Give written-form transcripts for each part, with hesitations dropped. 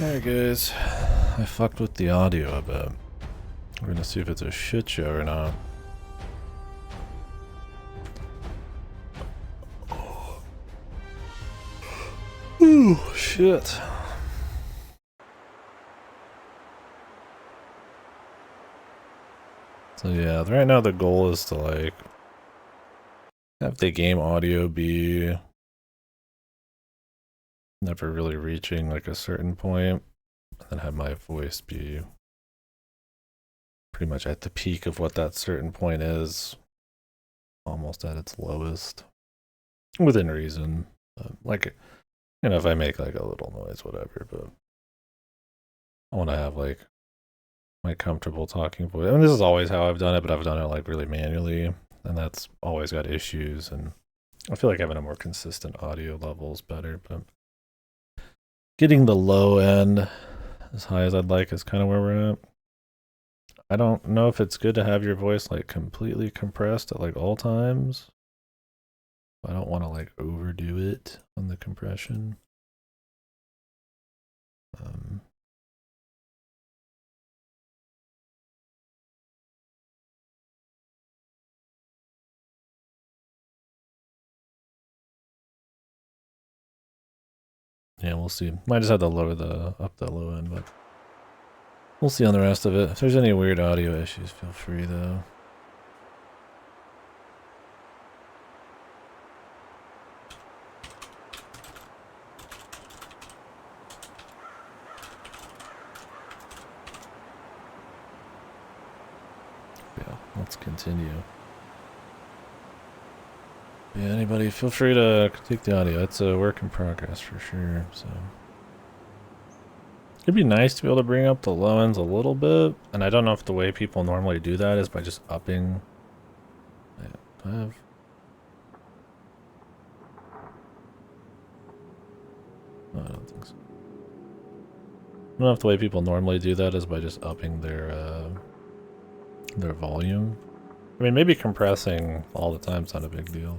Alright guys, I fucked with the audio a bit. We're gonna see if it's a shit show or not. Ooh, shit. So yeah, right now the goal is to like have the game audio be never really reaching like a certain point, and then have my voice be pretty much at the peak of what that certain point is, almost at its lowest, within reason. Like, you know, if I make like a little noise, whatever, but I want to have like my comfortable talking voice. I mean, this is always how I've done it, but I've done it like really manually, and that's always got issues. And I feel like having a more consistent audio level is better, but getting the low end as high as I'd like is kind of where we're at. I don't know if it's good to have your voice like completely compressed at like all times. I don't want to like overdo it on the compression. Yeah, we'll see. Might just have to lower up the low end, but we'll see on the rest of it. If there's any weird audio issues, feel free though. Yeah, let's continue. Yeah, anybody, feel free to critique the audio. It's a work in progress for sure, so. It'd be nice to be able to bring up the low ends a little bit, and I don't know if the way people normally do that is by just upping. I have. No, I don't think so. I don't know if the way people normally do that is by just upping their volume. I mean, maybe compressing all the time is not a big deal.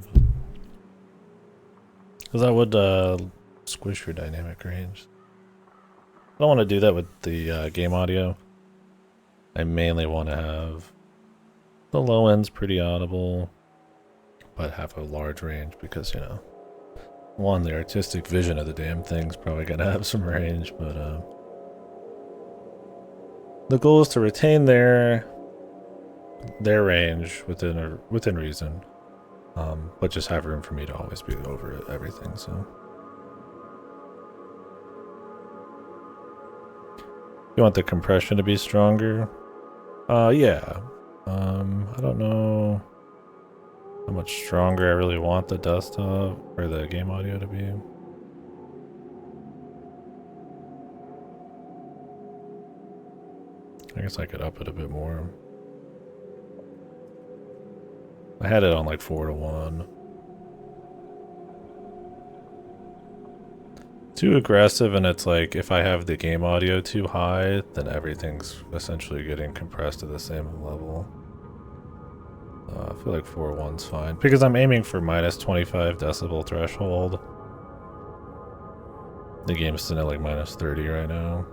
Because that would squish your dynamic range. I don't want to do that with the game audio. I mainly want to have the low ends pretty audible, but have a large range because, you know, one, the artistic vision of the damn thing's probably going to have some range, but the goal is to retain their range within reason, but just have room for me to always be over everything. So you want the compression to be stronger? Yeah. I don't know how much stronger I really want the desktop or the game audio to be. I guess I could up it a bit more. I had it on like 4:1. Too aggressive, and it's like if I have the game audio too high, then everything's essentially getting compressed to the same level. I feel like 4:1's fine because I'm aiming for minus 25 decibel threshold. The game's sitting at like minus 30 right now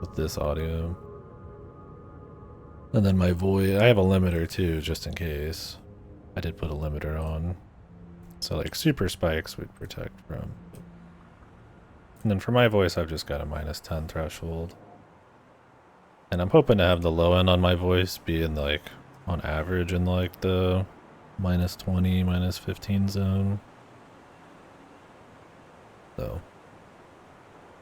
with this audio. And then my voice, I have a limiter too, just in case. I did put a limiter on. So like super spikes would protect from. And then for my voice, I've just got a minus 10 threshold. And I'm hoping to have the low end on my voice be in like, on average in like the minus 20, minus 15 zone. So,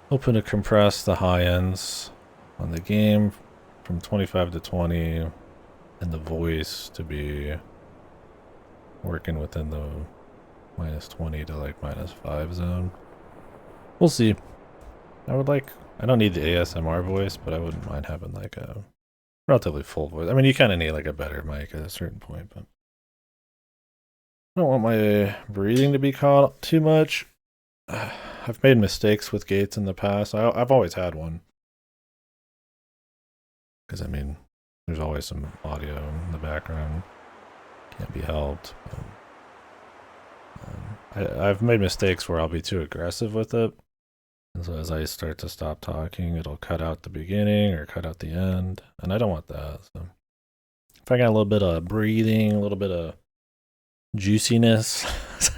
hoping to compress the high ends on the game from 25 to 20, and the voice to be working within the minus 20 to like minus 5 zone. We'll see. I don't need the ASMR voice, but I wouldn't mind having like a relatively full voice. I mean, you kind of need like a better mic at a certain point, but I don't want my breathing to be caught too much. I've made mistakes with gates in the past. I've always had one. Because, I mean, there's always some audio in the background. Can't be helped. I've made mistakes where I'll be too aggressive with it. And so as I start to stop talking, it'll cut out the beginning or cut out the end. And I don't want that. So if I got a little bit of breathing, a little bit of juiciness,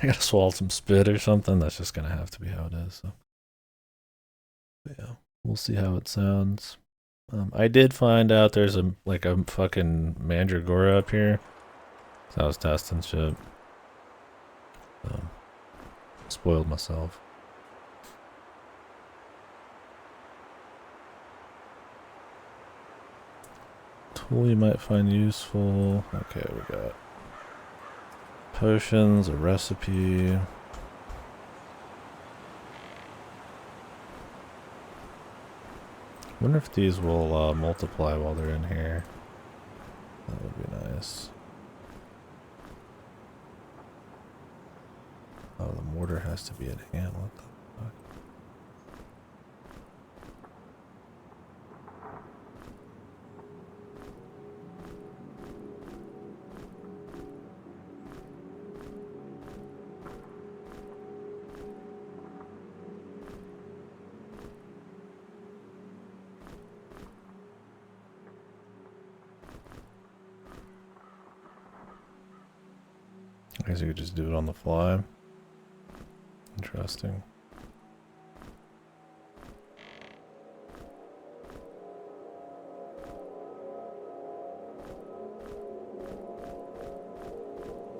I gotta swallow some spit or something, that's just gonna have to be how it is. So but yeah, we'll see how it sounds. I did find out there's a fucking mandragora up here. So I was testing shit. Spoiled myself. Tool you might find useful. Okay, we got potions, a recipe. Wonder if these will multiply while they're in here. That would be nice. Oh, the mortar has to be in hand. What the fuck? I guess you could just do it on the fly. Interesting.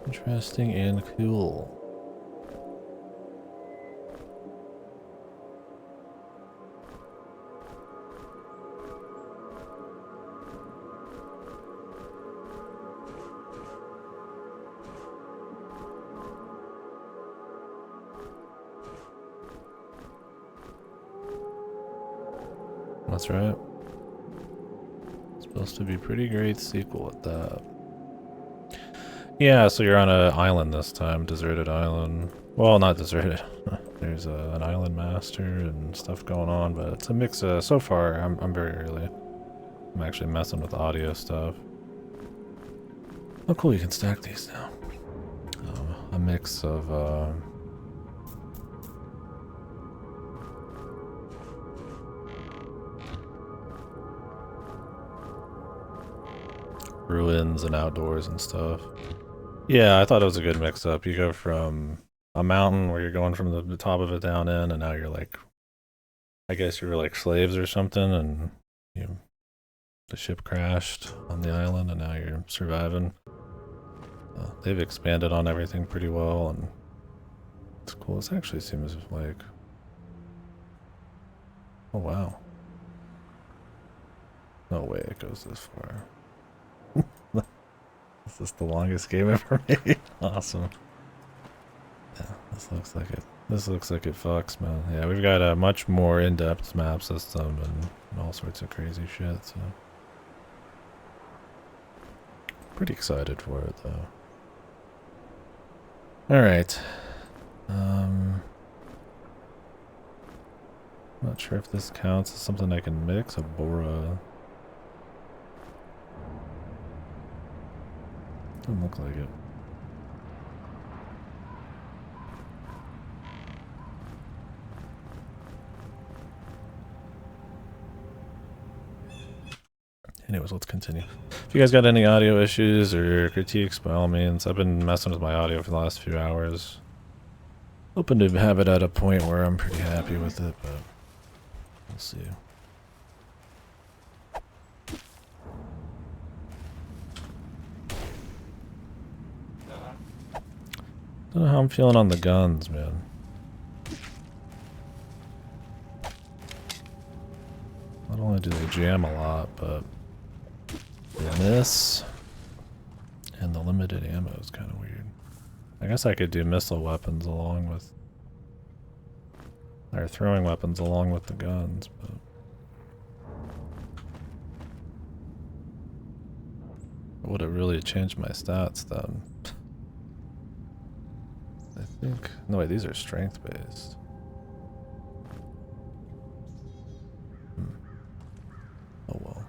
Interesting and cool. That's right. It's supposed to be pretty great sequel at that. Yeah, so you're on an island this time, deserted island. Well, not deserted. There's an island master and stuff going on, but it's a mix. So far, I'm very early. I'm actually messing with audio stuff. Oh, cool! You can stack these now. A mix of ruins and outdoors and stuff. Yeah, I thought it was a good mix-up. You go from a mountain where you're going from the top of it down in, and now you're like, I guess you were like slaves or something, and the ship crashed on the island, and now you're surviving. They've expanded on everything pretty well, and it's cool. This actually seems like, oh wow. No way it goes this far. Is this the longest game ever made? Awesome. Yeah, this looks like it. This looks like it fucks, man. Yeah, we've got a much more in-depth map system and all sorts of crazy shit, so. Pretty excited for it, though. Alright. Not sure if this counts as something I can mix. A Bora. Doesn't look like it. Anyways, let's continue. If you guys got any audio issues or critiques, by all means. I've been messing with my audio for the last few hours. Hoping to have it at a point where I'm pretty happy with it, but we'll see. Don't know how I'm feeling on the guns, man. Not only do they jam a lot, but the miss and the limited ammo is kind of weird. I guess I could do missile weapons along with, or throwing weapons along with the guns, but would it really change my stats then? I think, no wait, these are strength based. Oh well.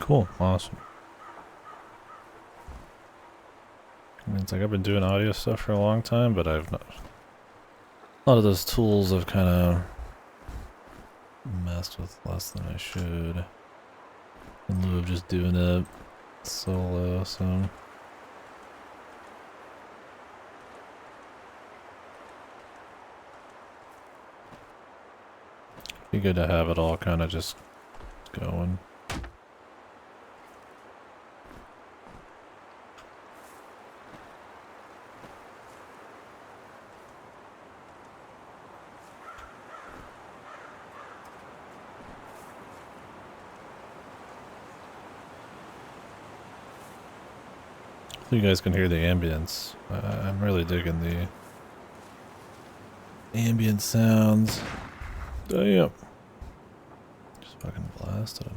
Cool, awesome. I mean, it's like I've been doing audio stuff for a long time, but I've not. A lot of those tools I've kind of messed with less than I should. In lieu of just doing it solo, so. Be good to have it all kind of just going. So you guys can hear the ambience. I'm really digging the ambient sounds. Oh yeah. Just fucking blasted him.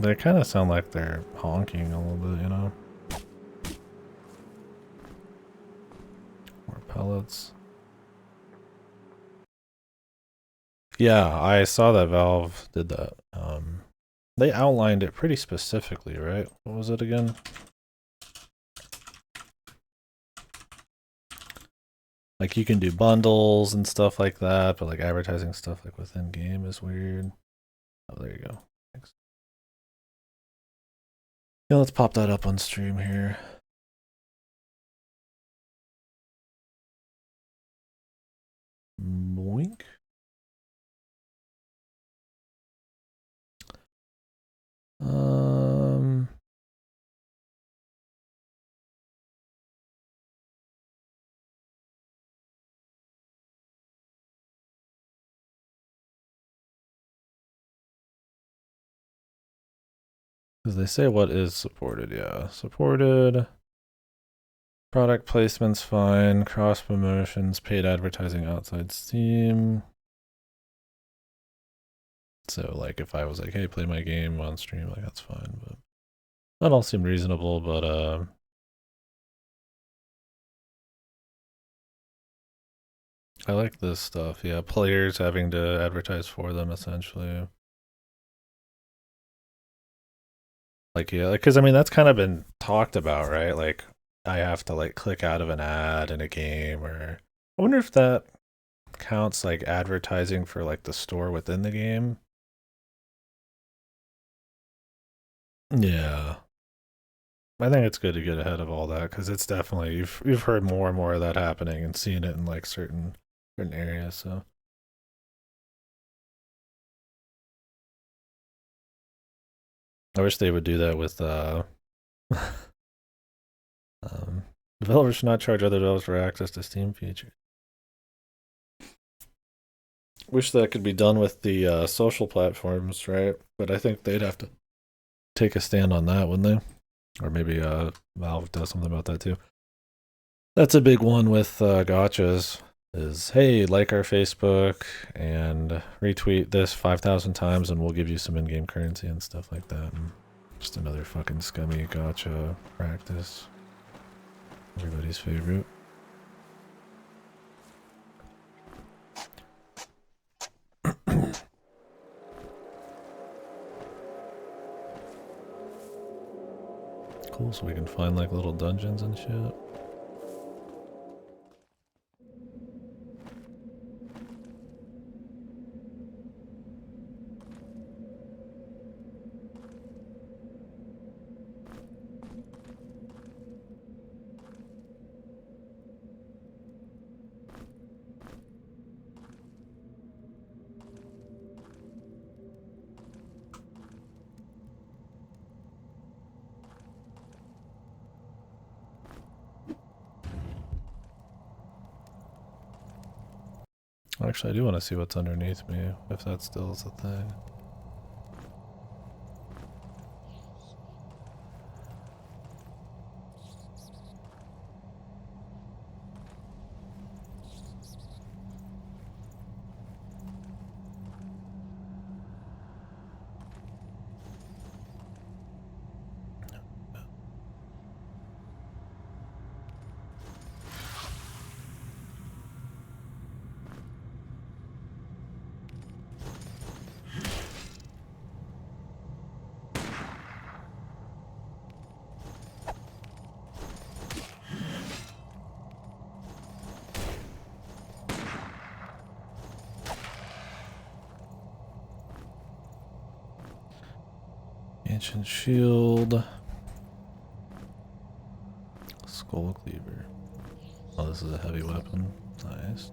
They kind of sound like they're honking a little bit, you know? More pellets. Yeah, I saw that Valve did that. They outlined it pretty specifically, right? What was it again? Like you can do bundles and stuff like that, but like advertising stuff like within game is weird. Oh, there you go. Thanks. Yeah, let's pop that up on stream here. Boink. Um, because they say what is supported, yeah. Supported. Product placement's fine. Cross promotions, paid advertising outside Steam. So like if I was like, hey, play my game on stream, like that's fine, but that all seemed reasonable, but I like this stuff. Yeah, players having to advertise for them essentially. Like yeah, like, cuz I mean that's kind of been talked about, right? Like I have to like click out of an ad in a game, or I wonder if that counts like advertising for like the store within the game. Yeah. I think it's good to get ahead of all that because it's definitely you've heard more and more of that happening and seen it in like certain areas. So I wish they would do that with developers should not charge other developers for access to Steam features. Wish that could be done with the social platforms, right? But I think they'd have to take a stand on that, wouldn't they? Or maybe Valve does something about that too. That's a big one with gotchas. Is hey, like our Facebook and retweet this 5,000 times, and we'll give you some in-game currency and stuff like that. And just another fucking scummy gotcha practice. Everybody's favorite. Cool, so we can find like little dungeons and shit. Actually, I do want to see what's underneath me, if that still is a thing. Ancient shield. Skull cleaver. Oh, this is a heavy weapon. Nice.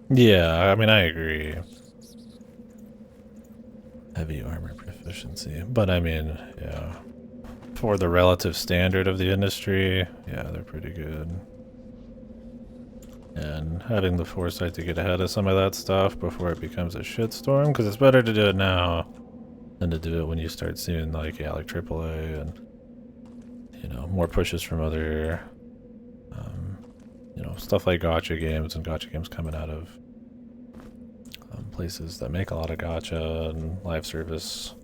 Yeah, I mean, I agree. Heavy armor proficiency. But I mean, yeah. For the relative standard of the industry, yeah, they're pretty good. And having the foresight to get ahead of some of that stuff before it becomes a shitstorm, because it's better to do it now than to do it when you start seeing like, yeah, like AAA and, you know, more pushes from other, you know, stuff like gacha games and gacha games coming out of places that make a lot of gacha and live service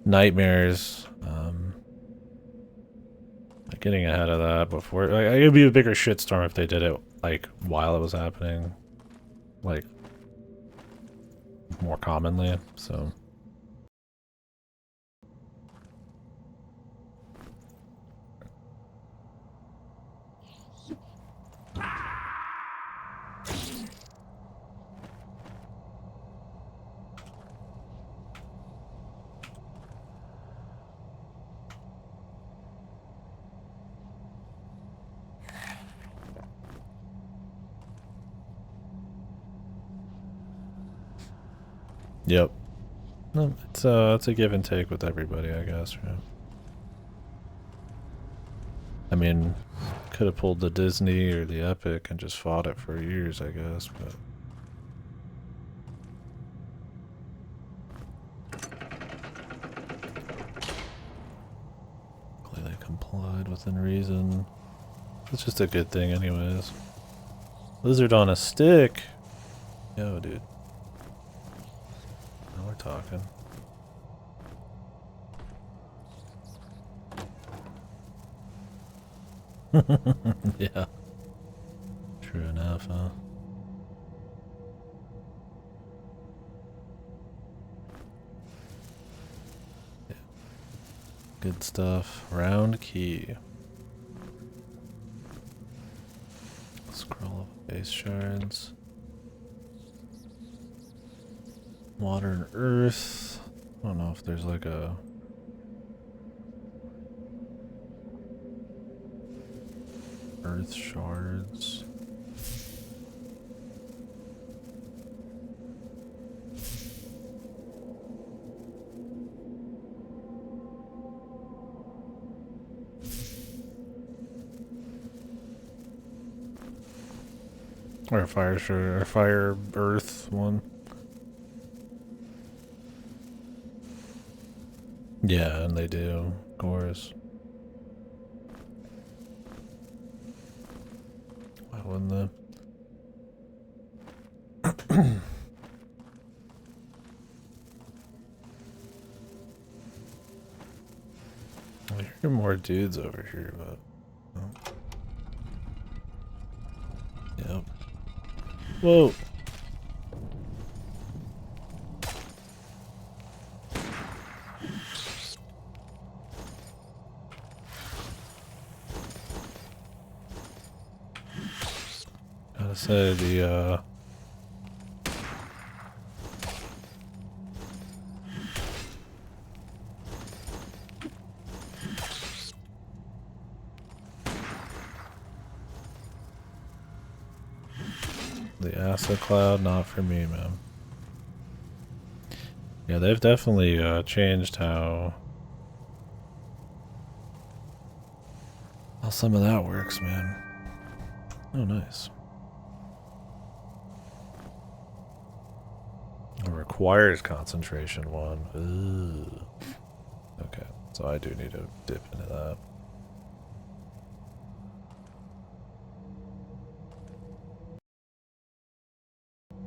nightmares. Like getting ahead of that before, like, it would be a bigger shitstorm if they did it like while it was happening, like more commonly. So. Yep. No, it's a give and take with everybody, I guess, right? I mean, could have pulled the Disney or the Epic and just fought it for years, I guess, but luckily they complied within reason. It's just a good thing anyways. Lizard on a stick? Yo, dude. Now we're talking. Yeah. True enough, huh? Yeah. Good stuff. Round key. Scroll of base shards. Modern Earth. I don't know if there's like a Earth shards. Or a fire shard, or fire earth one. Yeah, and they do, of course. Why wouldn't they? I hear more dudes over here, but oh. Yep. Whoa. Gotta say the acid cloud, not for me, man. Yeah, they've definitely changed how some of that works, man. Oh, nice. It requires concentration one. Ooh. Okay, so I do need to dip into that.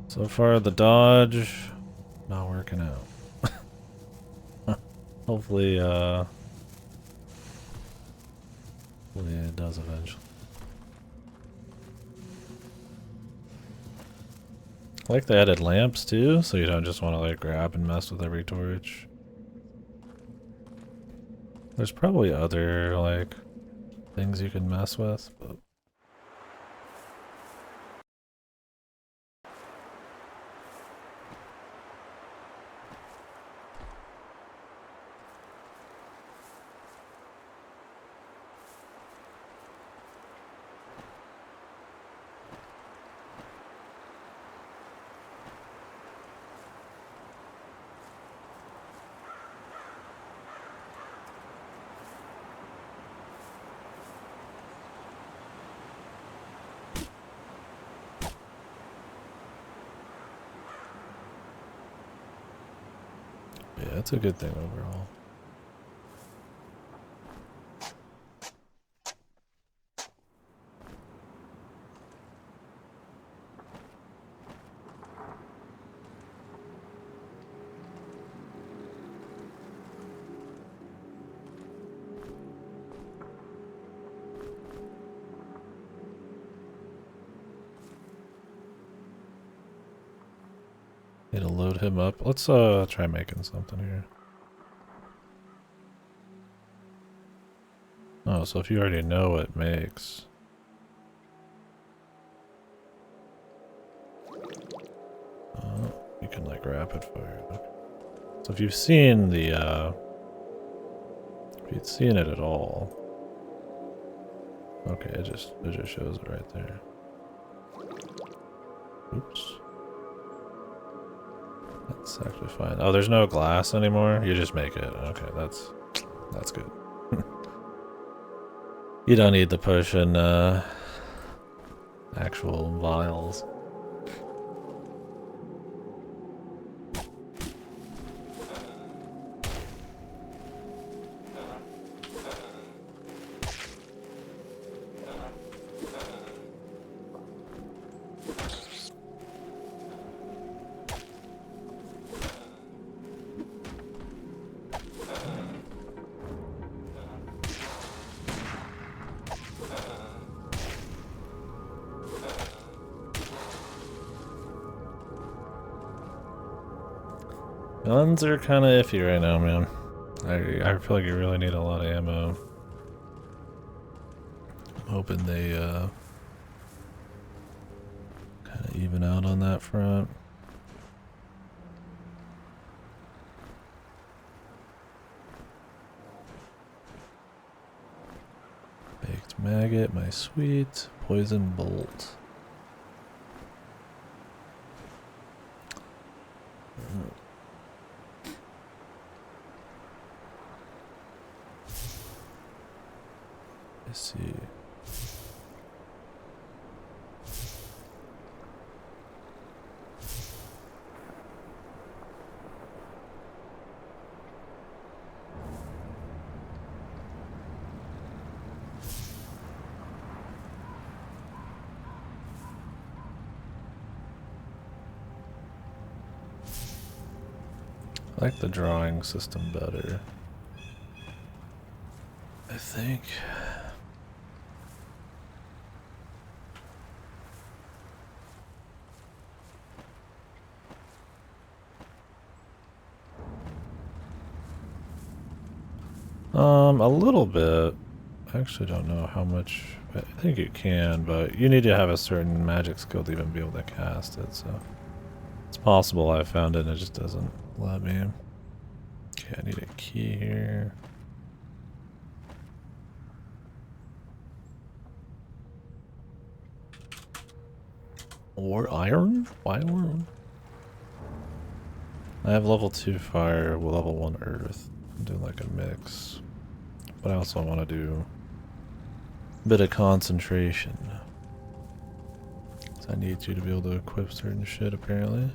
So far, the dodge not working out. Hopefully, hopefully it does eventually. like they added lamps too, so you don't just want to like grab and mess with every torch. There's probably other like things you can mess with, but yeah, it's a good thing overall. Need to load him up. Let's try making something here. Oh, so if you already know what it makes. You can like rapid fire. Okay. So if you've seen the if you'd seen it at all. Okay, it just shows it right there. Oops. That's actually fine. Oh, there's no glass anymore? You just make it. Okay, that's good. You don't need the potion actual vials. Guns are kind of iffy right now, man. I feel like you really need a lot of ammo. I'm hoping they kind of even out on that front. Baked maggot, my sweet poison bolt. Let's see. I like the drawing system better, I think. A little bit. I actually don't know how much. I think you can, but you need to have a certain magic skill to even be able to cast it, so it's possible I found it and it just doesn't let me. Okay, I need a key here. Or iron? Why iron? I have level 2 fire, level 1 earth. I'm doing like a mix. But I also want to do a bit of concentration. So I need you to be able to equip certain shit apparently.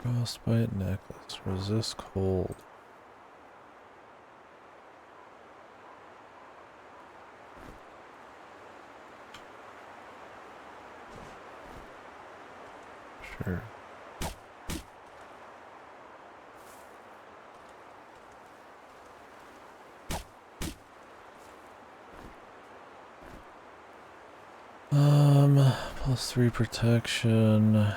Frostbite necklace. Resist cold. Sure. +3 protection.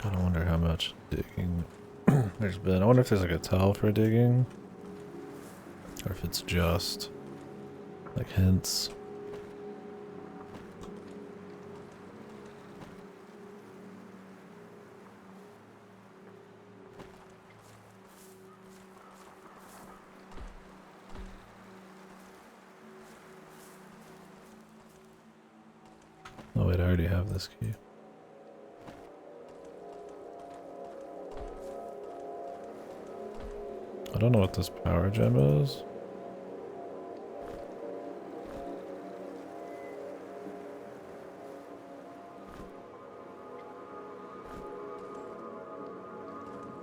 I wonder how much digging there's been. I wonder if there's like a tell for digging. Or if it's just like hints. Oh wait, I already have this key. I don't know what this power gem is.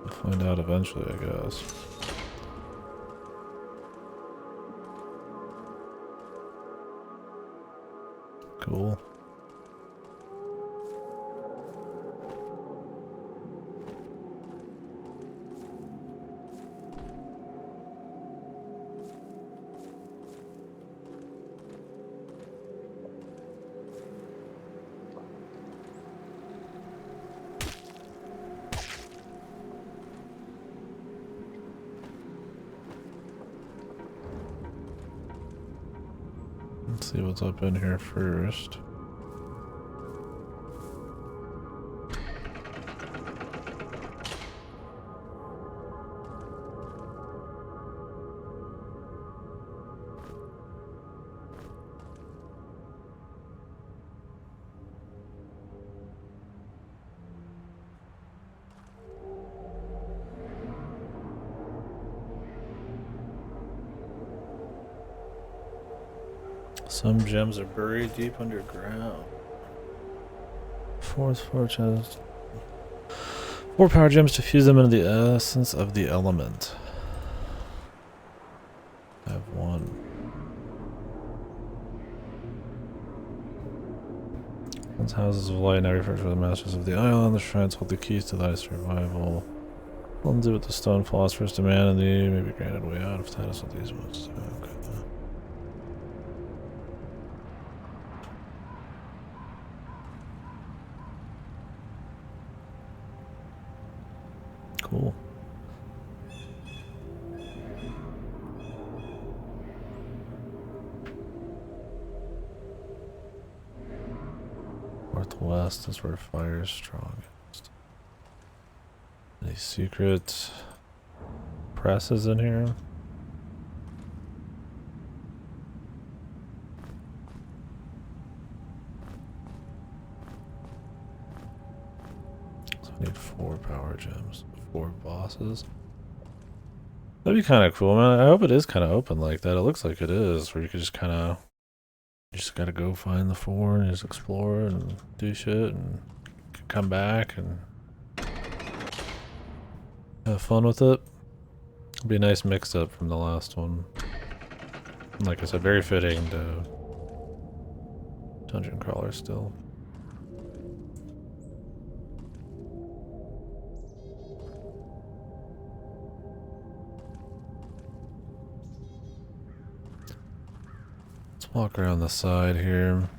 We'll find out eventually, I guess. Cool. Let's see what's up in here first. Some gems are buried deep underground. Fourth floor chest. 4 power gems to fuse them into the essence of the element. I have 1. Once houses of light now referred to the masters of the island. The shrines hold the keys to thy survival. I'll do what the stone philosophers demand, and thee may be granted way out of status with these ones. Okay. Cool. Northwest is where fire is strongest. Any secret presses in here? So I need 4 power gems. 4 bosses. That'd be kind of cool, man. I hope it is kind of open like that. It looks like it is, where you could just kind of, you just gotta go find the 4 and just explore and do shit and come back and have fun with it. It'd be a nice mix up from the last one. And like I said, very fitting to dungeon crawler still. Walk around the side here.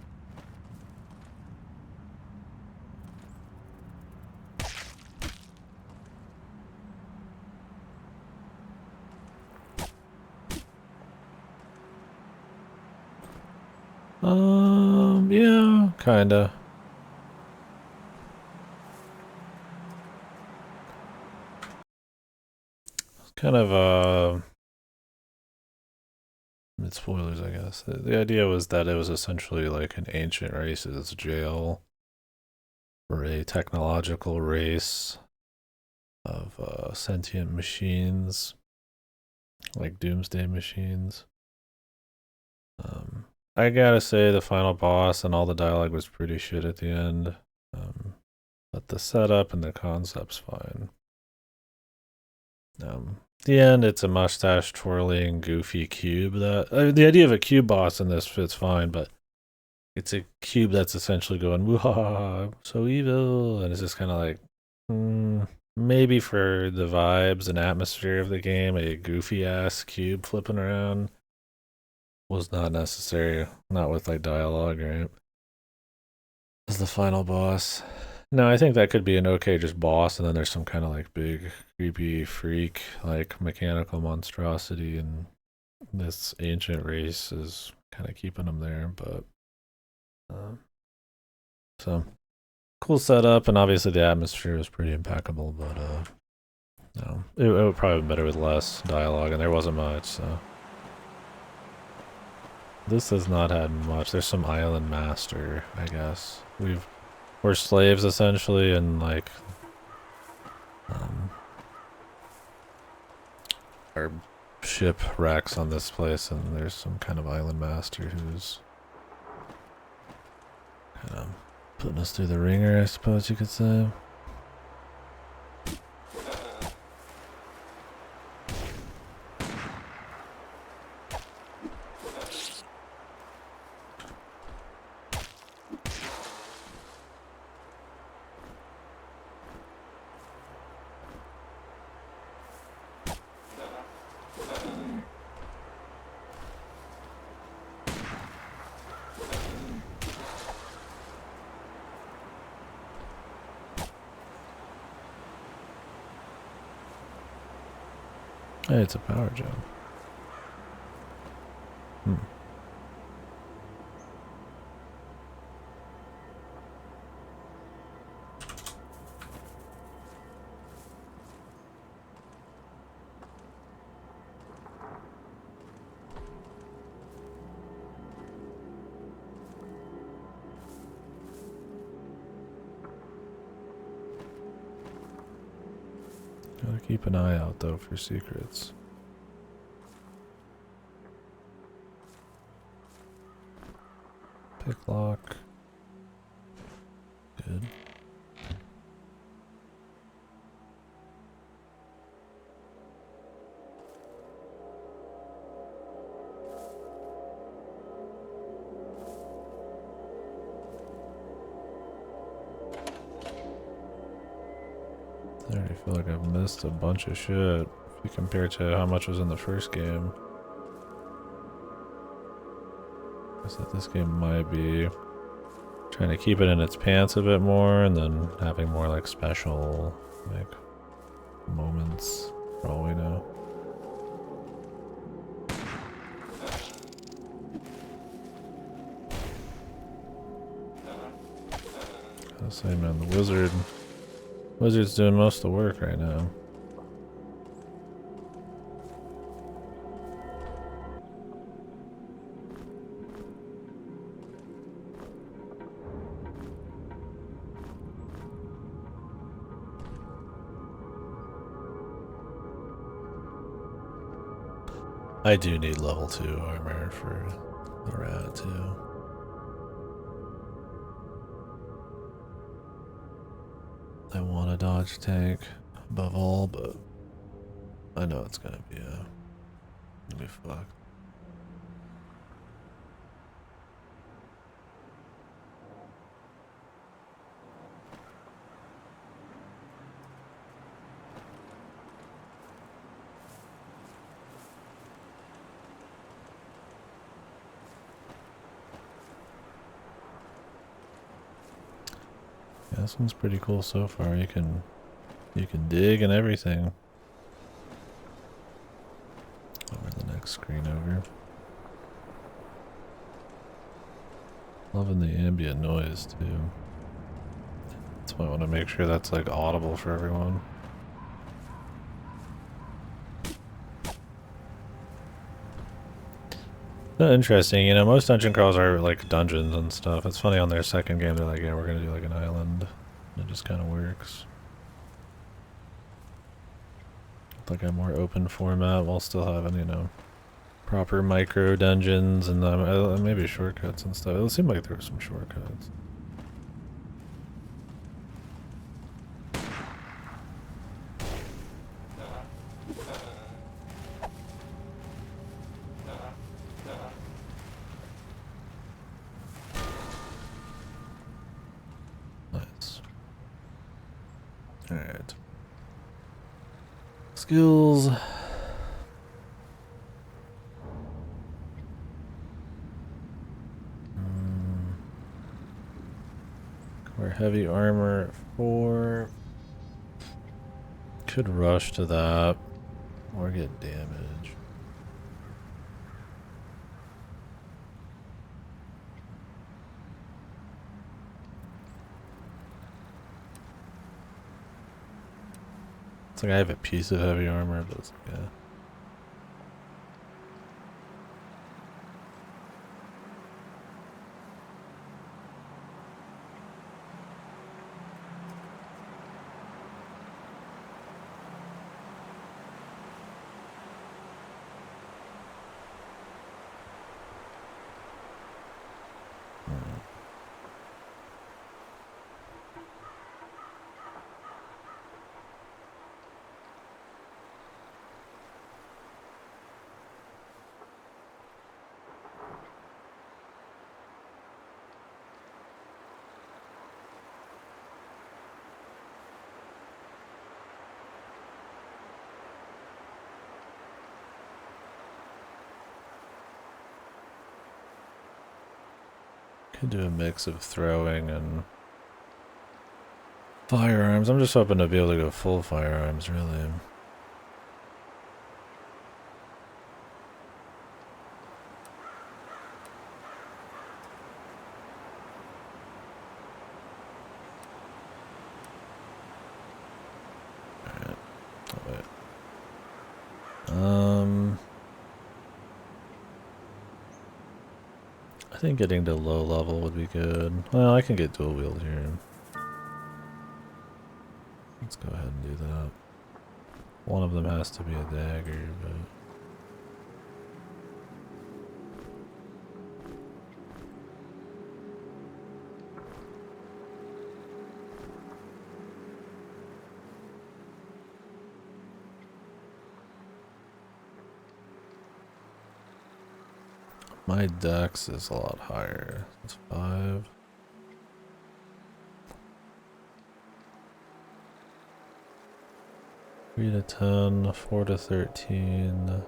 Yeah, kinda. kind of mid spoilers, I guess. The idea was that it was essentially like an ancient race's jail for a technological race of sentient machines, like doomsday machines. I gotta say the final boss and all the dialogue was pretty shit at the end, but the setup and the concept's fine. The end, it's a mustache twirling goofy cube that the idea of a cube boss in this fits fine, but it's a cube that's essentially going woo so evil, and it's just kind of like maybe for the vibes and atmosphere of the game, a goofy ass cube flipping around was not necessary, not with like dialogue, right? As the final boss. No, I think that could be an okay just boss, and then there's some kind of like big creepy freak, like mechanical monstrosity, and this ancient race is kind of keeping them there. But so cool setup, and obviously the atmosphere is pretty impeccable. But no, it would probably be better with less dialogue, and there wasn't much. So this has not had much. There's some island master, I guess. We're slaves essentially, and like our ship wrecks on this place, and there's some kind of island master who's kind of putting us through the ringer, I suppose you could say. Hey, it's a power jump. Gotta keep an eye out though for secrets. Pick lock. Good. I already feel like I've missed a bunch of shit if you compare to how much was in the first game. I guess that this game might be trying to keep it in its pants a bit more, and then having more like special like moments for all we know. I was saying, man, the wizard's doing most of the work right now. I do need level 2 armor for the rat too. I want a dodge tank above all, but I know it's gonna be fucked. Yeah, this one's pretty cool so far. You can dig and everything. Over the next screen over. Loving the ambient noise too. That's why I want to make sure that's like audible for everyone. Interesting, you know, most dungeon crawls are like dungeons and stuff. It's funny on their second game, they're like, yeah, we're gonna do like an island. It just kind of works. Like a more open format while still having, you know, proper micro dungeons and maybe shortcuts and stuff. It seemed like there were some shortcuts. Nice. Alright. Skills. Wear heavy armor at 4. Could rush to that. Or get damage. It's like I have a piece of heavy armor, but it's like, yeah. Could do a mix of throwing and firearms. I'm just hoping to be able to go full firearms, really. Alright. Oh, wait. I think getting to low level would be good. Well, I can get dual wield here. Let's go ahead and do that. One of them has to be a dagger, but... My dex is a lot higher. It's 5. Three to 10, 4 to 13.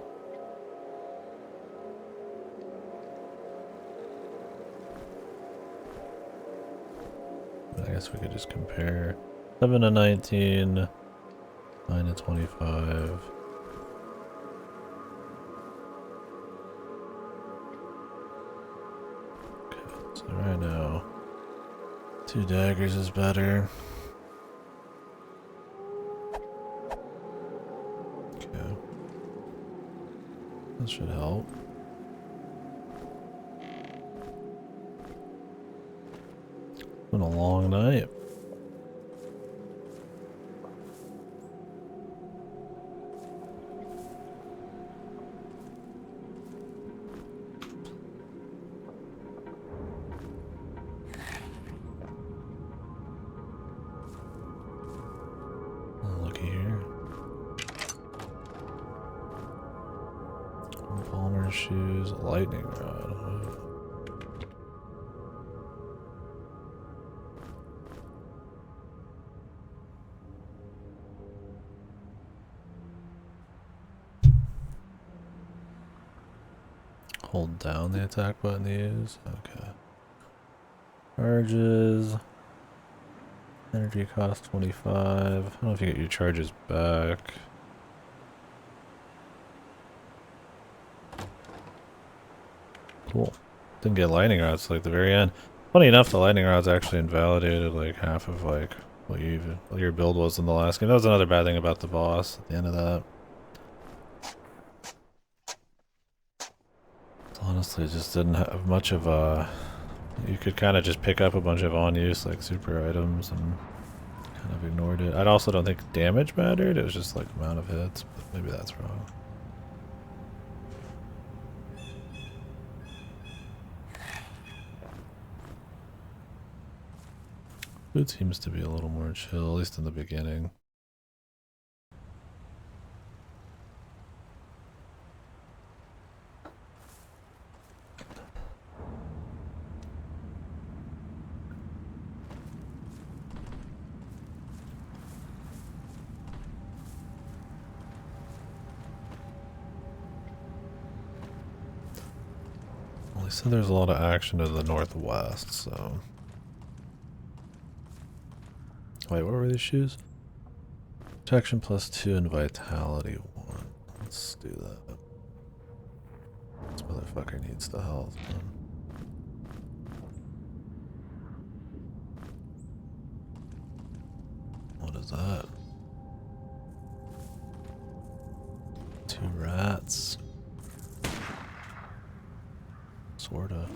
I guess we could just compare. 7 to 19, 9 to 25. Okay, so right now, 2 daggers is better. Okay. That should help. It's been a long night. Looky here. Palmer shoes, lightning rod. Hold down the attack button to use. Okay. Charges. Energy cost 25. I don't know if you get your charges back. Cool. Didn't get lightning rods till like the very end. Funny enough, the lightning rods actually invalidated like half of like what your build was in the last game. That was another bad thing about the boss at the end of that. Honestly, just didn't have much of a... You could kind of just pick up a bunch of on-use, like, super items and kind of ignored it. I also don't think damage mattered, it was just, like, amount of hits, but maybe that's wrong. Food seems to be a little more chill, at least in the beginning. Well, they said there's a lot of action to the northwest, so... Wait, what were these shoes? Protection +2 and vitality 1. Let's do that. This motherfucker needs the health, man. What is that? 2 rats. Sorta.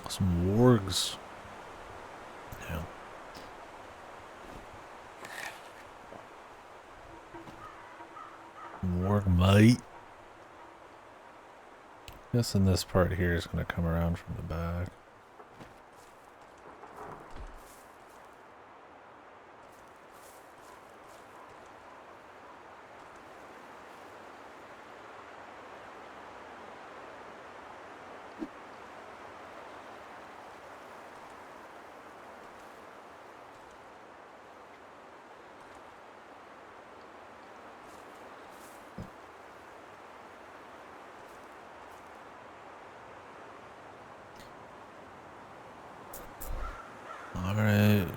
Some wargs. Yeah. Warg mate. Guessing this part here is going to come around from the back. Alright,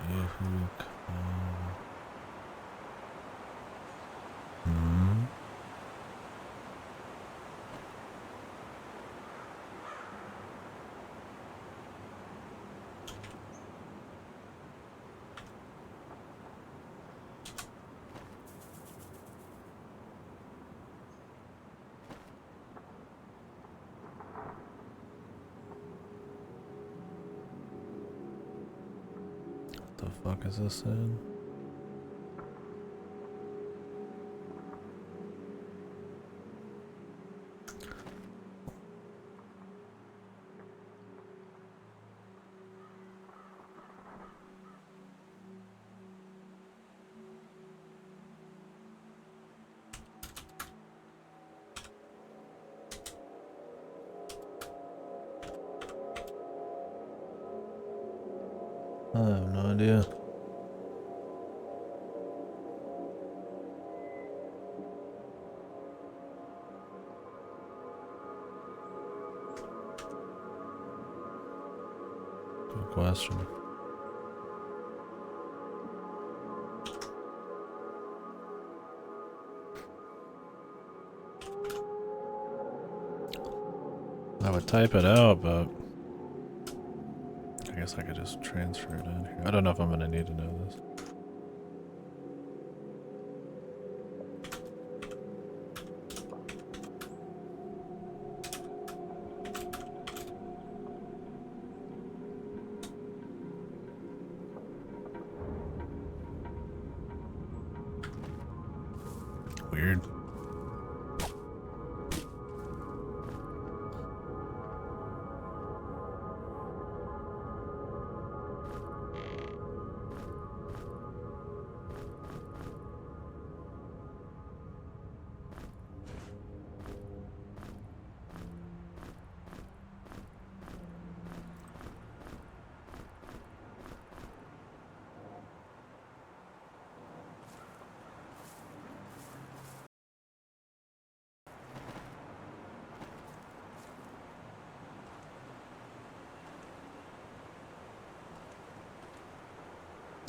the fuck is this in? I have no idea. Good question. I would type it out, but I guess I could just transfer it in here. I don't know if I'm going to need to know this. Weird.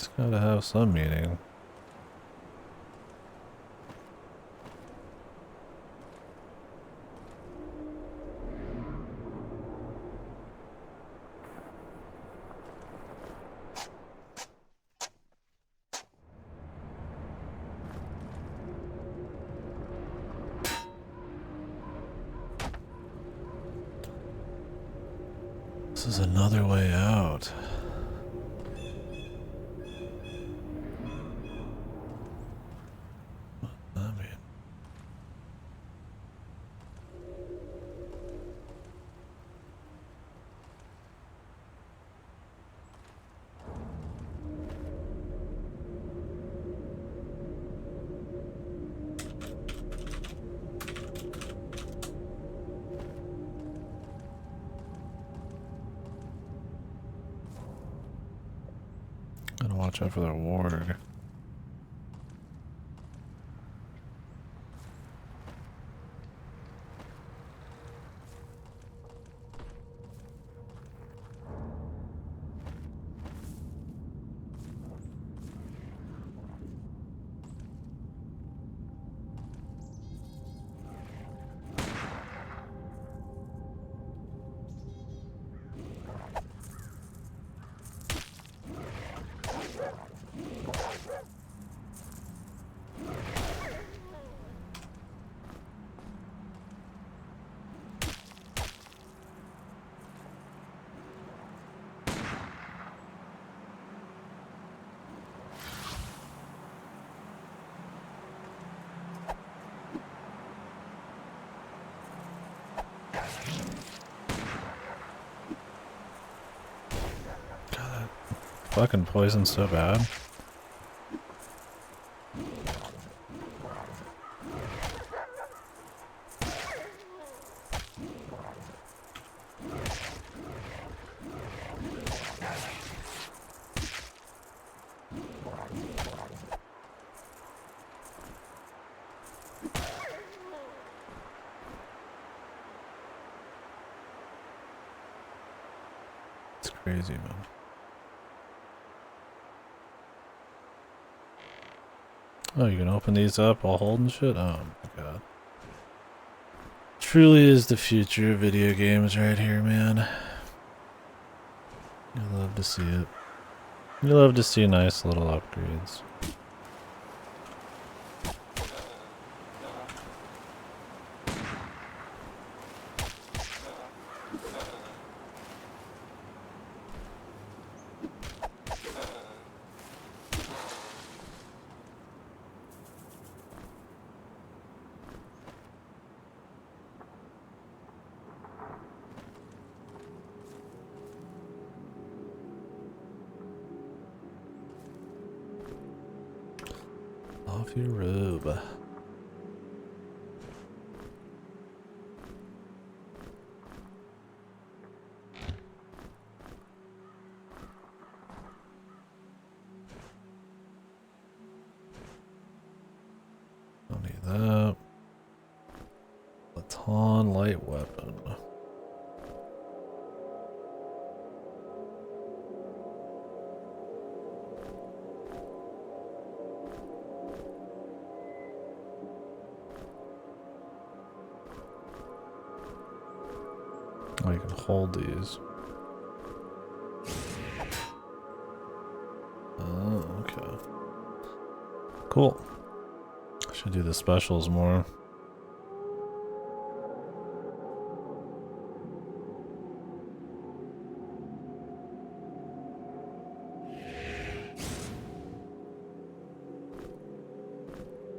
It's gotta have some meaning. This is another way out. I mean, gotta watch out for the ward. Fucking poison's so bad. It's crazy, man. Oh, you can open these up while holding shit? Oh my god. Truly is the future of video games right here, man. You love to see it. You love to see nice little upgrades. Off your robe. Don't need that. Baton light weapon. Oh, you can hold these. Oh, okay. Cool. Should do the specials more.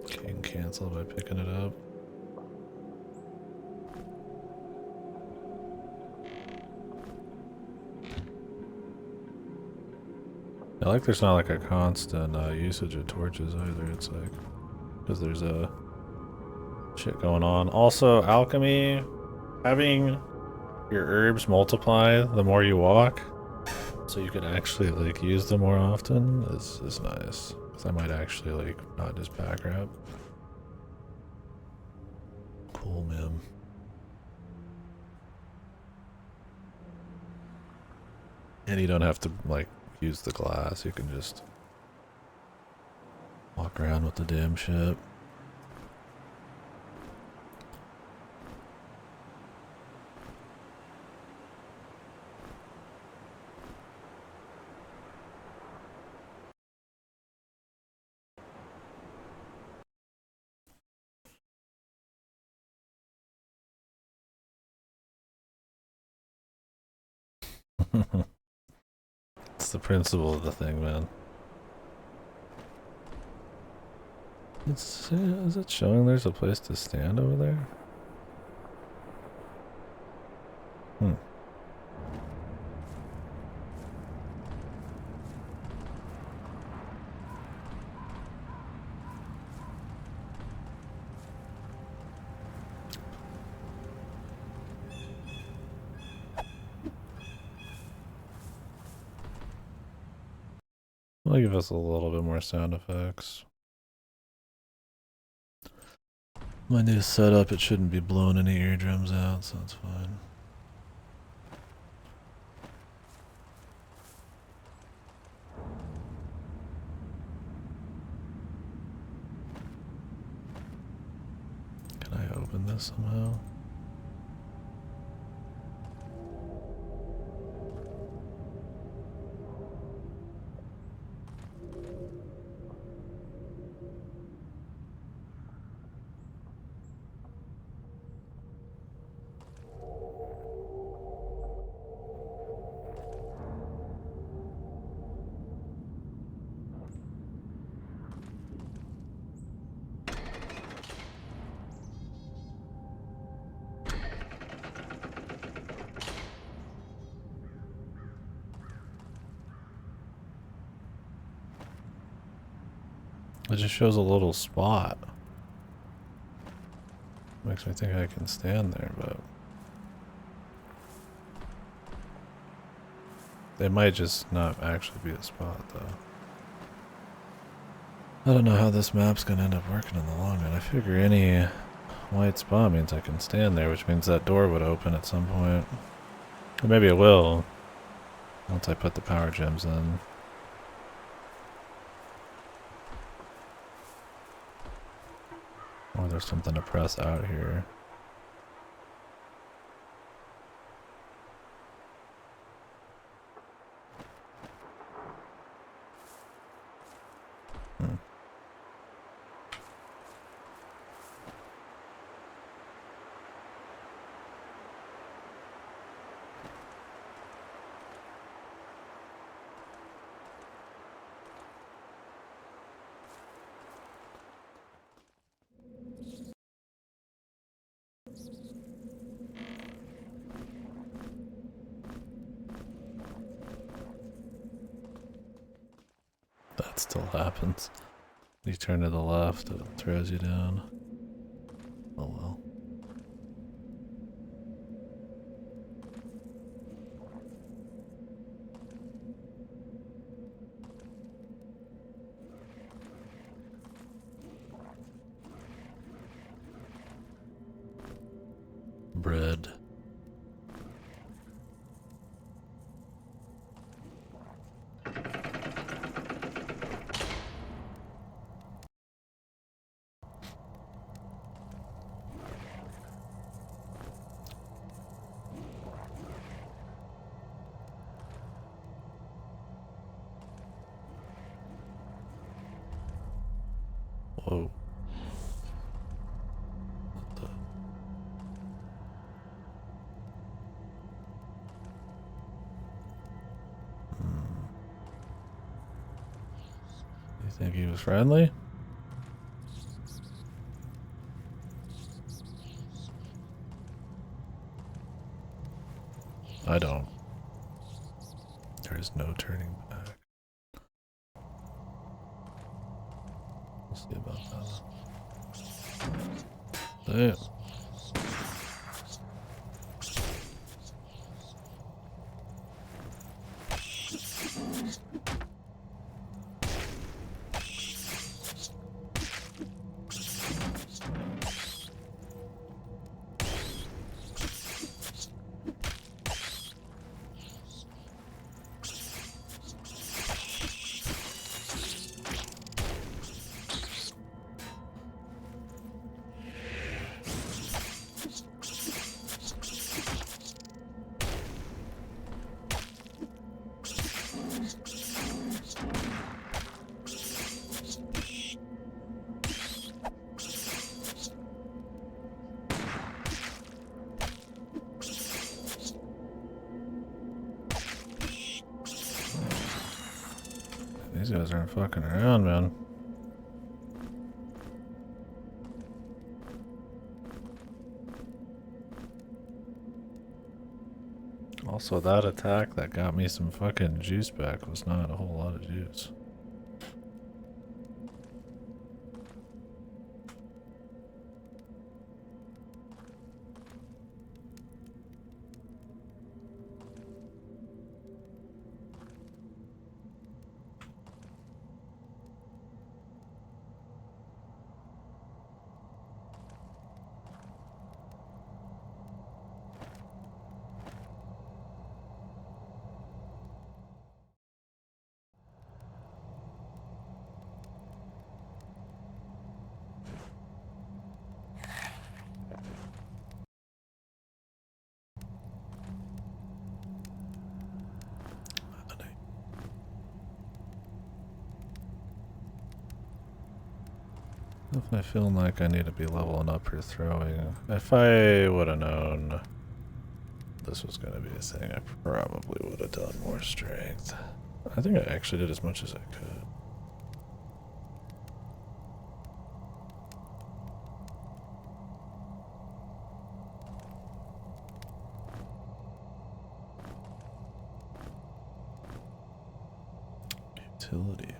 Okay, you can cancel by picking it up. I like there's not like a constant usage of torches either. It's like, because there's a shit going on. Also, alchemy, having your herbs multiply the more you walk, so you can actually like use them more often is nice. Because I might actually like not just pack grab. Cool, man. And you don't have to like use the glass. You can just Walk around with the damn ship. It's the principle of the thing, man. Is it showing there's a place to stand over there? Hmm. I'll give us a little bit more sound effects. My new setup, it shouldn't be blowing any eardrums out, so that's fine. Can I open this somehow? It just shows a little spot. Makes me think I can stand there, but it might just not actually be a spot, though. I don't know how this map's gonna end up working in the long run. I figure any white spot means I can stand there, which means that door would open at some point. Or maybe it will, once I put the power gems in. Or there's something to press out here. That still happens. You turn to the left, it throws you down. Oh well. Bread. Whoa. What the? You think he was friendly? I don't. There is no turning back. We'll see about that. Damn. These guys aren't fucking around, man. Also, that attack that got me some fucking juice back was not a whole lot of juice. Definitely feeling like I need to be leveling up for throwing. If I would have known this was going to be a thing, I probably would have done more strength. I think I actually did as much as I could. Utility.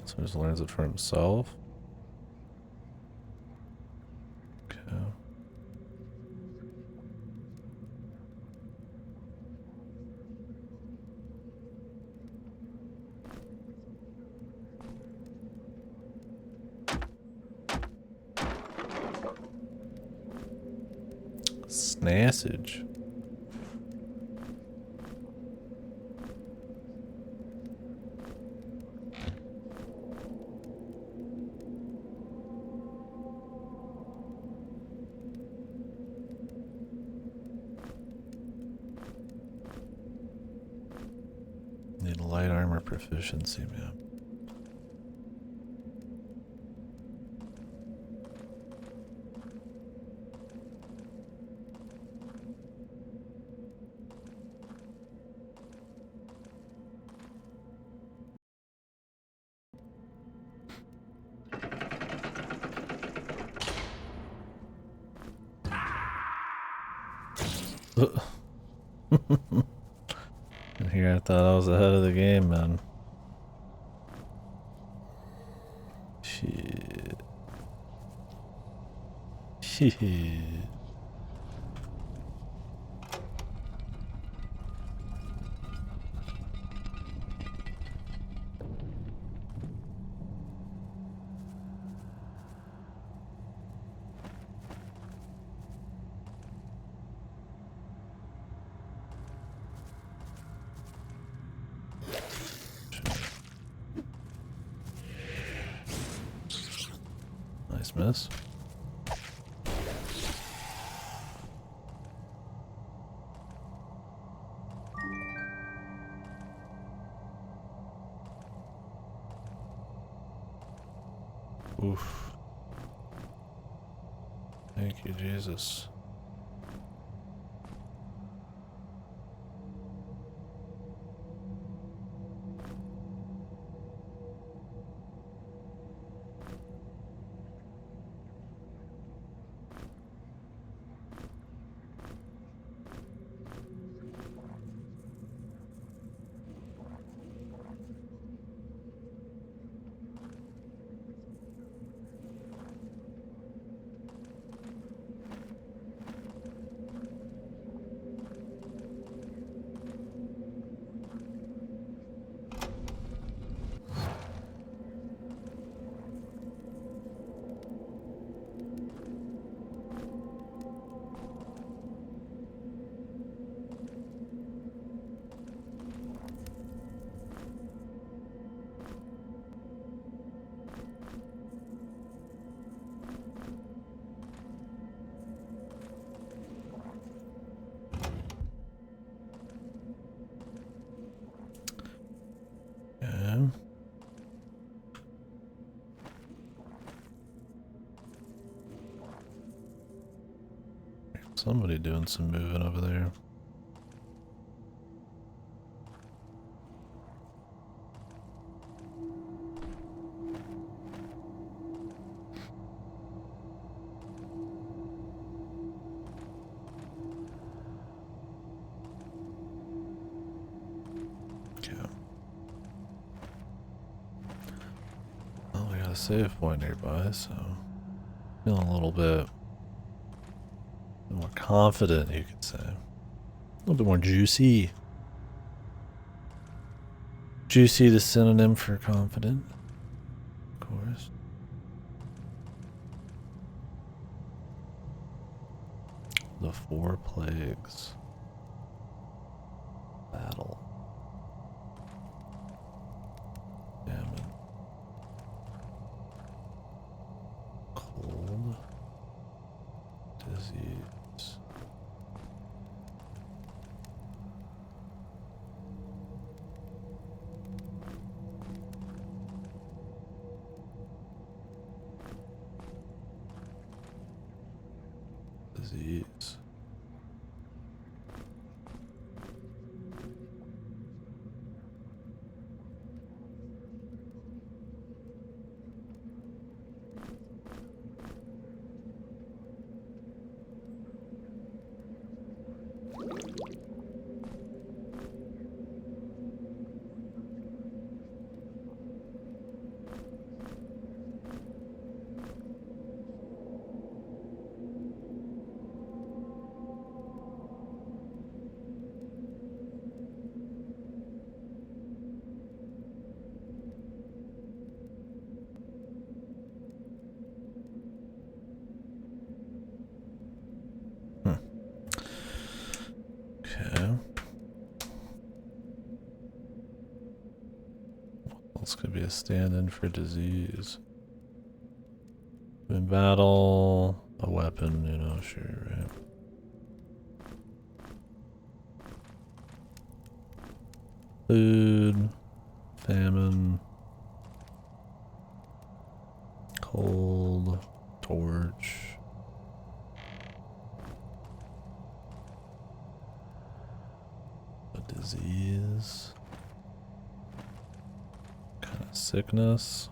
So he just learns it for himself. Okay. Snassage. Need light armor proficiency, man. And here I thought I was ahead of the game, man. Shit. Shit. Nice miss. Oof. Thank you, Jesus. Somebody doing some moving over there. A save point nearby, so feeling a little bit more confident, you could say. A little bit more juicy. Juicy, the synonym for confident, of course. The Four Plagues. Battle. Famine. Cold. Disease. Disease. Okay. This could be a stand-in for disease. In battle, a weapon, you know, sure, right? Food, famine, cold, torch. A disease. Kind of sickness.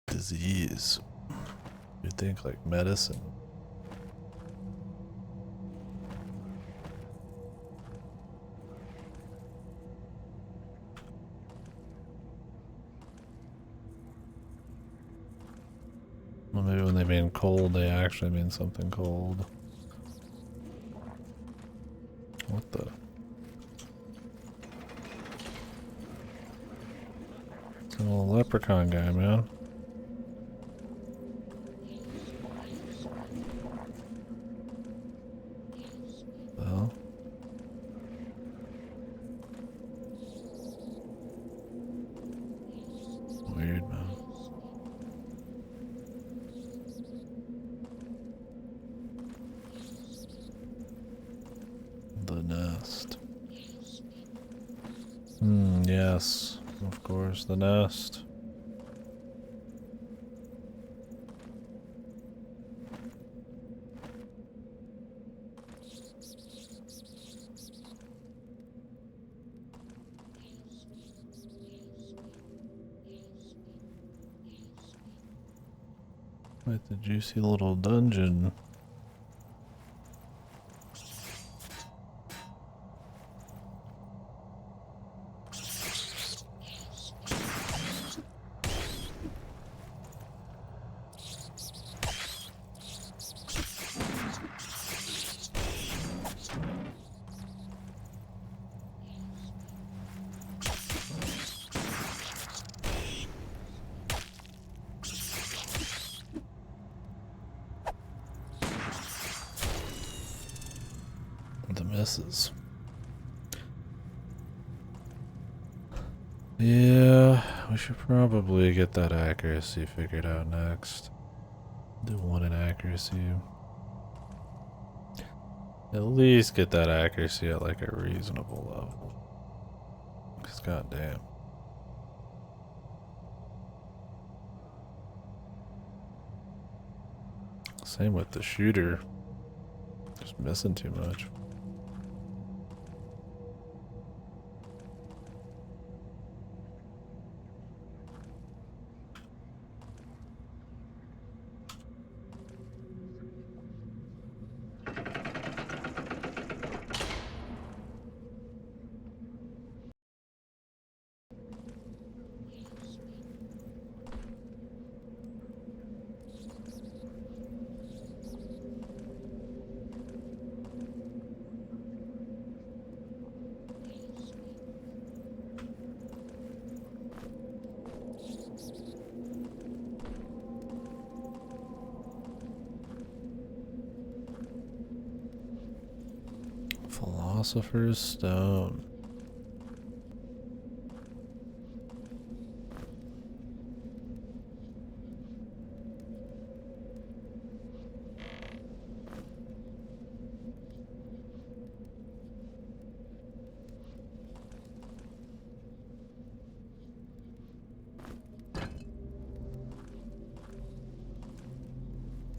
Disease. You'd think like medicine. Well, maybe when they mean cold, they actually mean something cold. What the? It's a little leprechaun guy, man. Well. Weird, man. The nest. Yes, of course, the nest. Quite the juicy little dungeon. misses. Yeah, we should probably get that accuracy figured out next. Do one in accuracy. At least get that accuracy at like a reasonable level. Because goddamn. Same with the shooter. Just missing too much. Philosopher's Stone.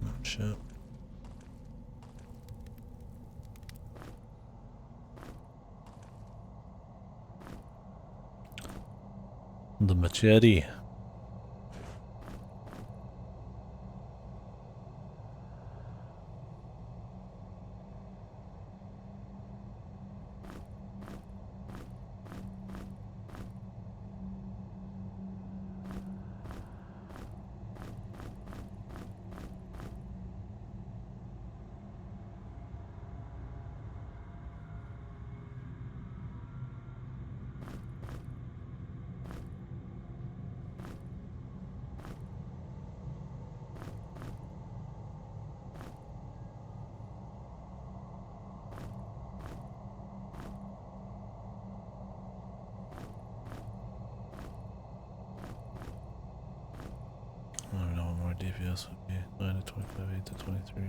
Oh, shit. The machete. I don't know what more DPS would be. 9 to 25, 8 to 23.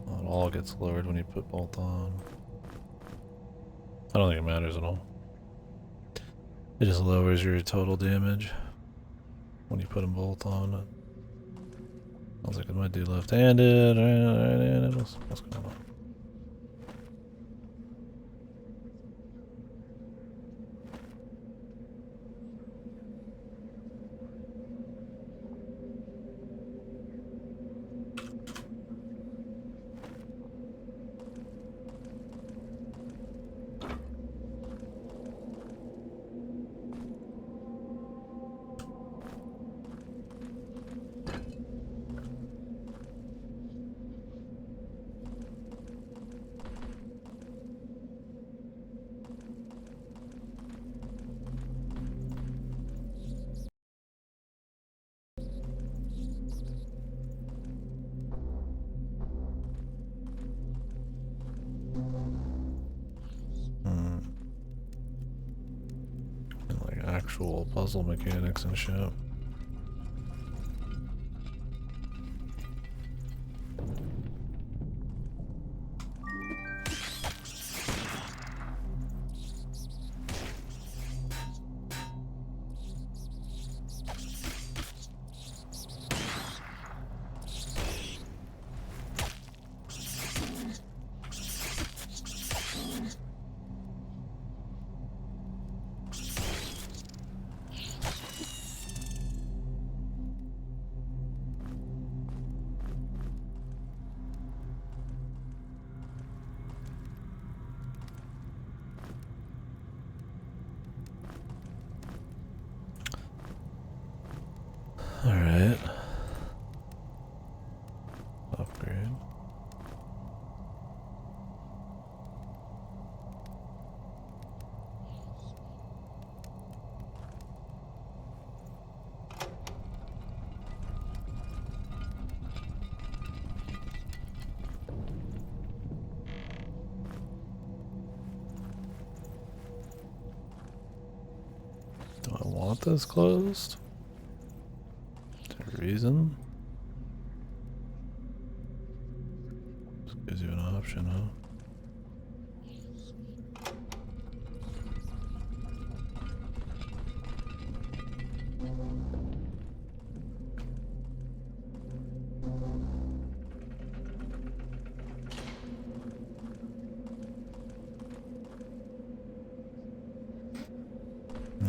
Well, it all gets lowered when you put bolt on. I don't think it matters at all. It just lowers your total damage when you put a bolt on it. I was like, it might do left-handed, right-handed. What's going on? Like actual puzzle mechanics and shit. want this closed? Is there a reason? Just gives you an option, huh?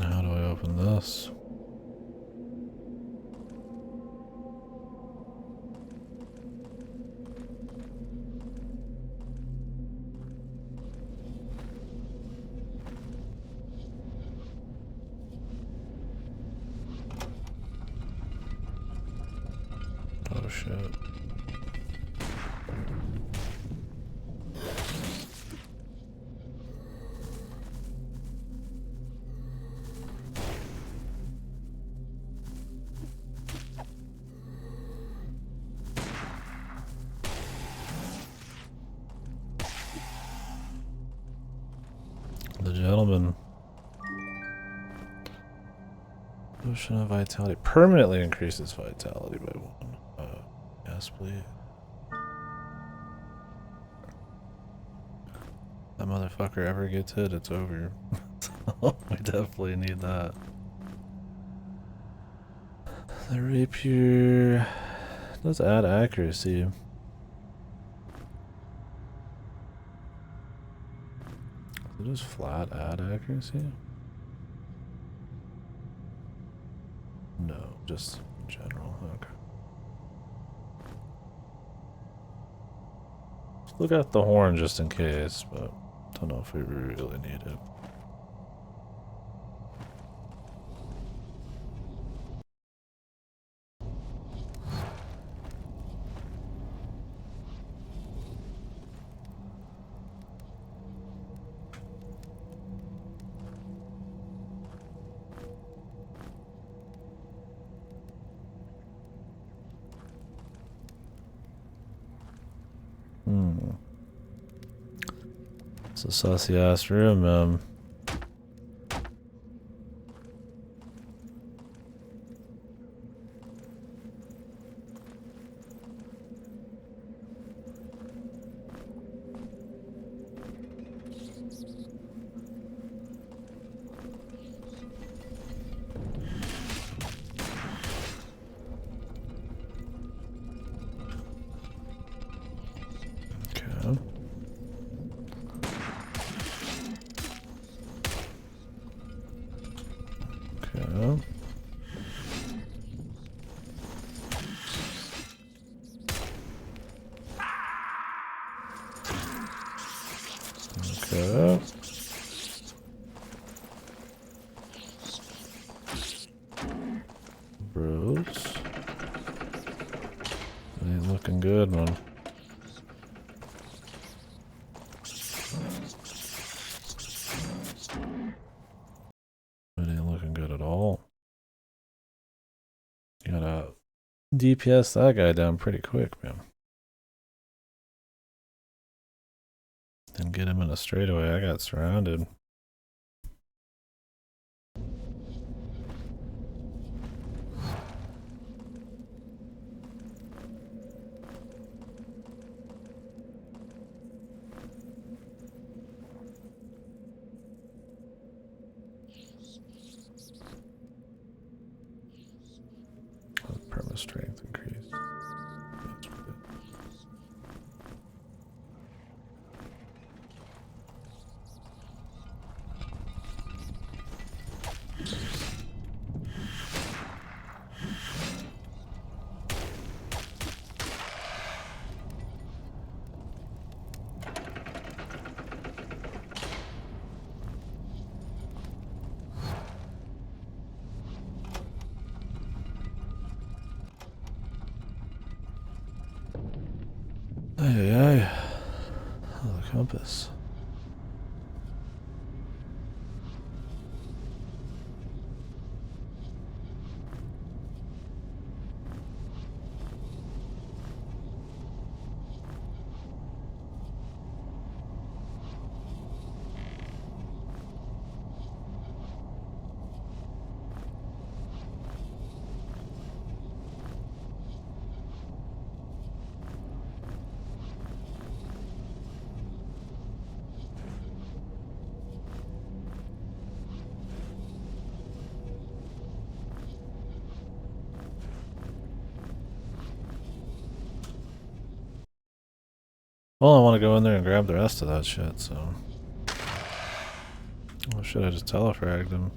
How do I open this? Oh shit. The gentleman. Potion of vitality permanently increases vitality by 1. Yes, please. That motherfucker ever gets hit, it's over. We definitely need that. The rapier does add accuracy. Does it just flat add accuracy? No, just in general. Okay. Let's look at the horn just in case, but don't know if we really need it. It's a sussy ass room, Okay. Okay. Okay. Bros. It ain't looking good, man. It ain't looking good at all. You gotta DPS that guy down pretty quick, man. And get him in a straightaway. I got surrounded. Perma strength increase. That's good. Ay. Oh, the compass. Well, I want to go in there and grab the rest of that shit, so... Oh, should I just telefragged him?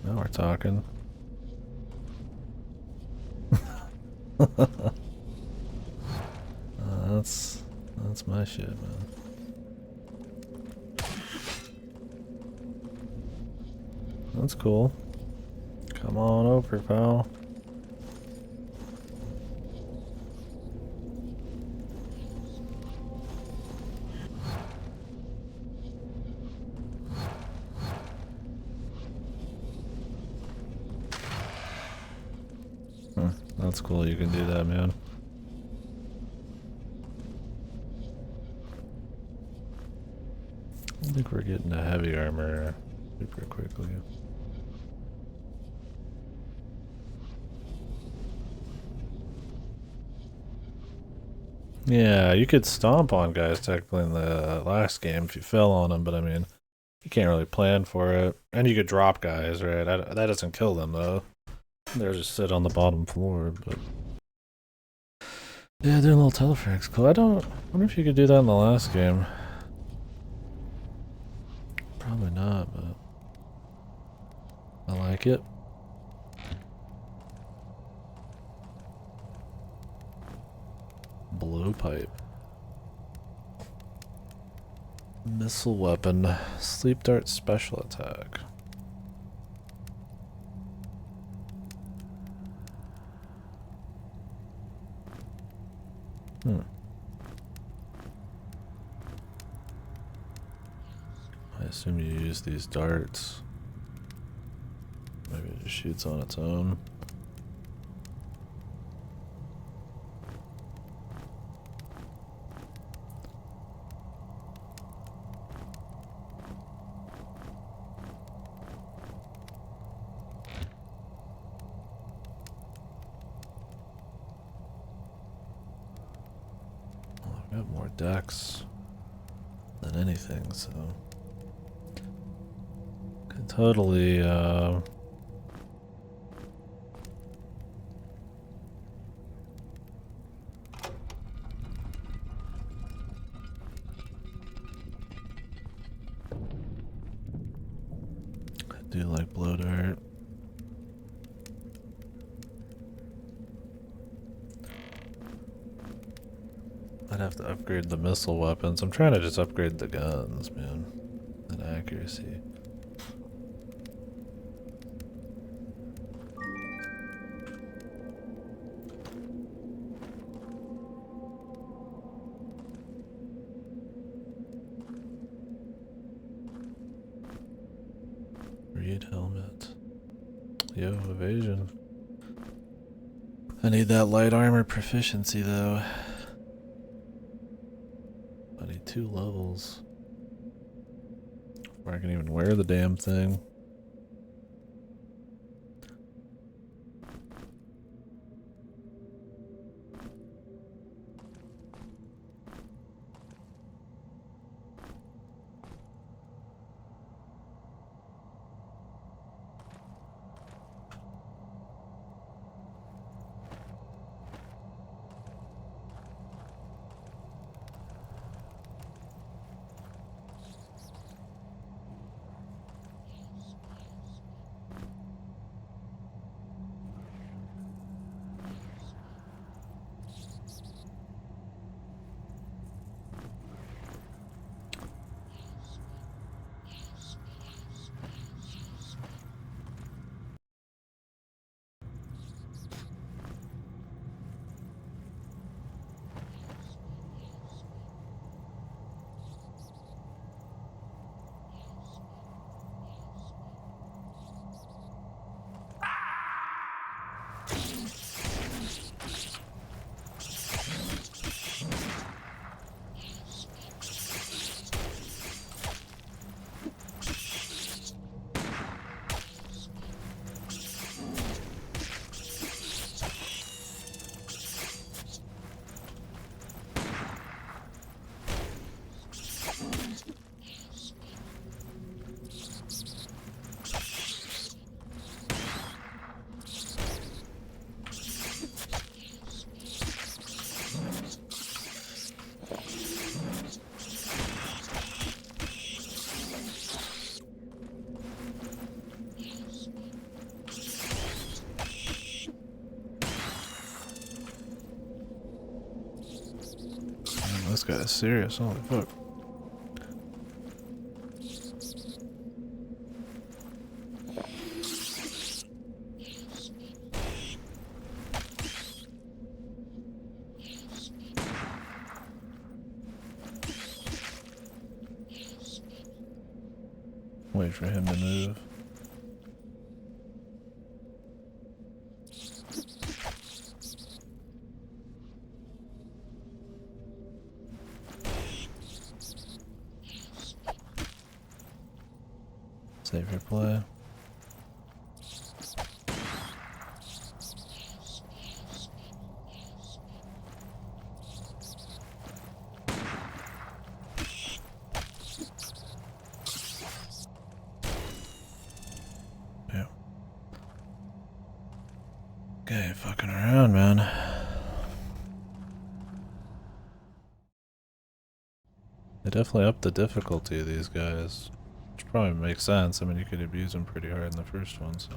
Now we're talking. That's my shit, man. That's cool. Come on over, pal. That's cool, you can do that, man. I think we're getting to heavy armor super quickly. Yeah, you could stomp on guys technically in the last game if you fell on them, but I mean, you can't really plan for it. And you could drop guys, right? That doesn't kill them, though. They'll just sit on the bottom floor, but... Yeah, doing a little telefrags. Cool. I wonder if you could do that in the last game. Probably not, but... I like it. Blowpipe. Missile weapon. Sleep dart special attack. I assume you use these darts. Maybe it just shoots on its own. Well, I've got more decks than anything, so... Could totally, I do like blow dart. I'd have to upgrade the missile weapons. I'm trying to just upgrade the guns, man. And accuracy. Reed helmet. Yo, evasion. I need that light armor proficiency though. I need 2 levels before I can even wear the damn thing. this guy is serious. Holy fuck. Wait for him to move. Save your play. Yeah. Okay, fucking around, man. They definitely upped the difficulty of these guys. Which probably makes sense. I mean, you could abuse them pretty hard in the first one, so.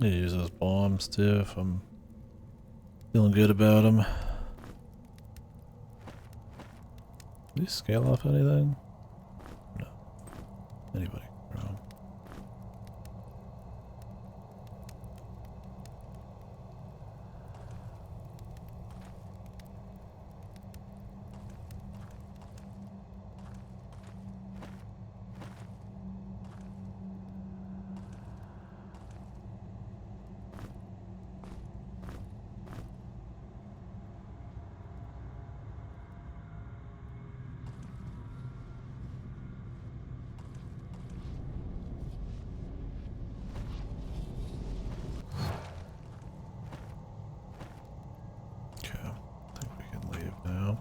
I use those bombs too if I'm feeling good about them. Do you scale off anything? No. Anybody? Wrong. Okay, I think we can leave now.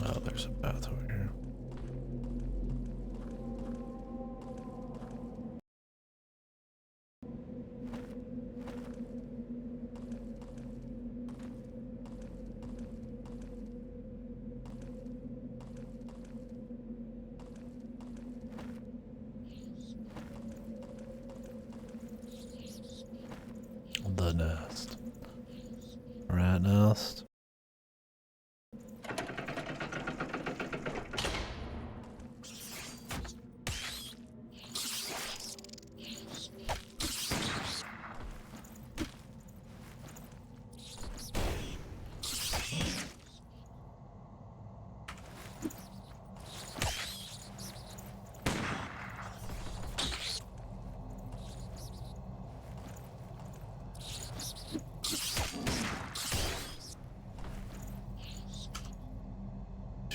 Oh, there's a path over here. The nest. Rat nest.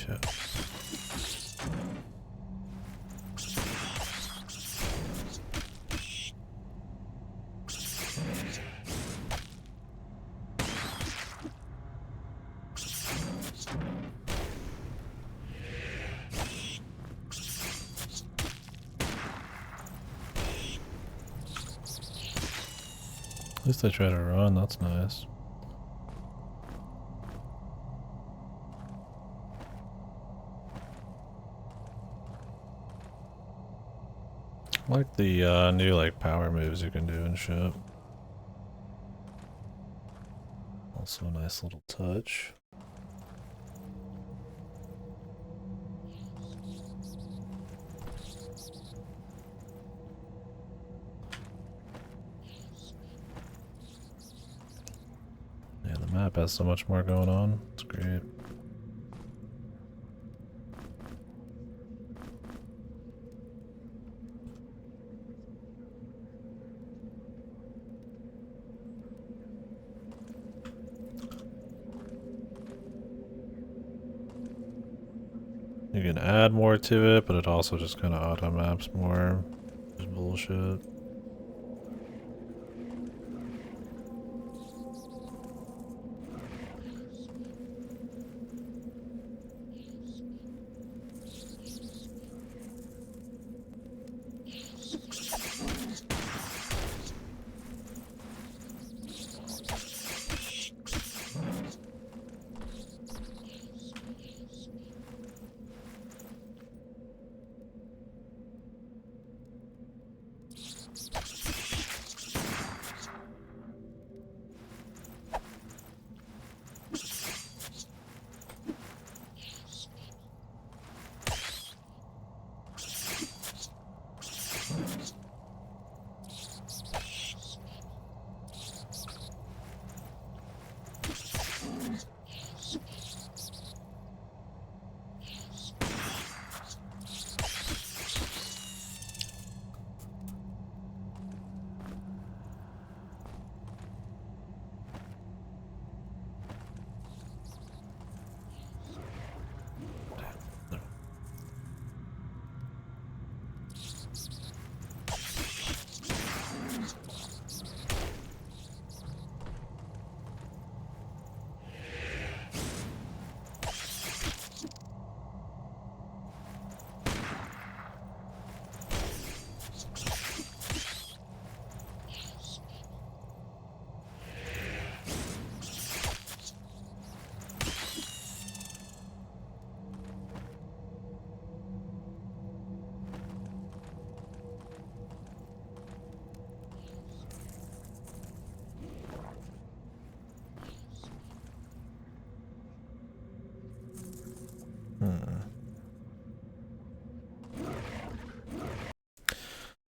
shit. At least I try to run, that's nice. I like the new like power moves you can do and shit. Also a nice little touch. Yeah, the map has so much more going on. It's great. You can add more to it, but it also just kind of auto maps more. Just bullshit.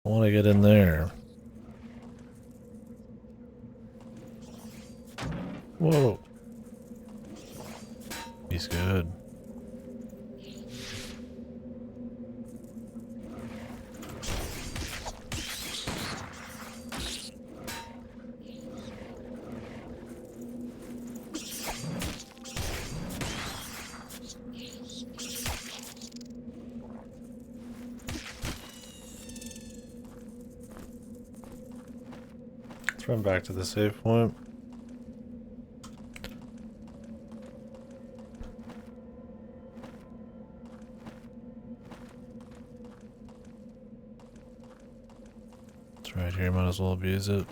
I want to get in there. Whoa. He's good. Let's run back to the save point. It's right here, might as well abuse it.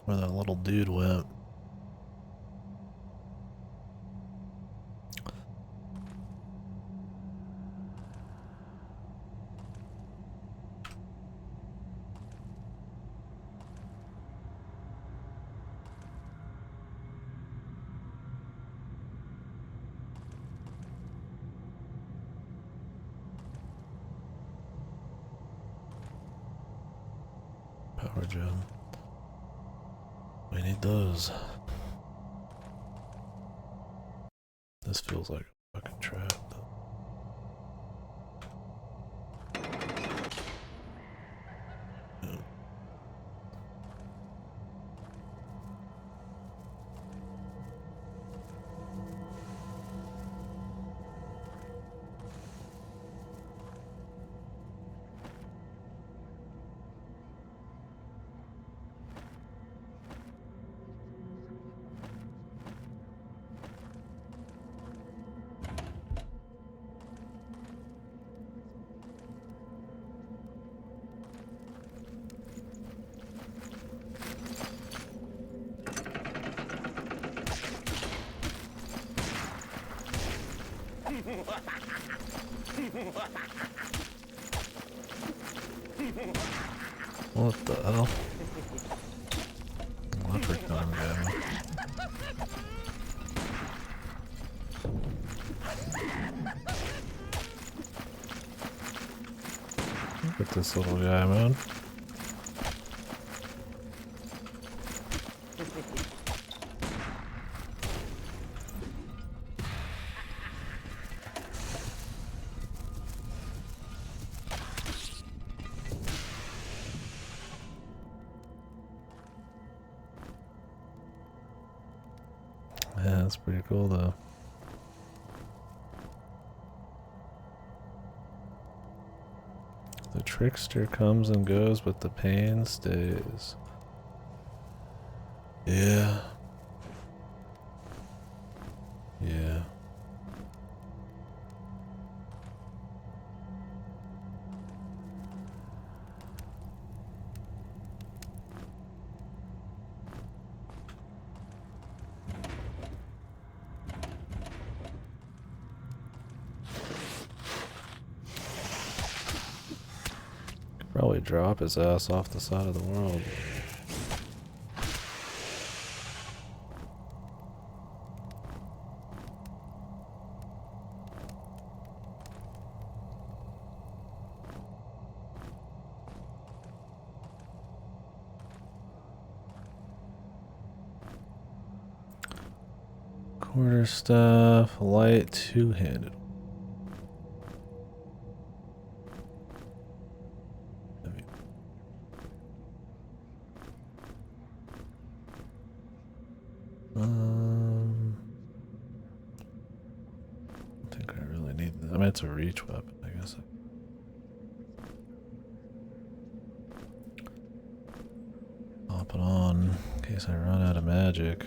Where that little dude went. power gem. We need those. This feels like a fucking trap. What the hell? Leprechaun guy. Look at this little guy, man. Yeah, that's pretty cool though. The trickster comes and goes, but the pain stays. Yeah. Yeah. Probably drop his ass off the side of the world. Quarterstaff, light, two-handed. I think I really need that. I mean, it's a reach weapon, I guess. Pop it on in case I run out of magic.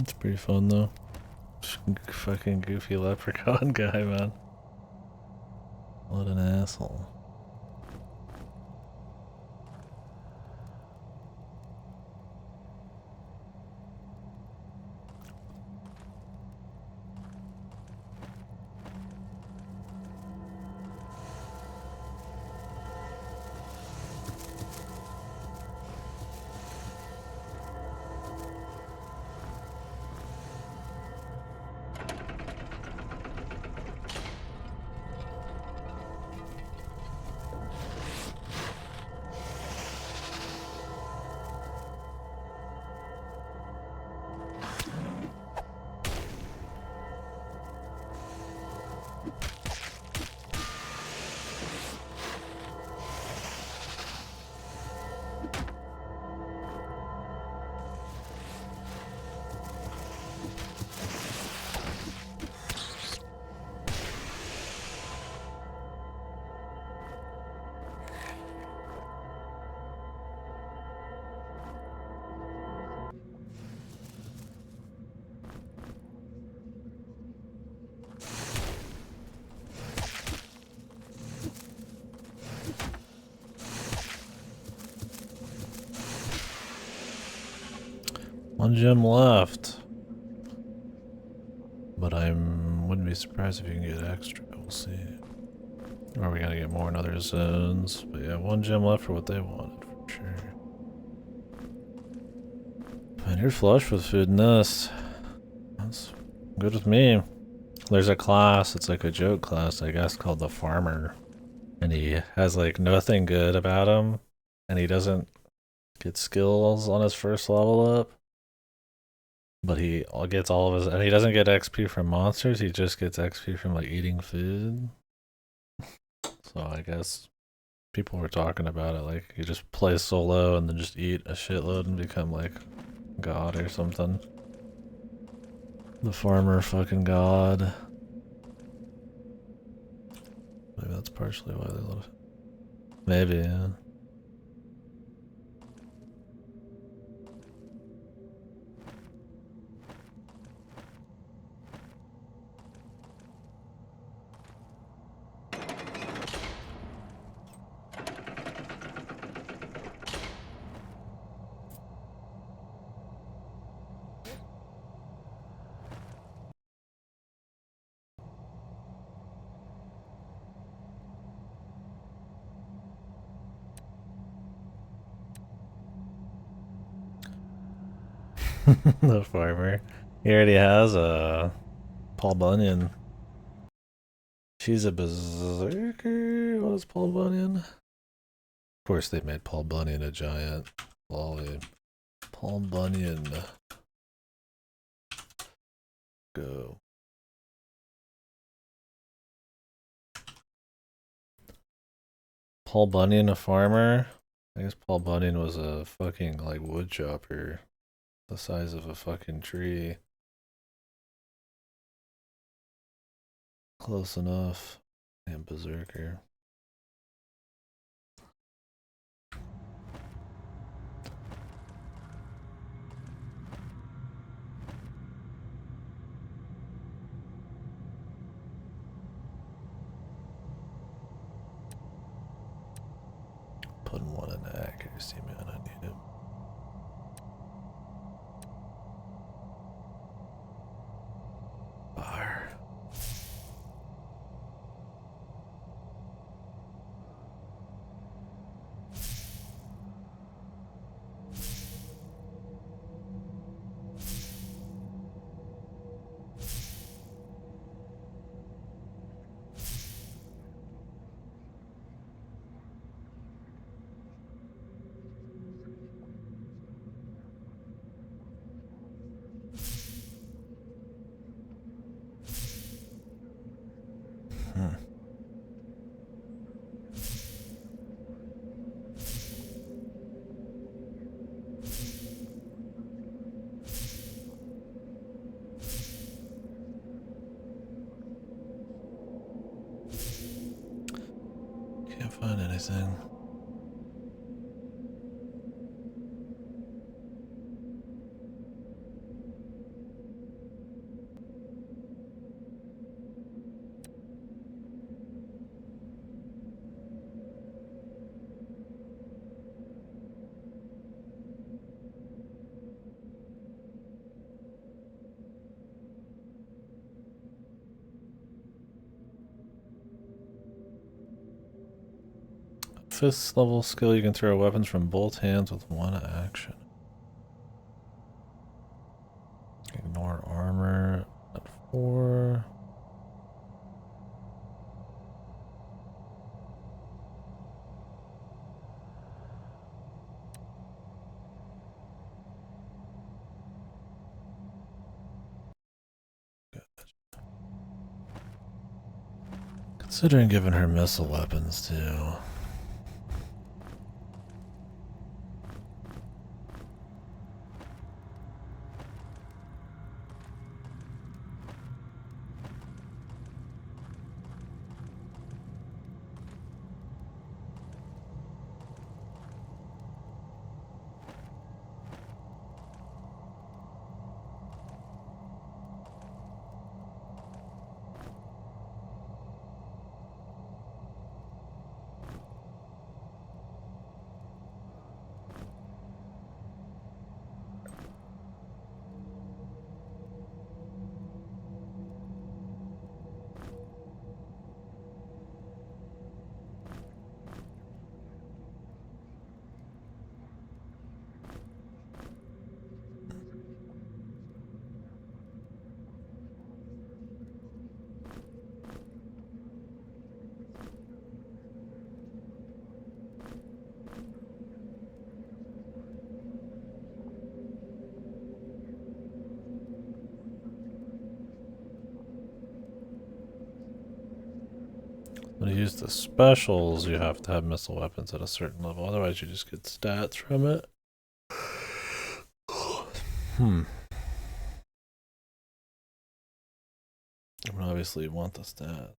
It's pretty fun though. Fucking goofy leprechaun guy, man. What an asshole. One gem left. But I wouldn't be surprised if you can get extra. We'll see. Or we gotta get more in other zones. But yeah, one gem left for what they wanted, for sure. And you're flush with food in this. That's good with me. There's a class, it's like a joke class, I guess, called the Farmer. And he has like nothing good about him. And he doesn't get skills on his first level up. But he gets all of his, and he doesn't get XP from monsters, he just gets XP from like eating food. So I guess people were talking about it, like you just play solo and then just eat a shitload and become like God or something. The farmer fucking God. Maybe that's partially why they love it. Maybe, yeah. The farmer. He already has a Paul Bunyan. She's a berserker. What is Paul Bunyan? Of course, they made Paul Bunyan a giant. Lolly. Paul Bunyan. Go. Paul Bunyan, a farmer? I guess Paul Bunyan was a fucking like wood chopper. The size of a fucking tree. Close enough. And berserker. Putting one in accuracy, man. I need it. Fire. Can't find anything. Fifth level skill, you can throw weapons from both hands with one action. Ignore armor at 4. Considering giving her missile weapons too. Because the specials, you have to have missile weapons at a certain level. Otherwise, you just get stats from it. I mean, obviously, you want the stat.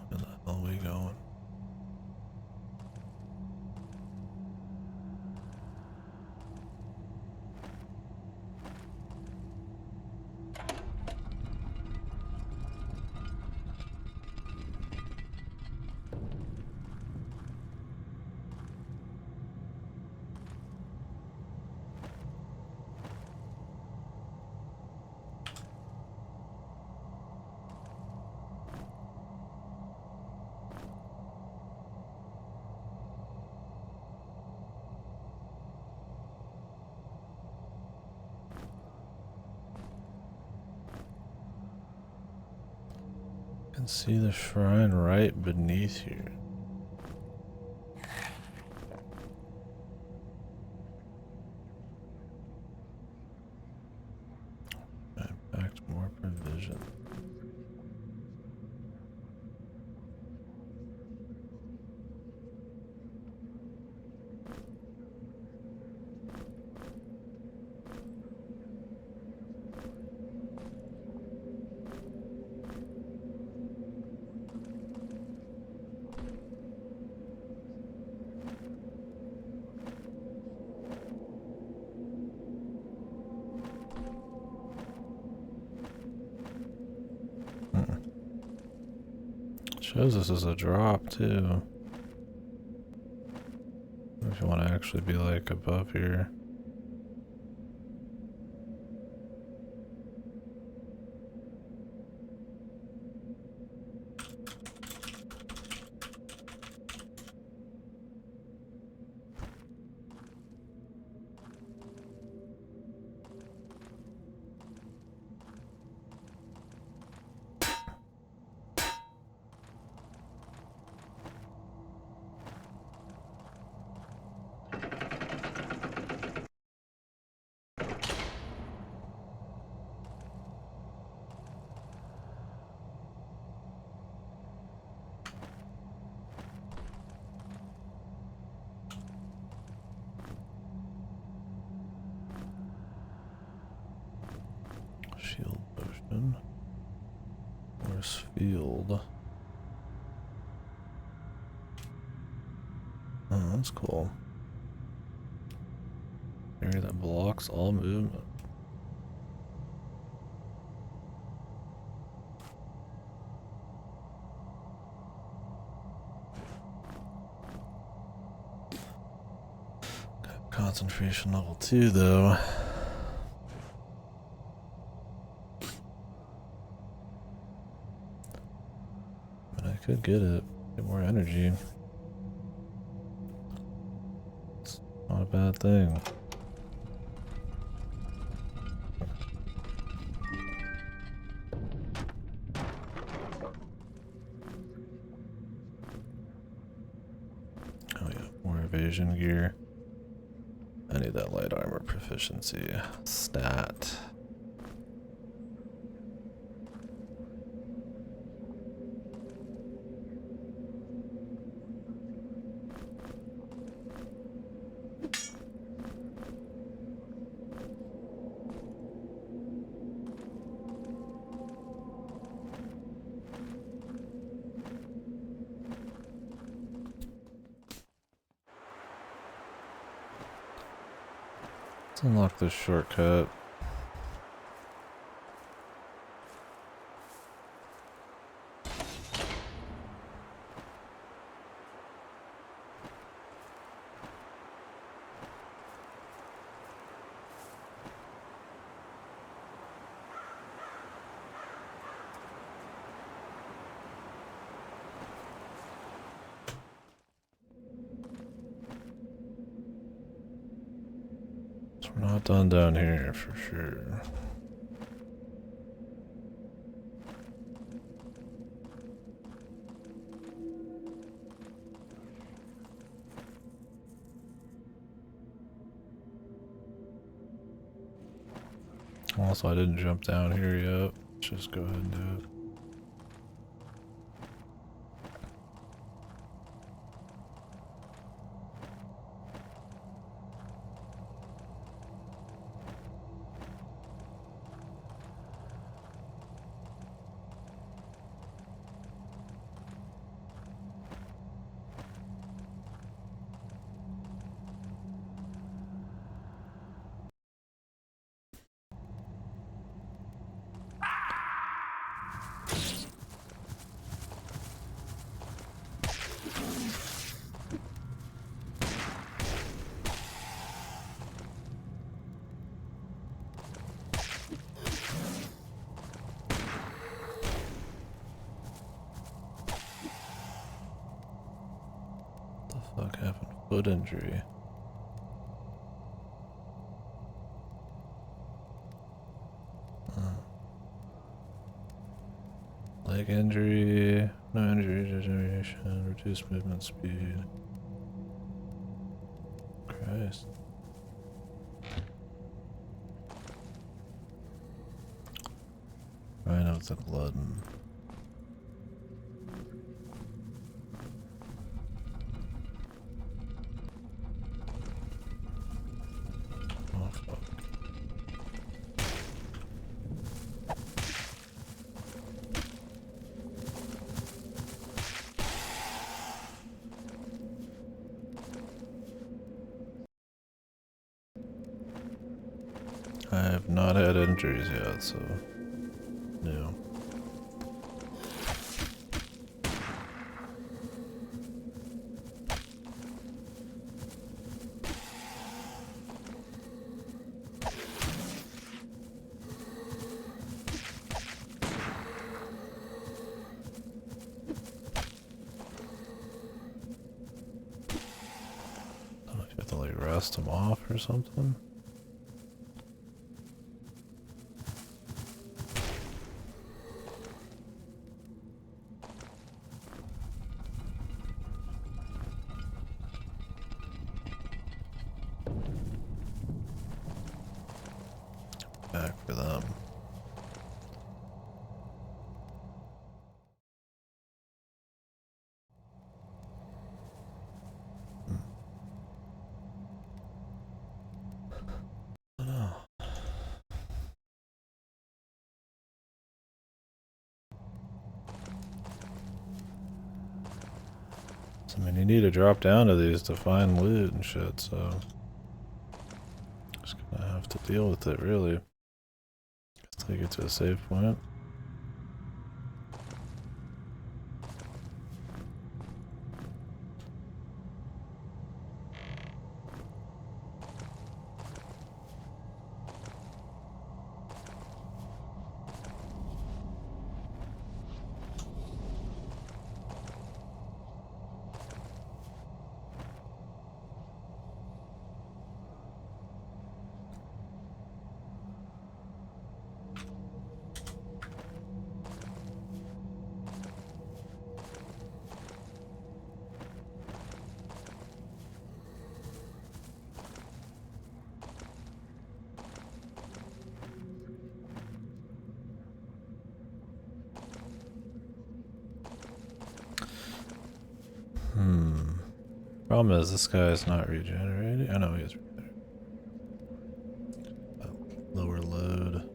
Where the hell are we going? I can see the shrine right beneath you. I packed more provision. Shows this as a drop too. If you want to actually be like above here. Shield potion. Force field. Oh, that's cool. Area that blocks all movement. Got concentration level 2 though. But I could get it. Get more energy. It's not a bad thing. Oh yeah, more evasion gear. I need that light armor proficiency stat. Let's unlock this shortcut. So we're not done down here for sure. Also, I didn't jump down here yet. Let's just go ahead and do it. What the fuck happened? Foot injury. Leg injury, no injury degeneration, reduced movement speed. Christ. Right of the glutton. Oh fuck. I have not had injuries yet, so no. I don't know if you have to like rest them off or something. Back for them. Oh. I mean, you need to drop down to these to find loot and shit, so just gonna have to deal with it, really. Let's take it to a safe point. Problem is, this guy is not regenerating. I know he is regenerating. Lower load.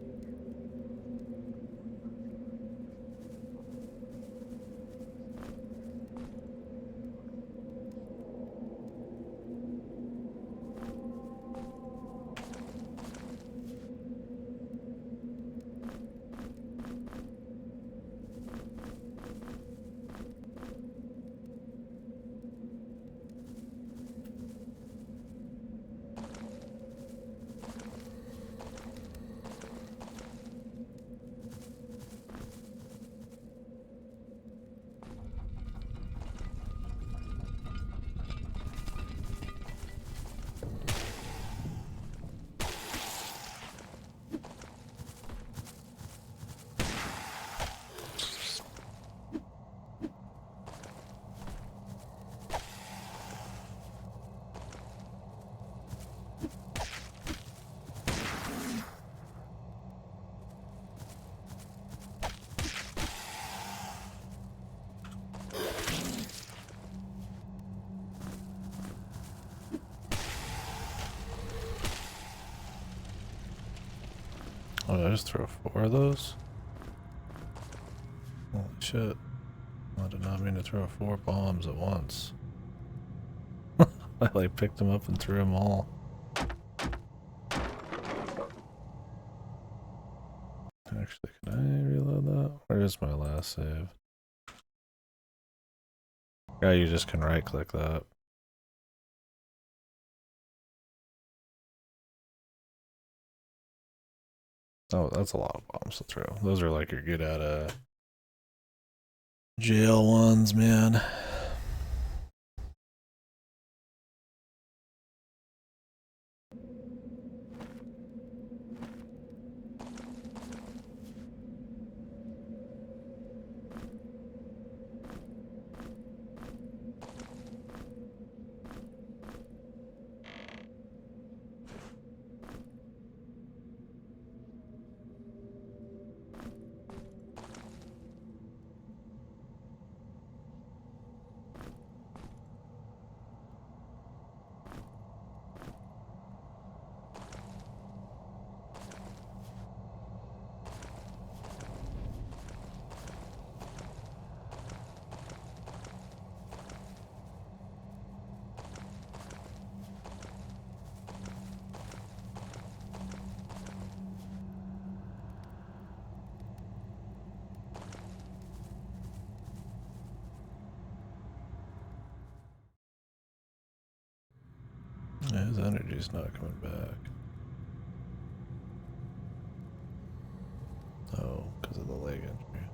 I just throw 4 of those? Holy shit. I did not mean to throw 4 bombs at once. I like picked them up and threw them all. Actually, can I reload that? Where is my last save? Yeah, you just can right click that. Oh, that's a lot of bombs to throw. Those are like your get out of jail ones, man. Yeah, his energy's not coming back. Oh, because of the leg injury.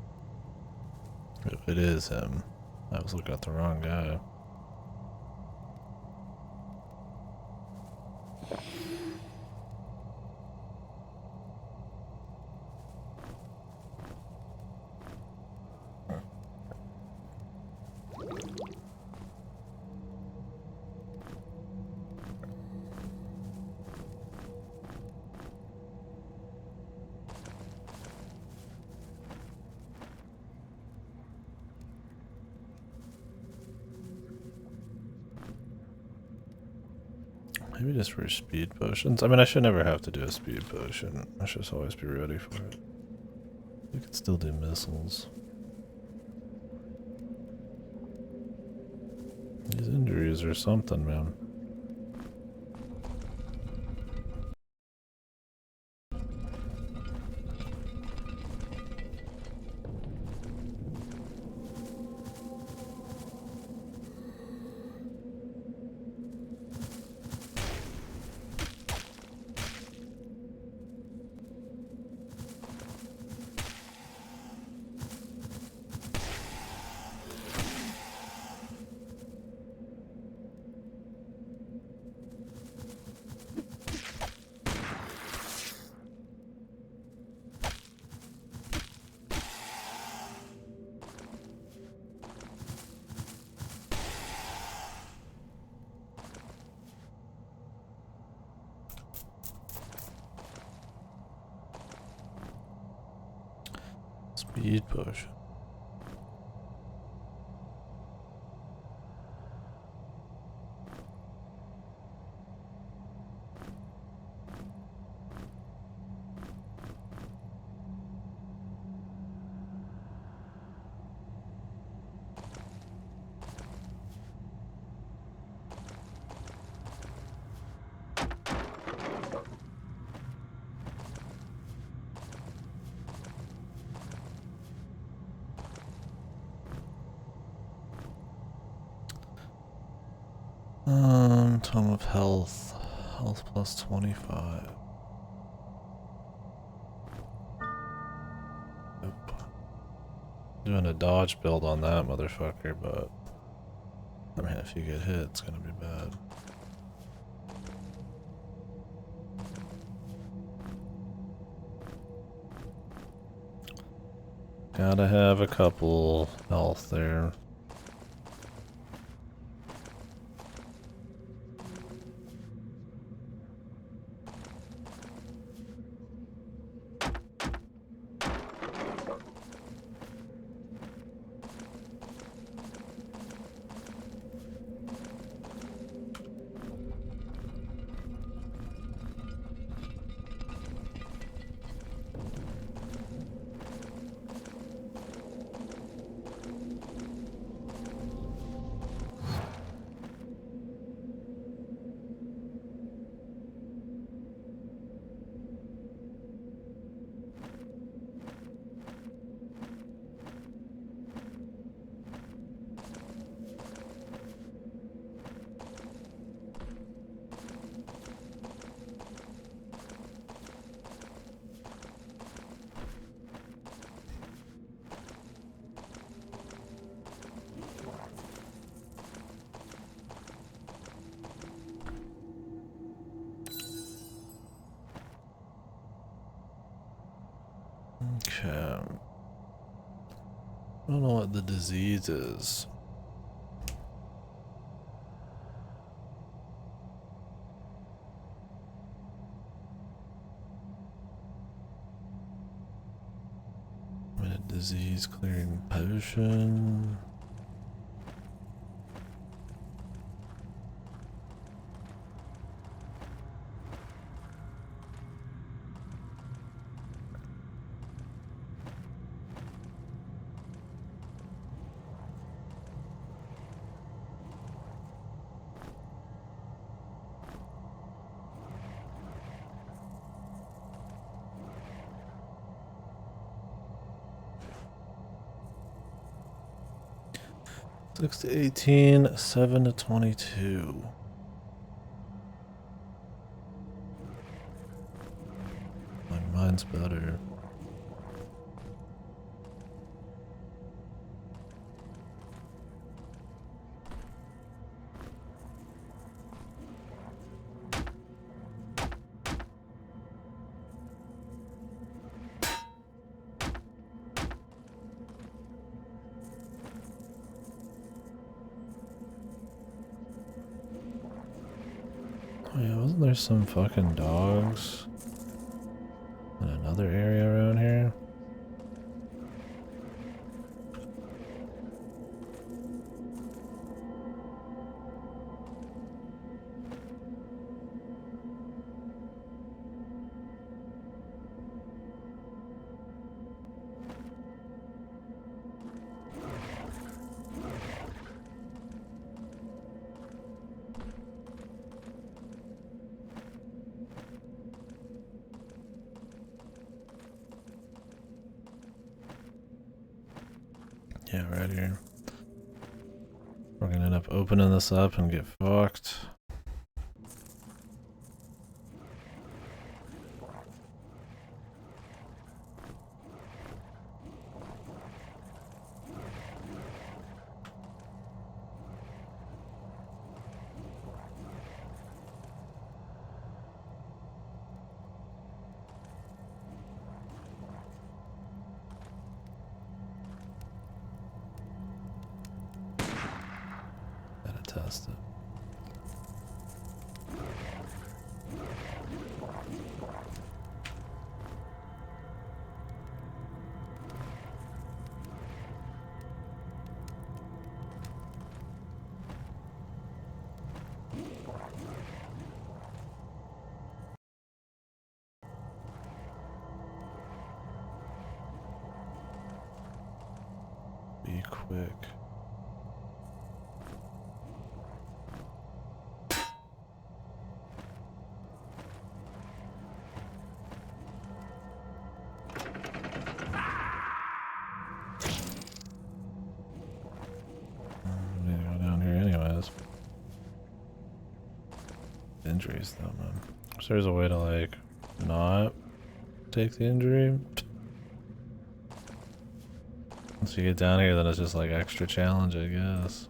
If it is him, I was looking at the wrong guy. Maybe just for speed potions. I mean, I should never have to do a speed potion. I should just always be ready for it. We could still do missiles. These injuries are something, man. Speed potion. Tome of Health. Health plus 25. Nope. Doing a dodge build on that motherfucker, but I mean, if you get hit, it's gonna be bad. Gotta have a couple health there. I don't know what the disease is. Disease clearing potion. Six to 18, 7 to 22. Mine's better. Oh yeah, wasn't there some fucking dogs in another area around here? Yeah, right here. We're gonna end up opening this up and get fucked. Gotta test it. Be quick. I need to go down here anyways. Injuries though, man. So there's a way to like not take the injury. Once you get down here, then it's just like extra challenge, I guess.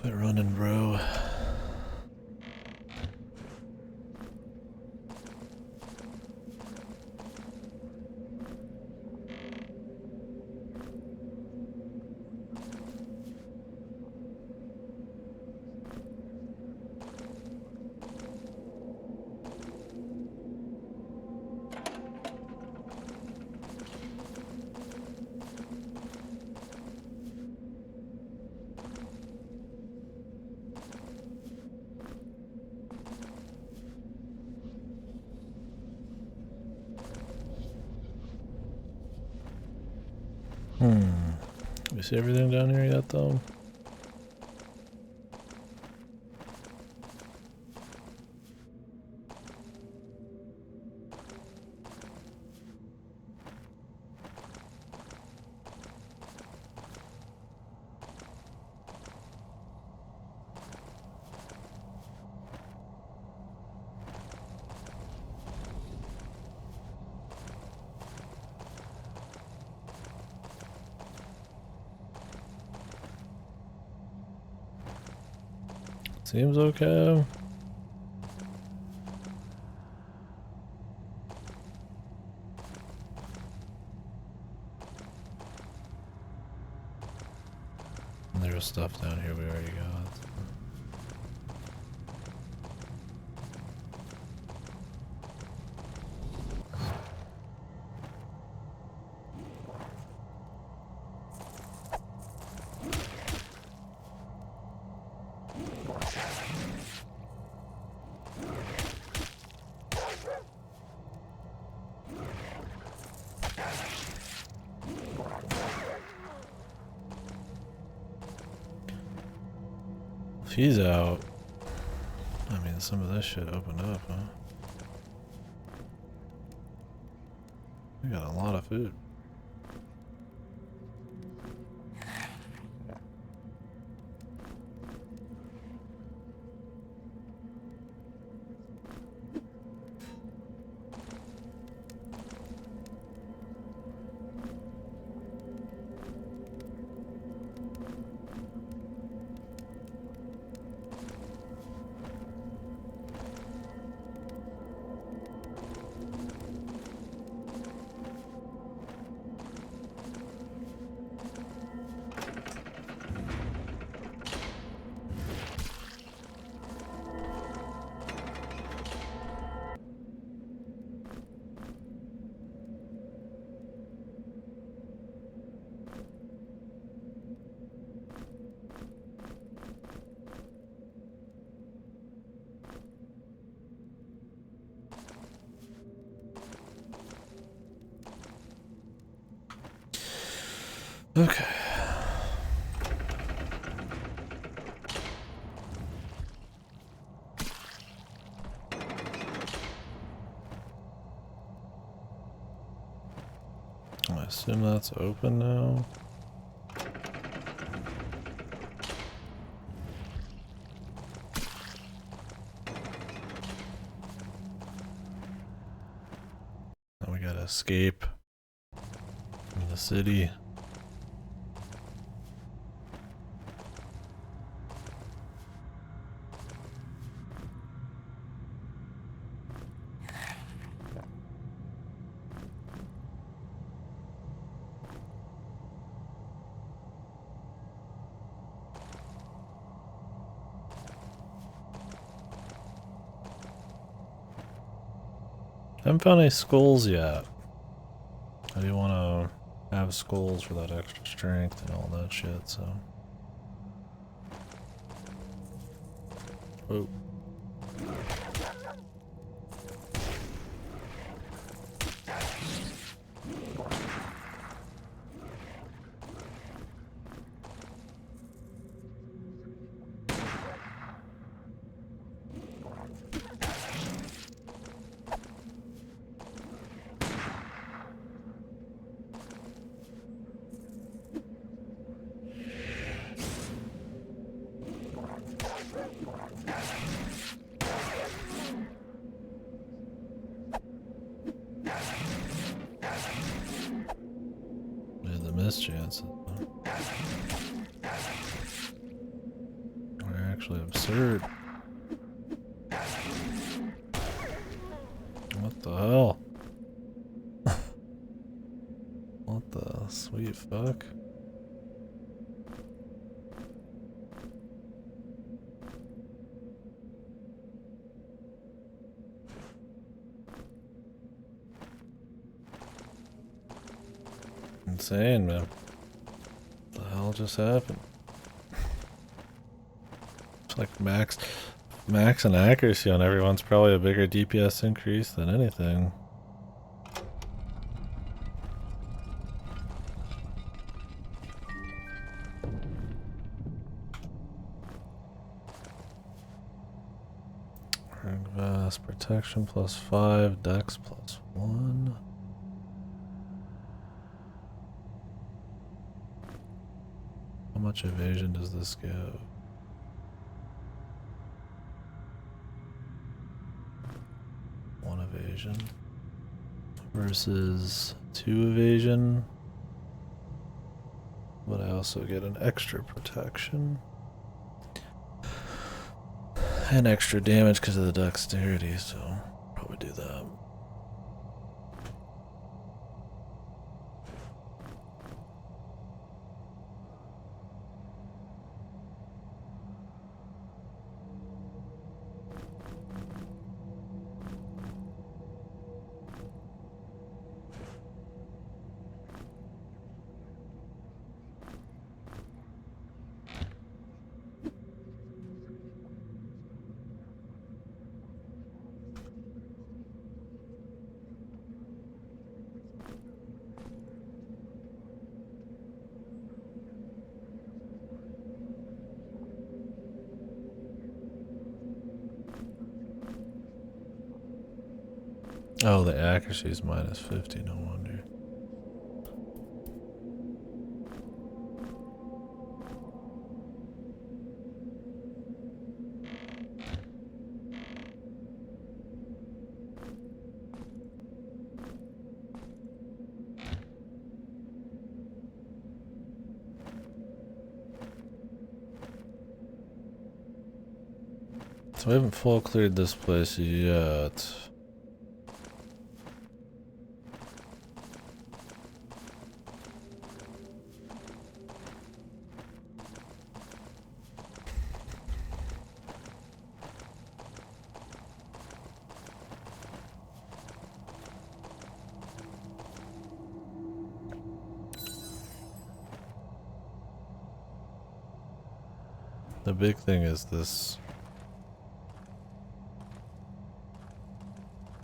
Quit running, bro. You see everything down here yet, though? Seems okay. And there's stuff down here we already got. If he's out, I mean, some of this shit opened up, huh? We got a lot of food. Okay. I assume that's open now. Now we gotta escape from the city. Haven't found any skulls yet. I do want to have skulls for that extra strength and all that shit, so. Oh. Mischance. actually absurd. What the hell? What the sweet fuck? Insane, man. What the hell just happened? It's like max and accuracy on everyone's probably a bigger DPS increase than anything. Vast protection +5, dex +1. How much evasion does this give? 1 evasion versus 2 evasion. But I also get an extra protection. And extra damage because of the dexterity, so probably do that. Oh, the accuracy is -50, no wonder. So I haven't full cleared this place yet. The big thing is this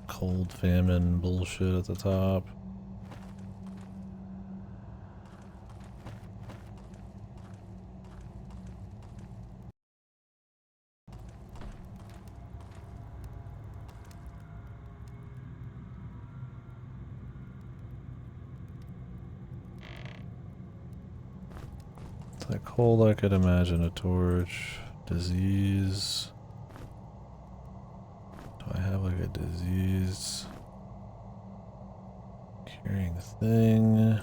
cold famine bullshit at the top. It's like cold, I could imagine a torch. Disease. Do I have like a disease curing thing?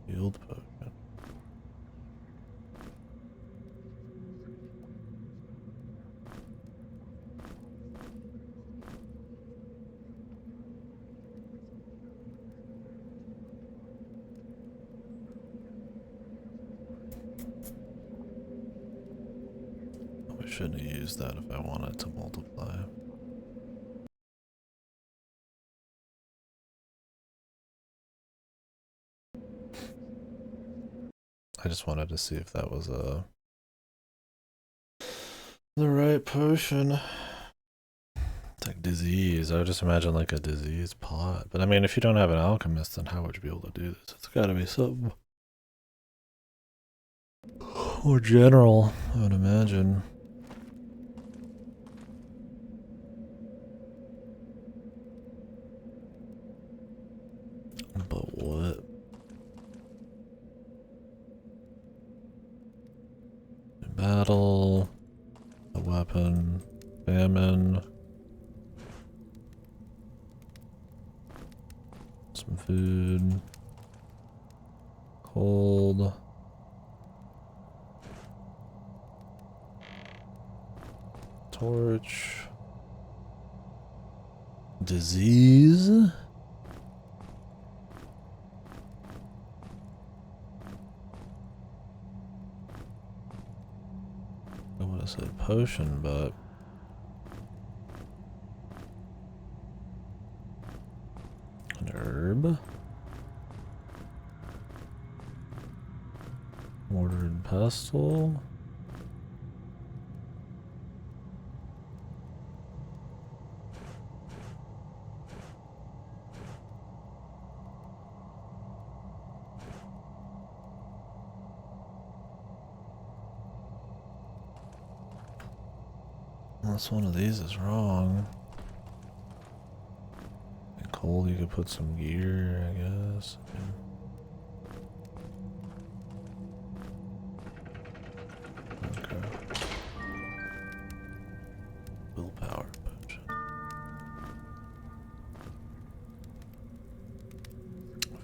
Shield potion. I shouldn't have used that if I wanted to multiply. I just wanted to see if that was the right potion. It's like disease. I would just imagine like a disease pot. But I mean, if you don't have an alchemist, then how would you be able to do this? It's gotta be something more general, I would imagine. But what? metal, a weapon, famine, some food, cold, torch, disease. I would have said potion, but an herb, mortar and pestle. Unless one of these is wrong. And coal, you could put some gear, I guess. Okay. Willpower potion.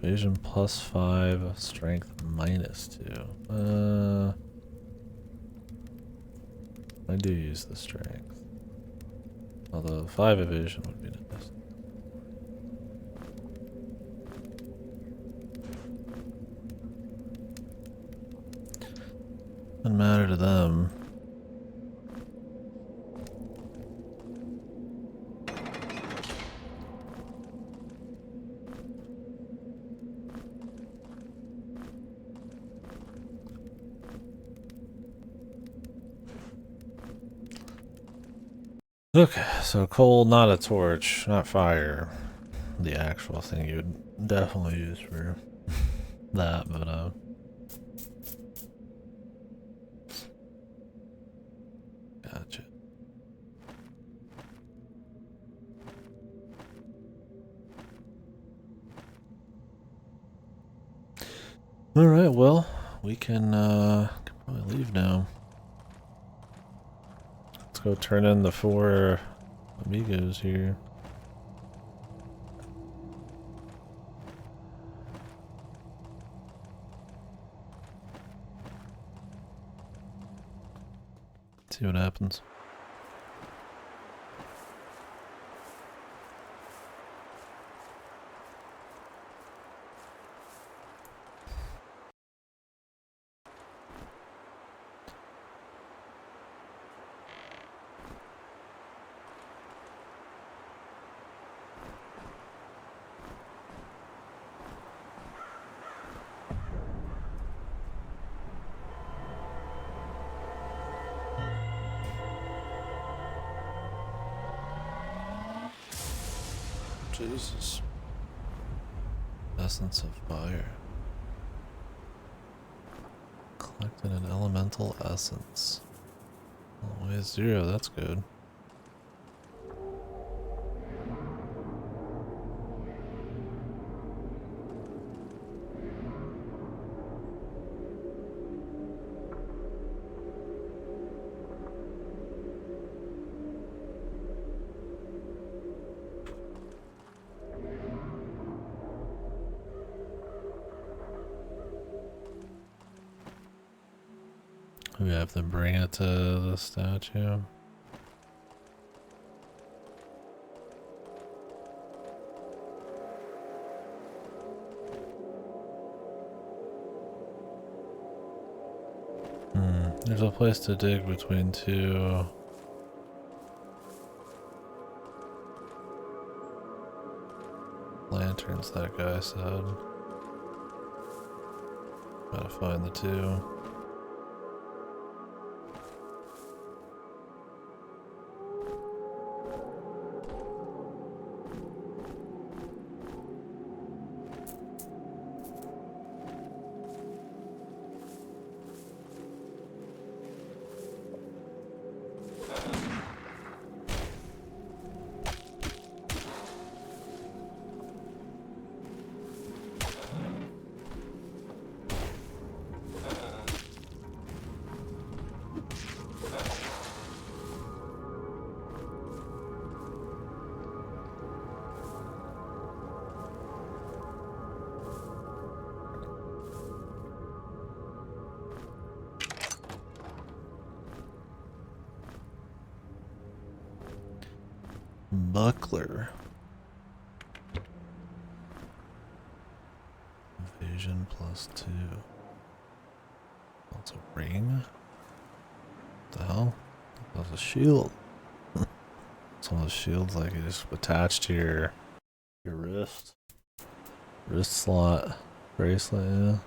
Evasion +5, strength -2. I do use the strength. Although 5 evasion would be nice. Doesn't matter to them. Okay, so coal, not a torch, not fire. The actual thing you would definitely use for that, but gotcha. Alright, well, we can probably leave now. Let's go turn in the 4 amigos here. See what happens. Jesus. Essence of fire. Collected an elemental essence. Oh, weighs 0, that's good. We have to bring it to the statue. There's a place to dig between 2. Lanterns, that guy said. Gotta find the 2. buckler. Evasion +2. That's a ring? What the hell? That's a shield. It's one of those shields like you just attach to your wrist. Wrist slot. Bracelet, yeah.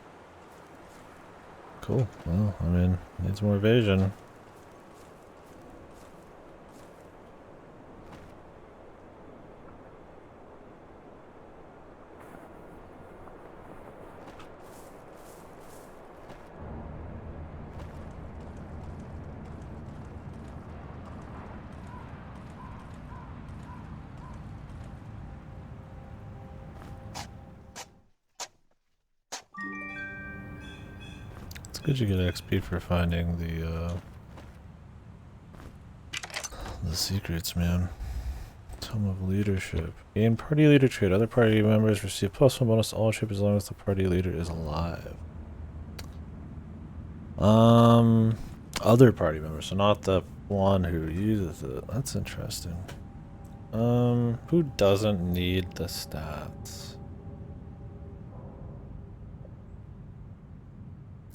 Cool. Well, I mean, needs more evasion. It's good you get XP for finding the secrets, man. Tome of Leadership. Gain party leader trait. Other party members receive +1 bonus to all trip as long as the party leader is alive. Other party members, so not the one who uses it. That's interesting. Who doesn't need the stats?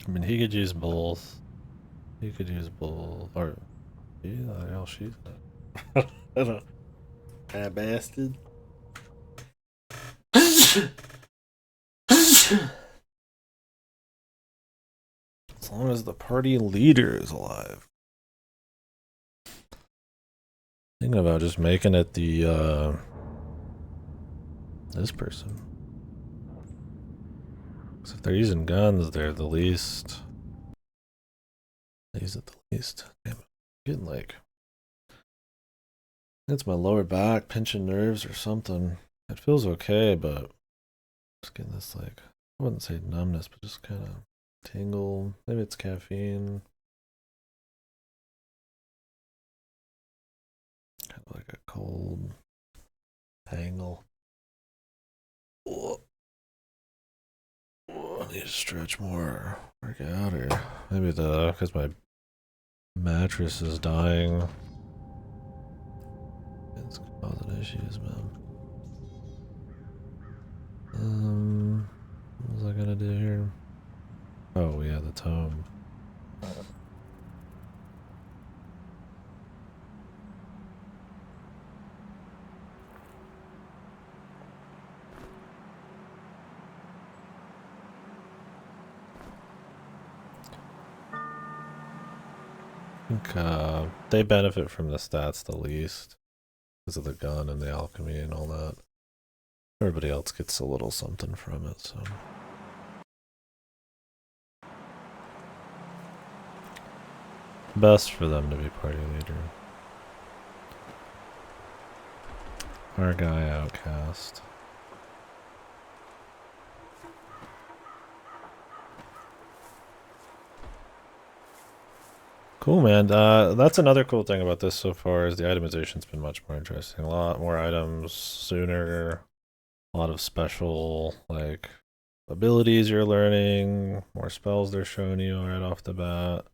I mean, he could use both. He could use both, or hell, she's. I don't know. That bastard. As long as the party leader is alive. Thinking about just making it the this person. Because if they're using guns, they're the least. They use it the least. Damn it. I'm getting like. It's my lower back, pinching nerves or something. It feels okay, but just getting this like, I wouldn't say numbness, but just kind of tingle. Maybe it's caffeine. Kind of like a cold tangle. I need to stretch more, work out, or maybe because my mattress is dying. It's causing issues, man. What was I gonna do here? Oh yeah, the tome. I think they benefit from the stats the least because of the gun and the alchemy and all that. Everybody else gets a little something from it, so. Best for them to be party leader. Our guy outcast. Cool, man. That's another cool thing about this so far is the itemization's been much more interesting. A lot more items sooner. A lot of special, like, abilities you're learning. More spells they're showing you right off the bat.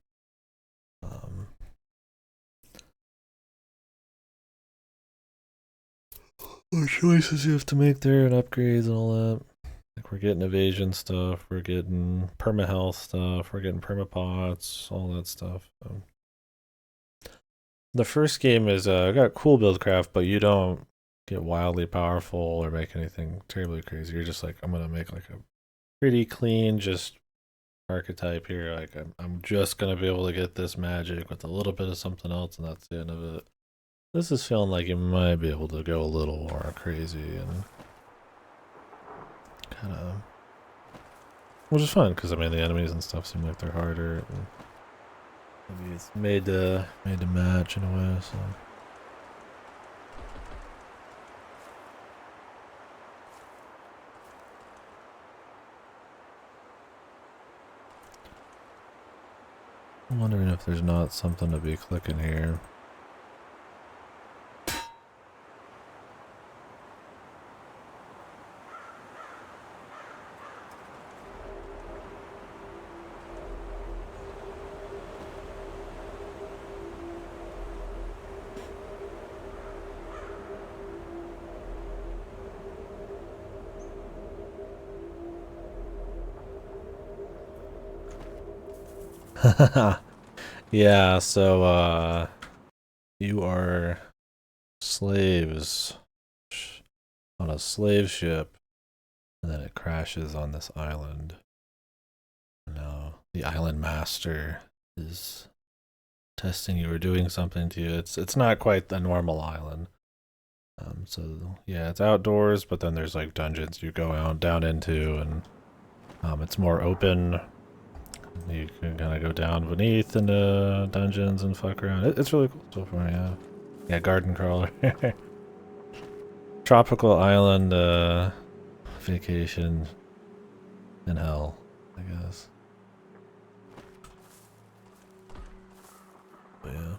More choices you have to make there and upgrades and all that. Like we're getting evasion stuff, we're getting perma-health stuff, we're getting perma-pots, all that stuff. The first game is got cool buildcraft, but you don't get wildly powerful or make anything terribly crazy. You're just like, I'm gonna make like a pretty clean just archetype here. Like I'm just gonna be able to get this magic with a little bit of something else, and that's the end of it. This is feeling like you might be able to go a little more crazy and kind of, which is fun because I mean the enemies and stuff seem like they're harder. And maybe it's made to match in a way. So I'm wondering if there's not something to be clicking here. Yeah, so you are slaves on a slave ship, and then it crashes on this island. No, the island master is testing you or doing something to you. It's not quite a normal island. So yeah, it's outdoors, but then there's like dungeons you go out down into, and it's more open. You can kind of go down beneath into dungeons and fuck around. It's really cool so far. Yeah, yeah, garden crawler, tropical island vacation in hell, I guess. But yeah,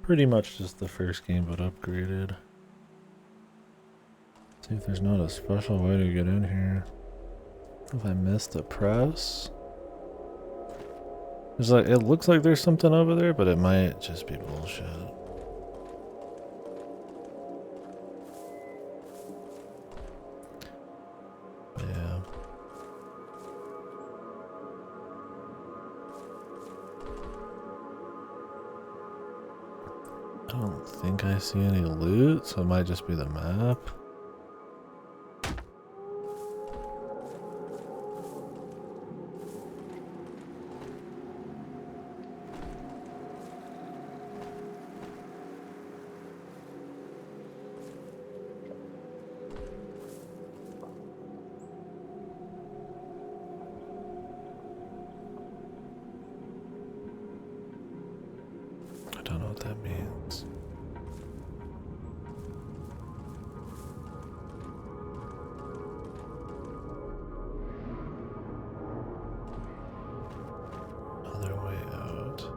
pretty much just the first game, but upgraded. See if there's not a special way to get in here. If I missed the press. There's like, it looks like there's something over there, but it might just be bullshit. Yeah. I don't think I see any loot, so it might just be the map. I don't know what that means. Other way out.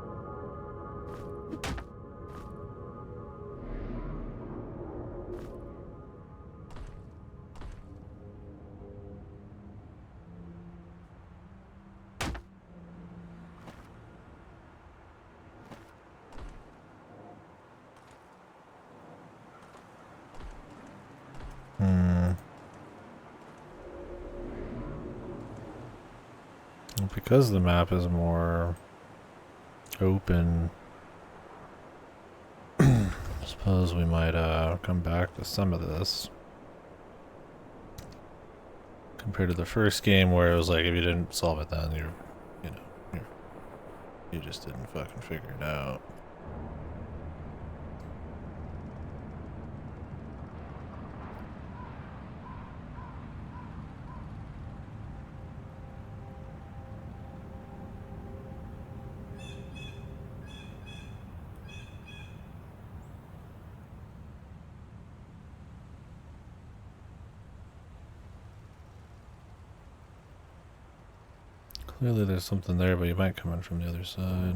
Because the map is more open, I suppose we might come back to some of this. Compared to the first game where it was like if you didn't solve it then you just didn't fucking figure it out. Clearly there's something there, but you might come in from the other side.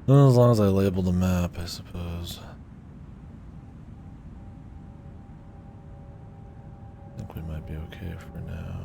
Well, as long as I label the map, I suppose. I think we might be okay for now.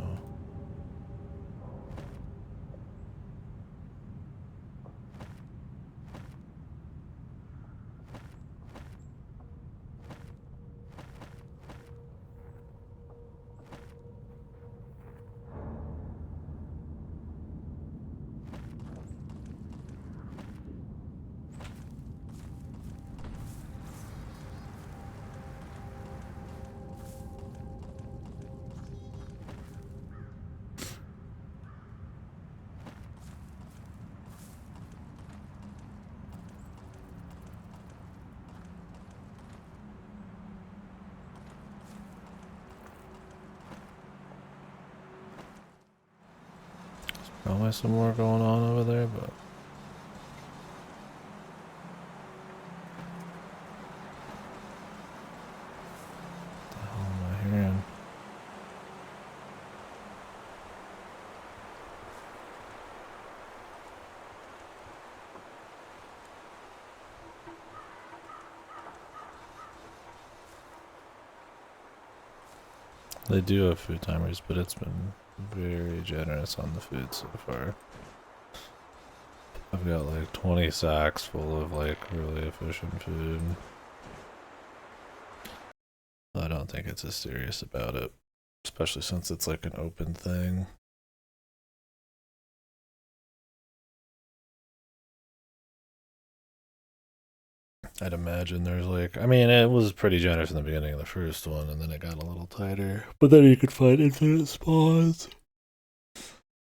Probably some more going on over there, but what the hell am I hearing? They do have food timers, but it's been very generous on the food so far. I've got like 20 sacks full of like really efficient food. I don't think it's as serious about it, especially since it's like an open thing. I'd imagine there's like, I mean, it was pretty generous in the beginning of the first one, and then it got a little tighter. But then you could find infinite spawns.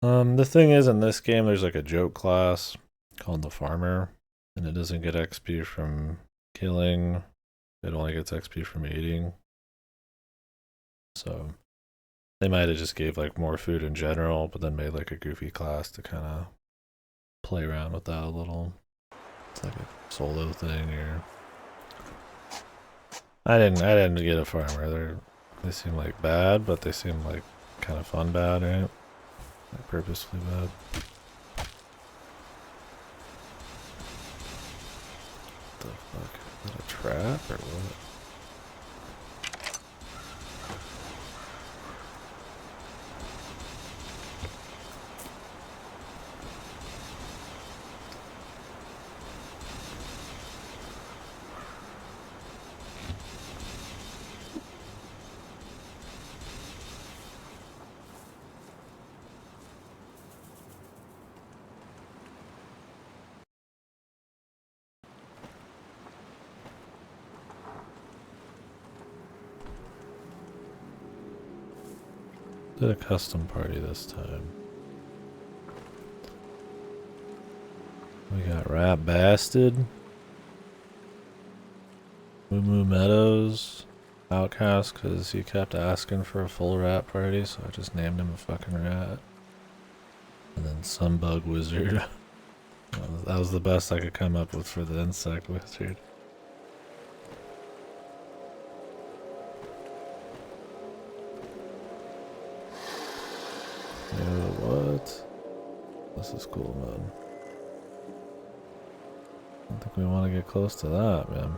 The thing is, in this game, there's like a joke class called the Farmer, and it doesn't get XP from killing. It only gets XP from eating. So they might have just gave like more food in general, but then made like a goofy class to kind of play around with that a little. It's like a solo thing, or I didn't get a farmer. They seem like bad, but they seem like kind of fun bad, right? Like purposefully bad. What the fuck? Is that a trap or what? Did a custom party this time. We got Rat Bastard, Moo Moo Meadows, Outcast, because he kept asking for a full rat party, so I just named him a fucking rat. And then Sunbug Wizard. That was the best I could come up with for the insect wizard. What? This is cool, man. I don't think we want to get close to that, man.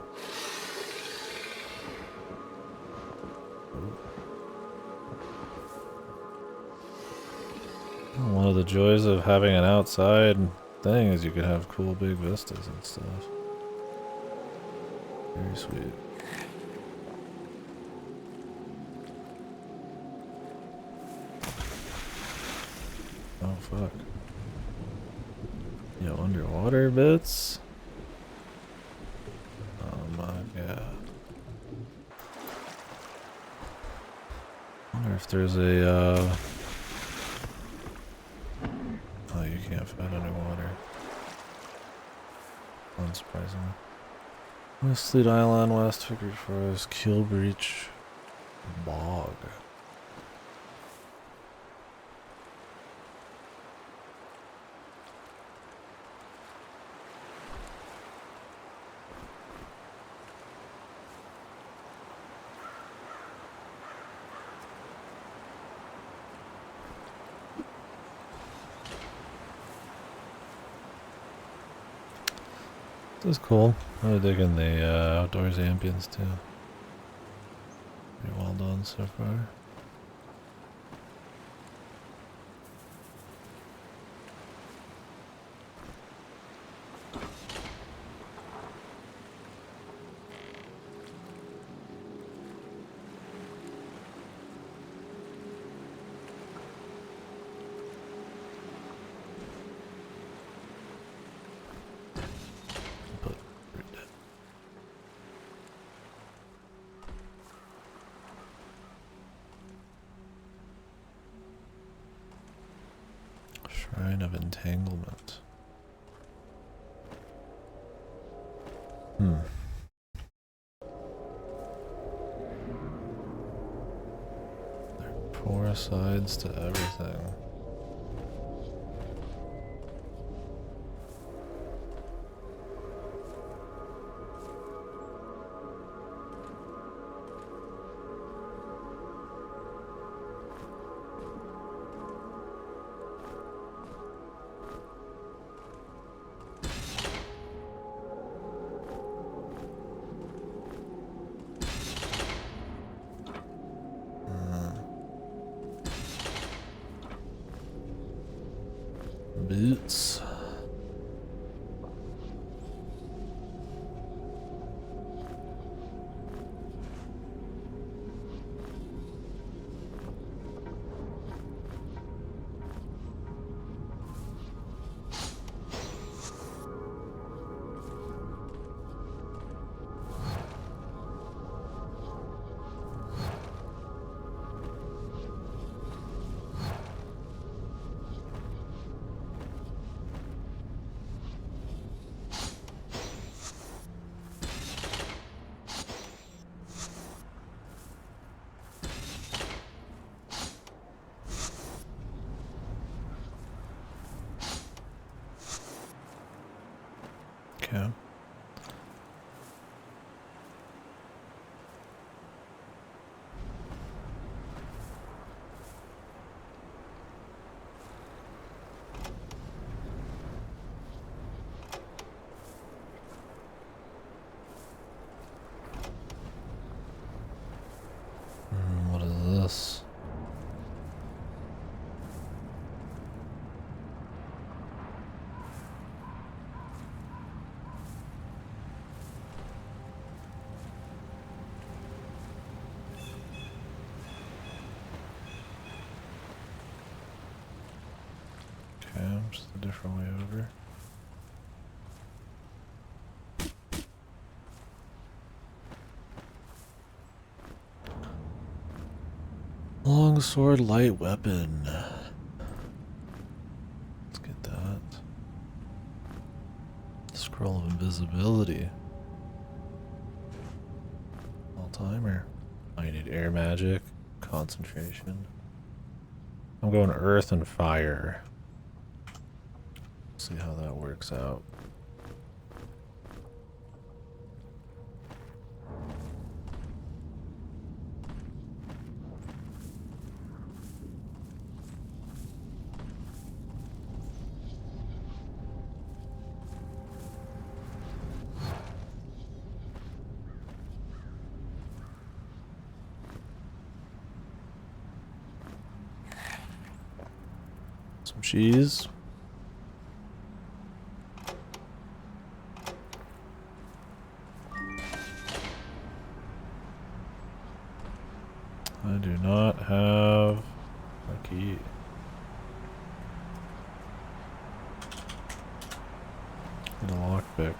One of the joys of having an outside thing is you could have cool big vistas and stuff. Very sweet. Oh fuck. Yo, underwater bits? Oh my god. I wonder if there's a oh, you can't fight underwater. Unsurprisingly. Westlead Island, West Figured Forest, Kill Breach, Bog. This is cool. I'm digging the outdoors ambience too. Pretty well done so far. Shrine of Entanglement. There are 4 sides to everything. Boots. Okay. What is this? Okay, just a different way over. Longsword light weapon. Let's get that. Scroll of invisibility. All timer. I need air magic, concentration. I'm going earth and fire. See how that works out. Some cheese. I do not have a key. Need a lockpick.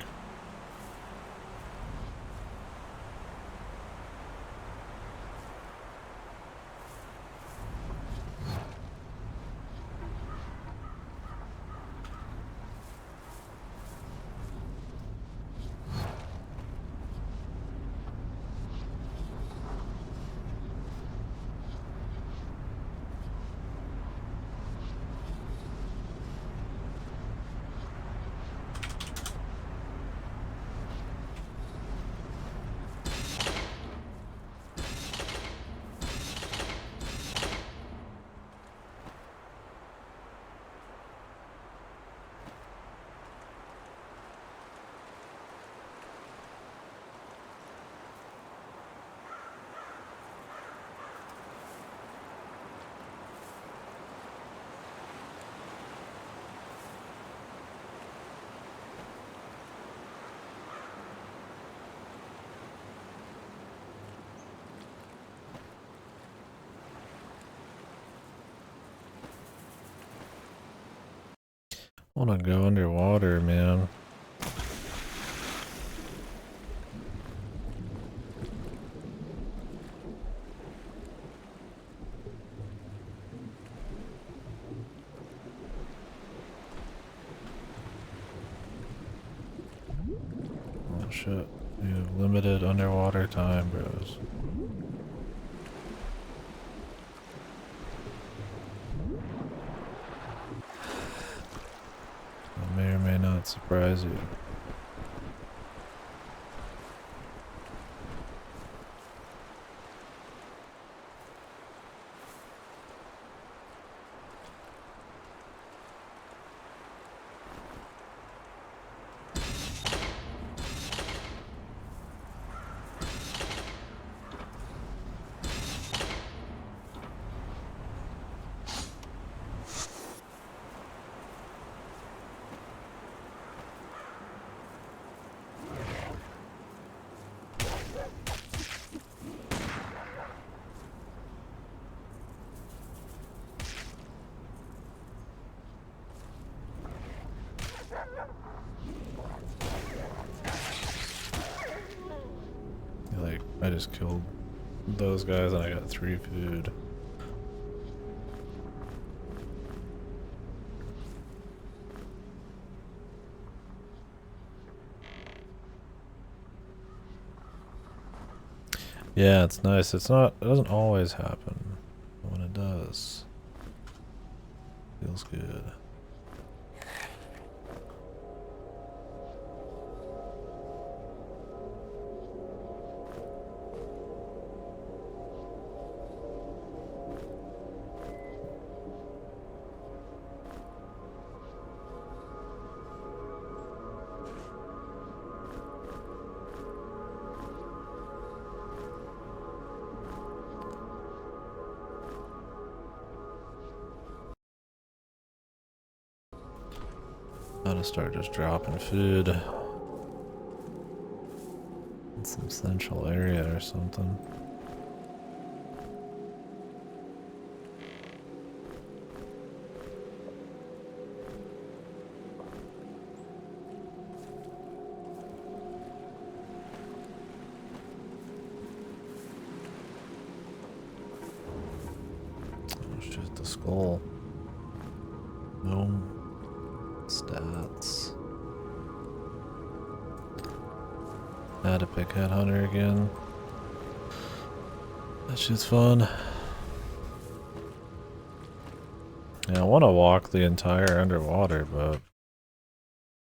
I wanna go underwater, man. Oh shit. You have limited underwater time, bros. That may or may not surprise you. Like, I just killed those guys and I got 3 food. Yeah, it's nice. It doesn't always happen. But when it does, feels good. Gotta start just dropping food in some central area or something. Oh shit, the skull. No. Stats. Add a big headhunter again. That shit's fun. Yeah, I want to walk the entire underwater, but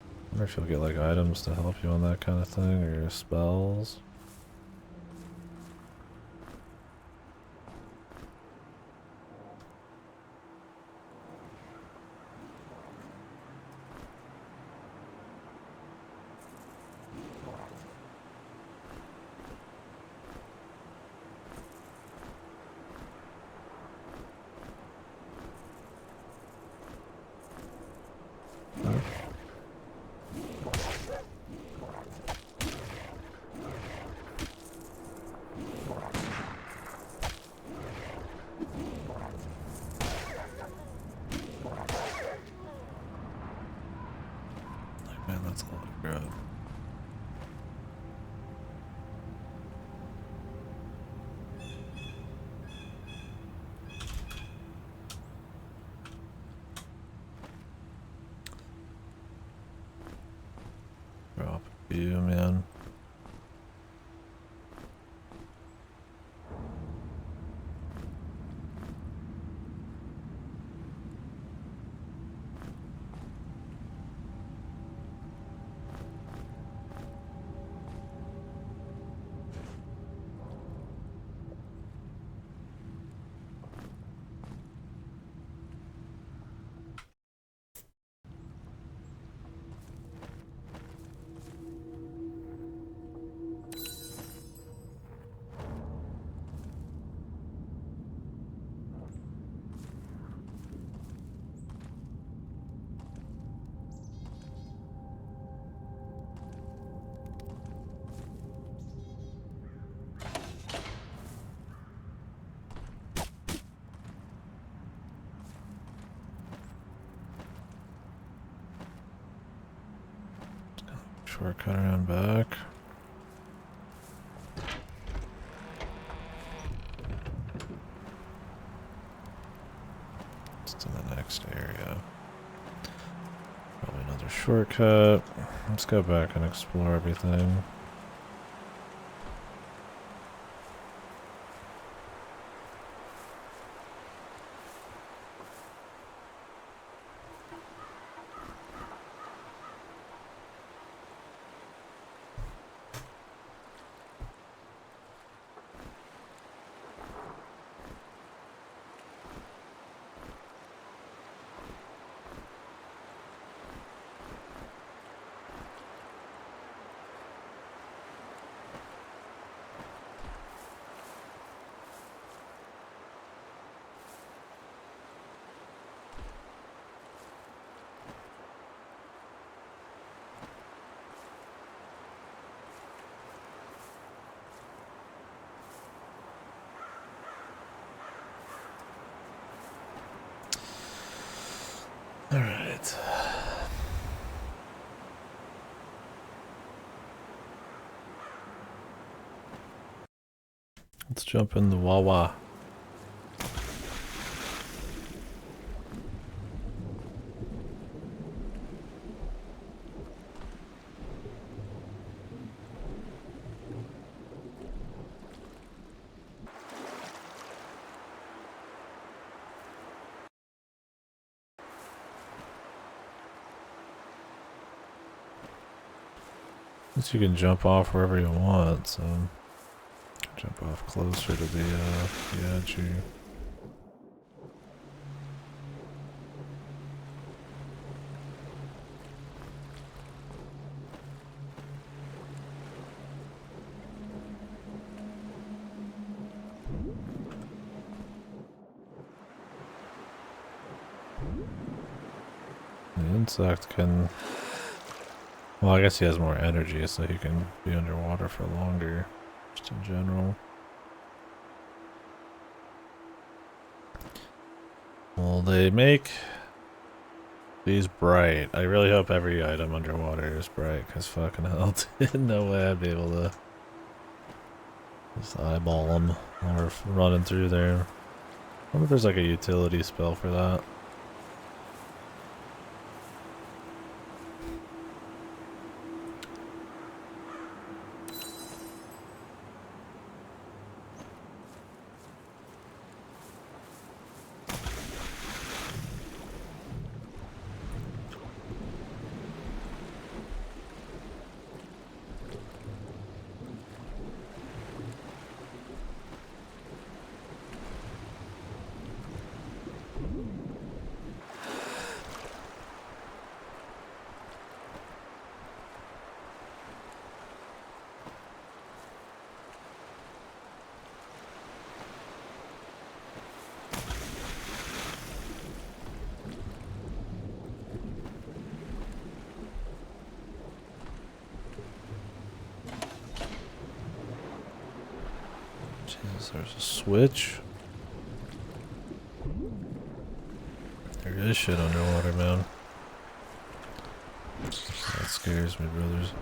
I wonder if you'll get like items to help you on that kind of thing, or spells. Man, that's a lot of grub. Drop a few, man. Shortcut around back. Just in the next area. Probably another shortcut. Let's go back and explore everything. All right. Let's jump in the Wawa. Guess you can jump off wherever you want, so jump off closer to the edge here. The insect can... Well, I guess he has more energy, so he can be underwater for longer, just in general. Well, they make these bright. I really hope every item underwater is bright, because fucking hell, no way I'd be able to just eyeball them while we're running through there. I wonder if there's like a utility spell for that. Jeez, there's a switch. There is shit underwater, man. That scares me, brothers.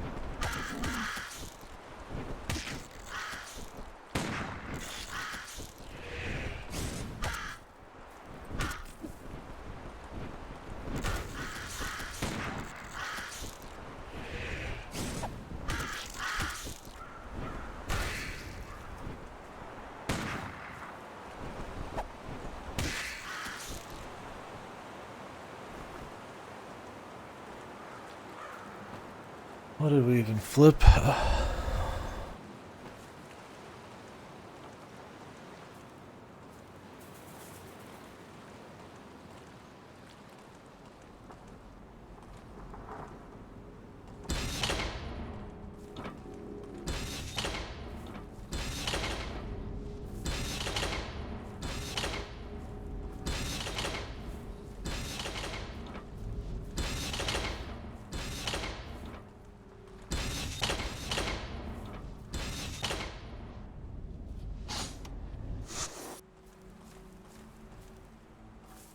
What did we even flip?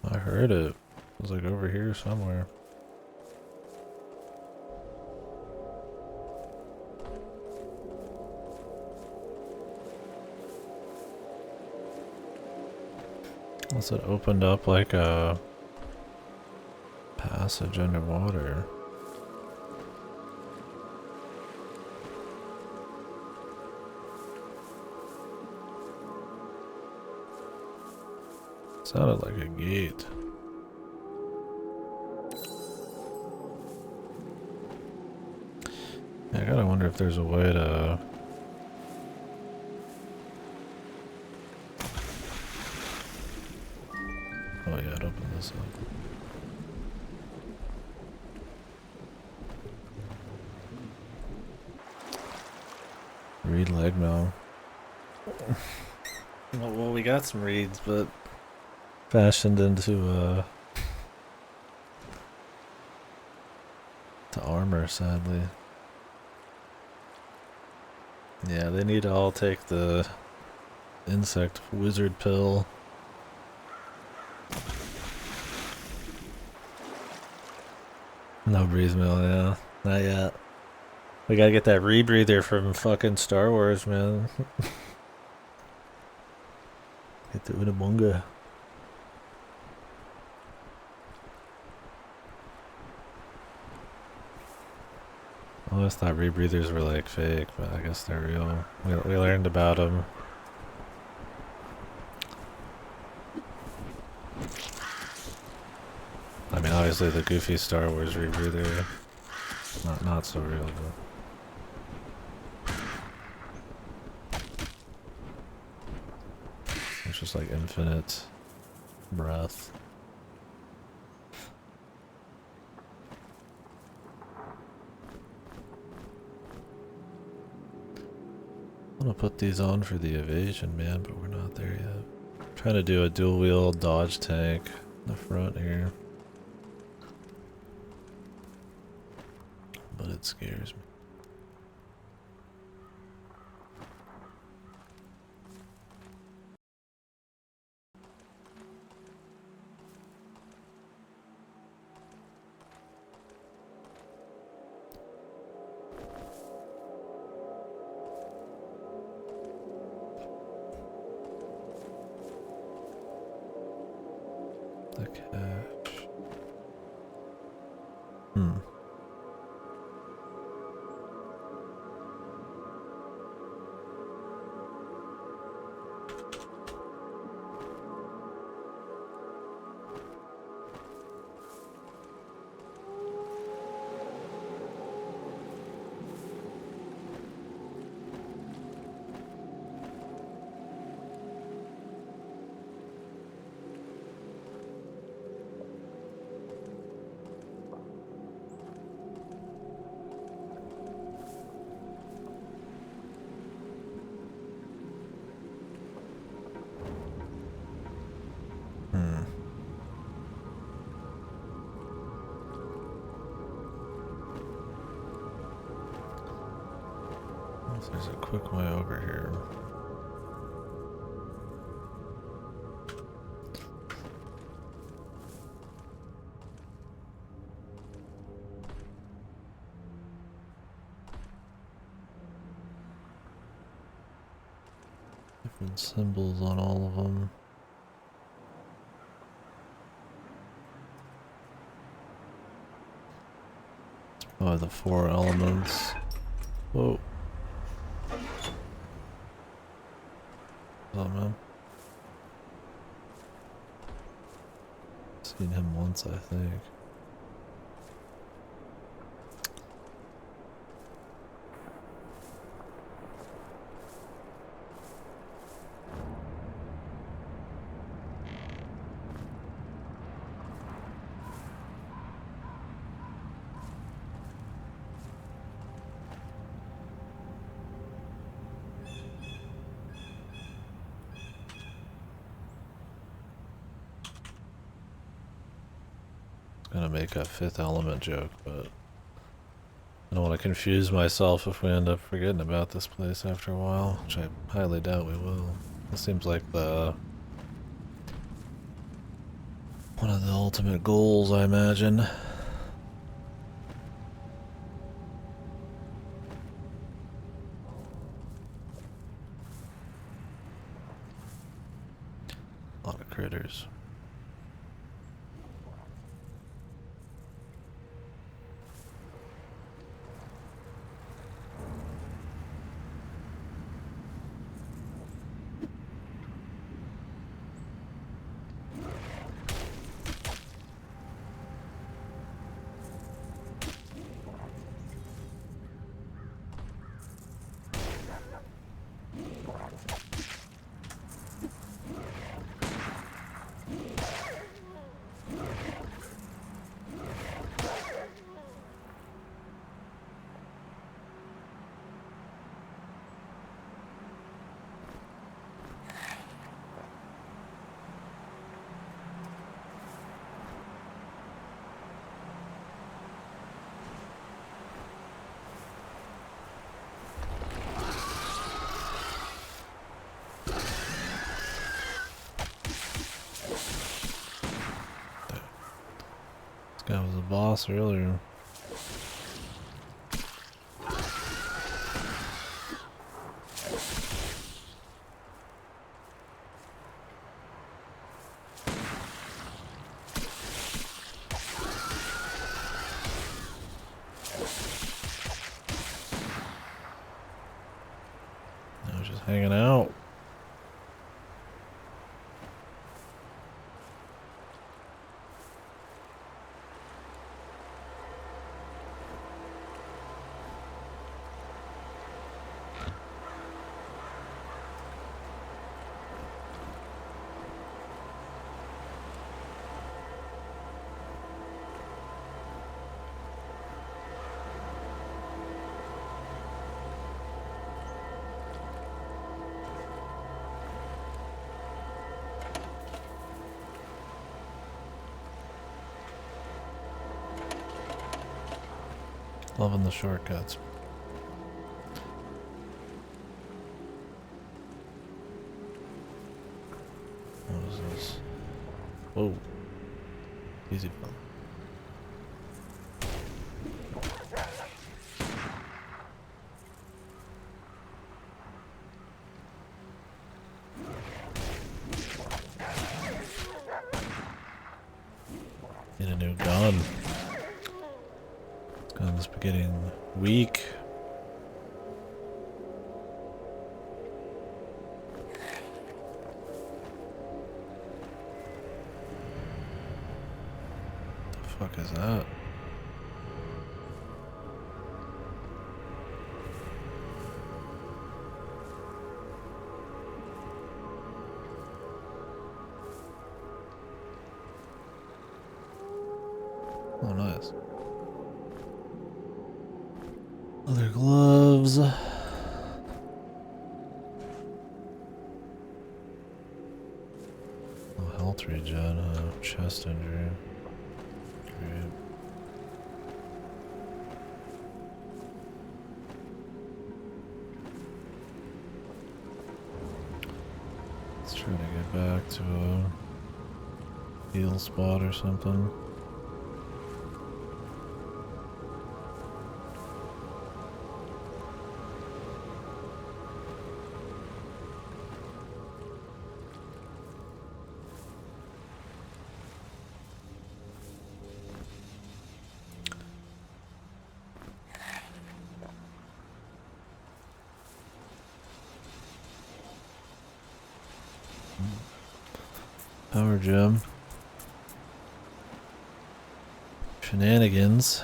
I heard it. It was like over here somewhere. Unless it opened up like a passage underwater. Sounded like a gate. I gotta wonder if there's a way to... Oh yeah, I'd open this up. Reed leg mail. Well, we got some reeds, but fashioned into to armor, sadly. Yeah, they need to all take the insect wizard pill. No breeze mill, yeah. Not yet. We gotta get that rebreather from fucking Star Wars, man. Get the Unamunga. I always thought rebreathers were like fake, but I guess they're real. We learned about them. I mean, obviously the goofy Star Wars rebreather, not so real, but it's just like infinite breath. I want to put these on for the evasion, man, but we're not there yet. I'm trying to do a dual wheel dodge tank in the front here. but it scares me. The cache. There's a quick way over here. Different symbols on all of them. Oh, the 4 elements. Whoa. Oh man. Seen him once, I think. Gonna make a 5th element joke, but I don't want to confuse myself if we end up forgetting about this place after a while, which I highly doubt we will. It seems like one of the ultimate goals, I imagine. A lot of critters. This guy was a boss earlier. I was just hanging out. Loving the shortcuts. What is this? Whoa. Easy fun. Need a new gun. This gun's getting weak. The fuck is that? Oh, nice. Other gloves. Oh, health regen, chest injury. Great. Let's try to get back to a heal spot or something. Power gem. Shenanigans.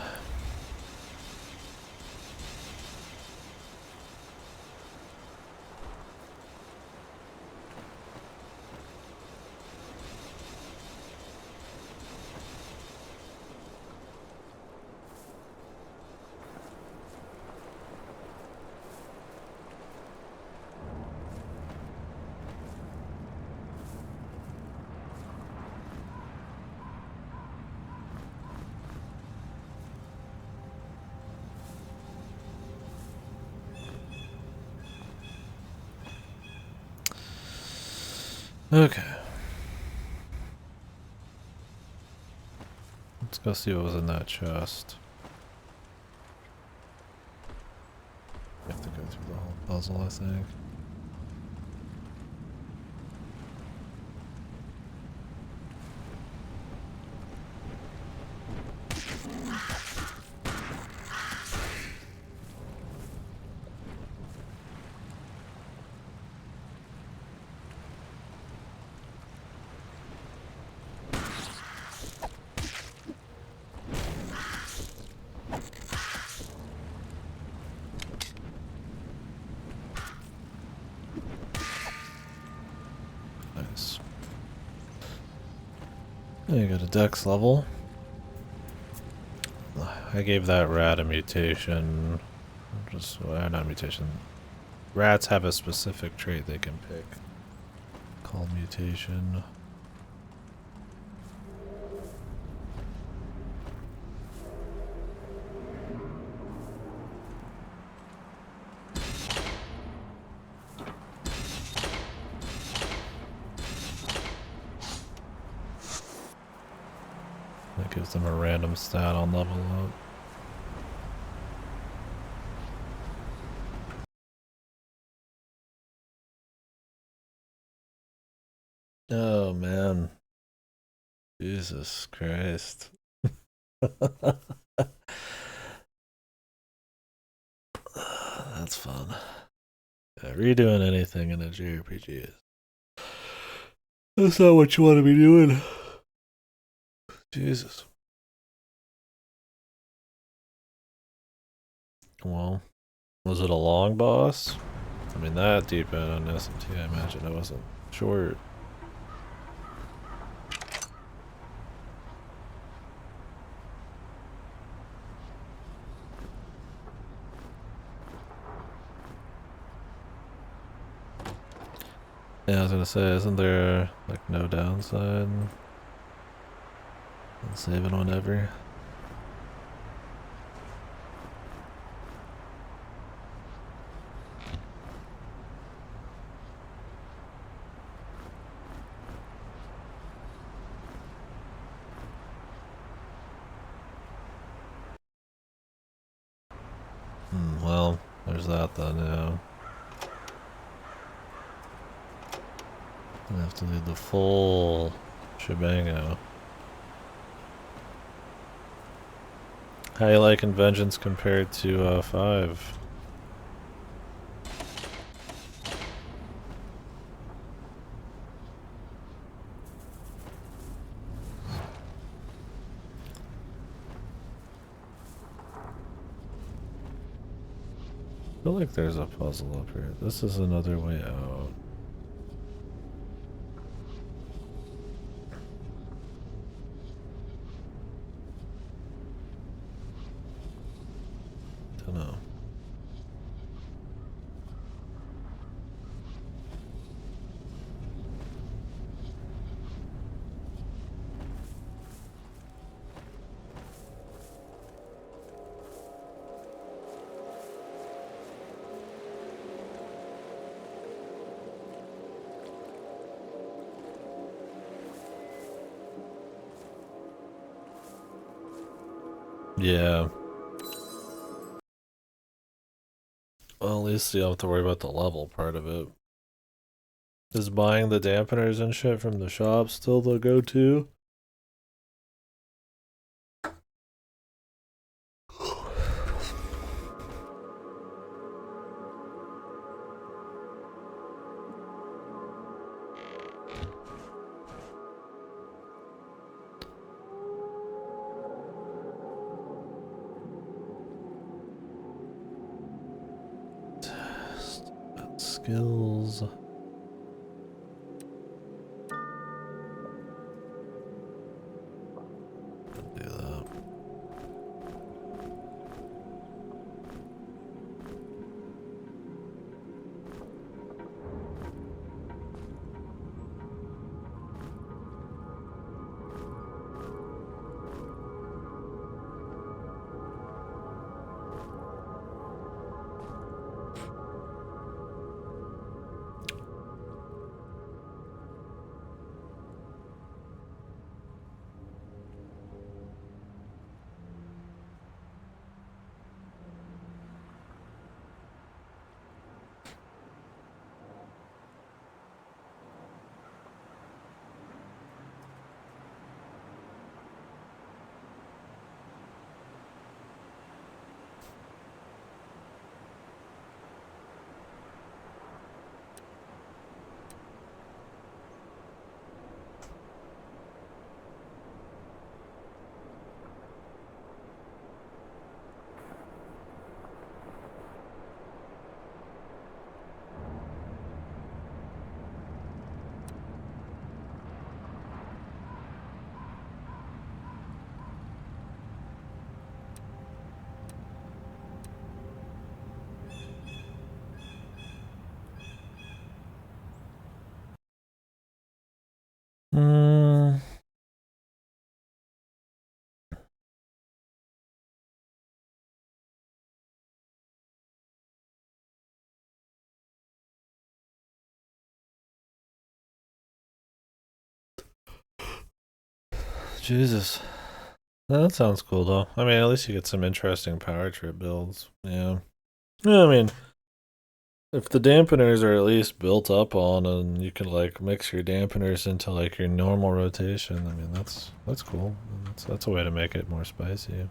Okay. Let's go see what was in that chest. You have to go through the whole puzzle, I think. Nice. There you got a dex level. I gave that rat a mutation. Just, well, not a mutation. Rats have a specific trait they can pick called mutation. That gives them a random stat on level up. Oh man. Jesus Christ. That's fun. Yeah, redoing anything in a JRPG is. That's not what you want to be doing. Jesus. Well, was it a long boss? I mean, that deep in on SMT, I imagine it wasn't short. Yeah, I was gonna say, isn't there like no downside in saving whenever? Well, there's that then, yeah. I have to do the full shebango. How you liking Vengeance compared to 5? I feel like there's a puzzle up here. This is another way out. Dunno. Yeah. Well, at least you don't have to worry about the level part of it. Is buying the dampeners and shit from the shop still the go-to? Test skills. Do that. Hmm. Jesus. That sounds cool though. I mean, at least you get some interesting power trip builds. Yeah. Yeah, I mean, if the dampeners are at least built up on and you can like mix your dampeners into like your normal rotation, I mean that's cool. That's a way to make it more spicy.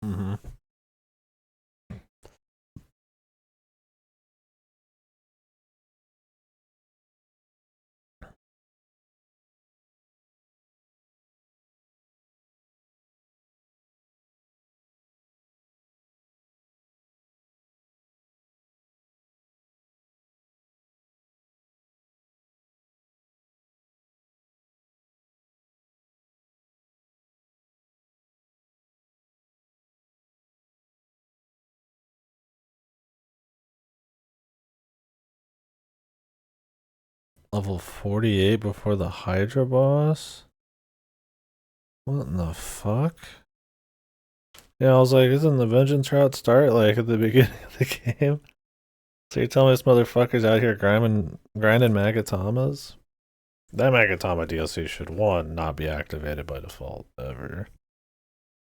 Mm-hmm. Level 48 before the Hydra boss? What in the fuck? Yeah, I was like, isn't the Vengeance route start like at the beginning of the game? So you're telling me this motherfucker's out here grinding Magatamas? That Magatama DLC should, one, not be activated by default, ever.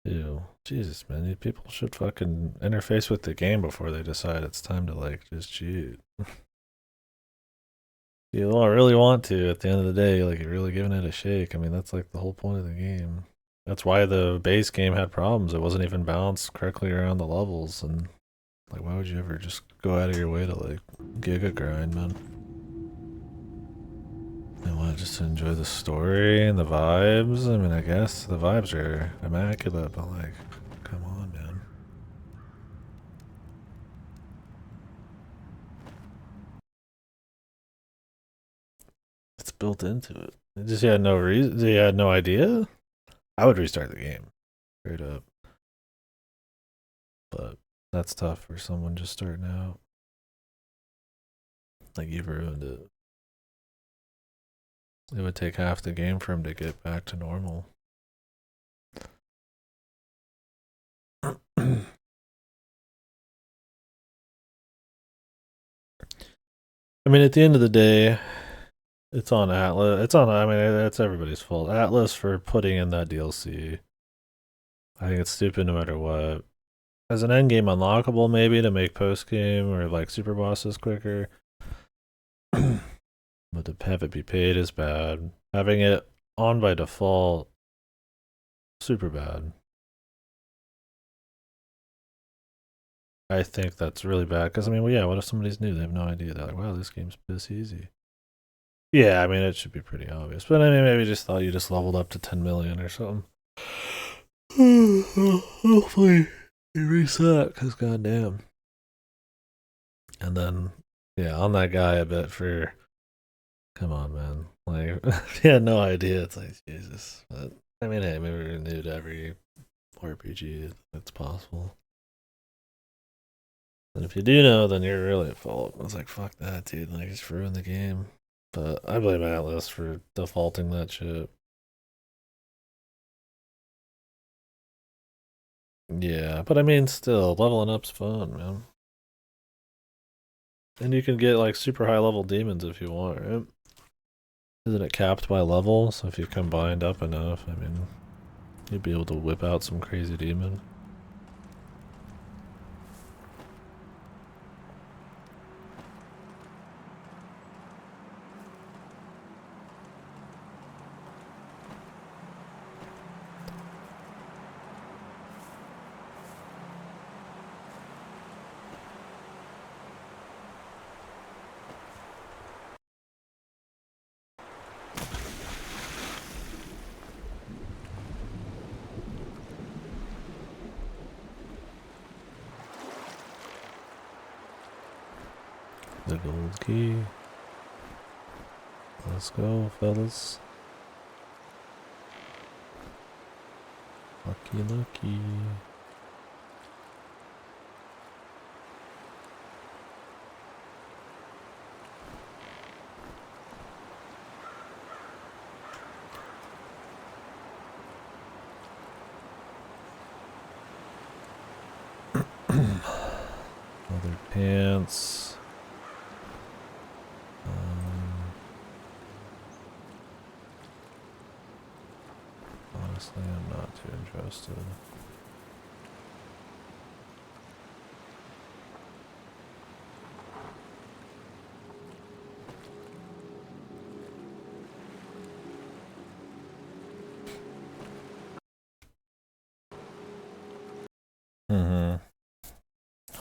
Ew. Jesus, man, people should fucking interface with the game before they decide it's time to, like, just cheat. You don't really want to at the end of the day, like, you're really giving it a shake. I mean, that's like the whole point of the game. That's why the base game had problems. It wasn't even balanced correctly around the levels, and like, why would you ever just go out of your way to like giga grind, man? I want just to enjoy the story and the vibes. I mean, I guess the vibes are immaculate, but like, come on, man. It's built into it. It just had no reason. He had no idea. I would restart the game, straight up. But that's tough for someone just starting out. Like, you've ruined it. It would take half the game for him to get back to normal. I mean, at the end of the day, it's on Atlas. It's on, I mean, that's everybody's fault. Atlas for putting in that DLC. I think it's stupid no matter what. As an endgame unlockable, maybe, to make post game or like super bosses quicker. But to have it be paid is bad. Having it on by default, super bad. I think that's really bad because I mean, well, yeah. What if somebody's new? They have no idea. They're like, "Wow, this game's piss easy." Yeah, I mean, it should be pretty obvious. But I mean, maybe just thought you just leveled up to 10 million or something. Hopefully, it reset because goddamn. And then, yeah, on that guy, I bet for. Come on, man. Like, he had no idea. It's like Jesus. But I mean, hey, maybe we're new to every RPG. It's possible. And if you do know, then you're really at fault. I was like, fuck that, dude. Like, just ruined the game. But I blame Atlas for defaulting that shit. Yeah, but I mean, still, leveling up's fun, man. And you can get, like, super high level demons if you want, right? Isn't it capped by level? So if you combined up enough, I mean, you'd be able to whip out some crazy demon. The gold key. Let's go, fellas. Lucky. Leather pants. Honestly, I'm not too interested.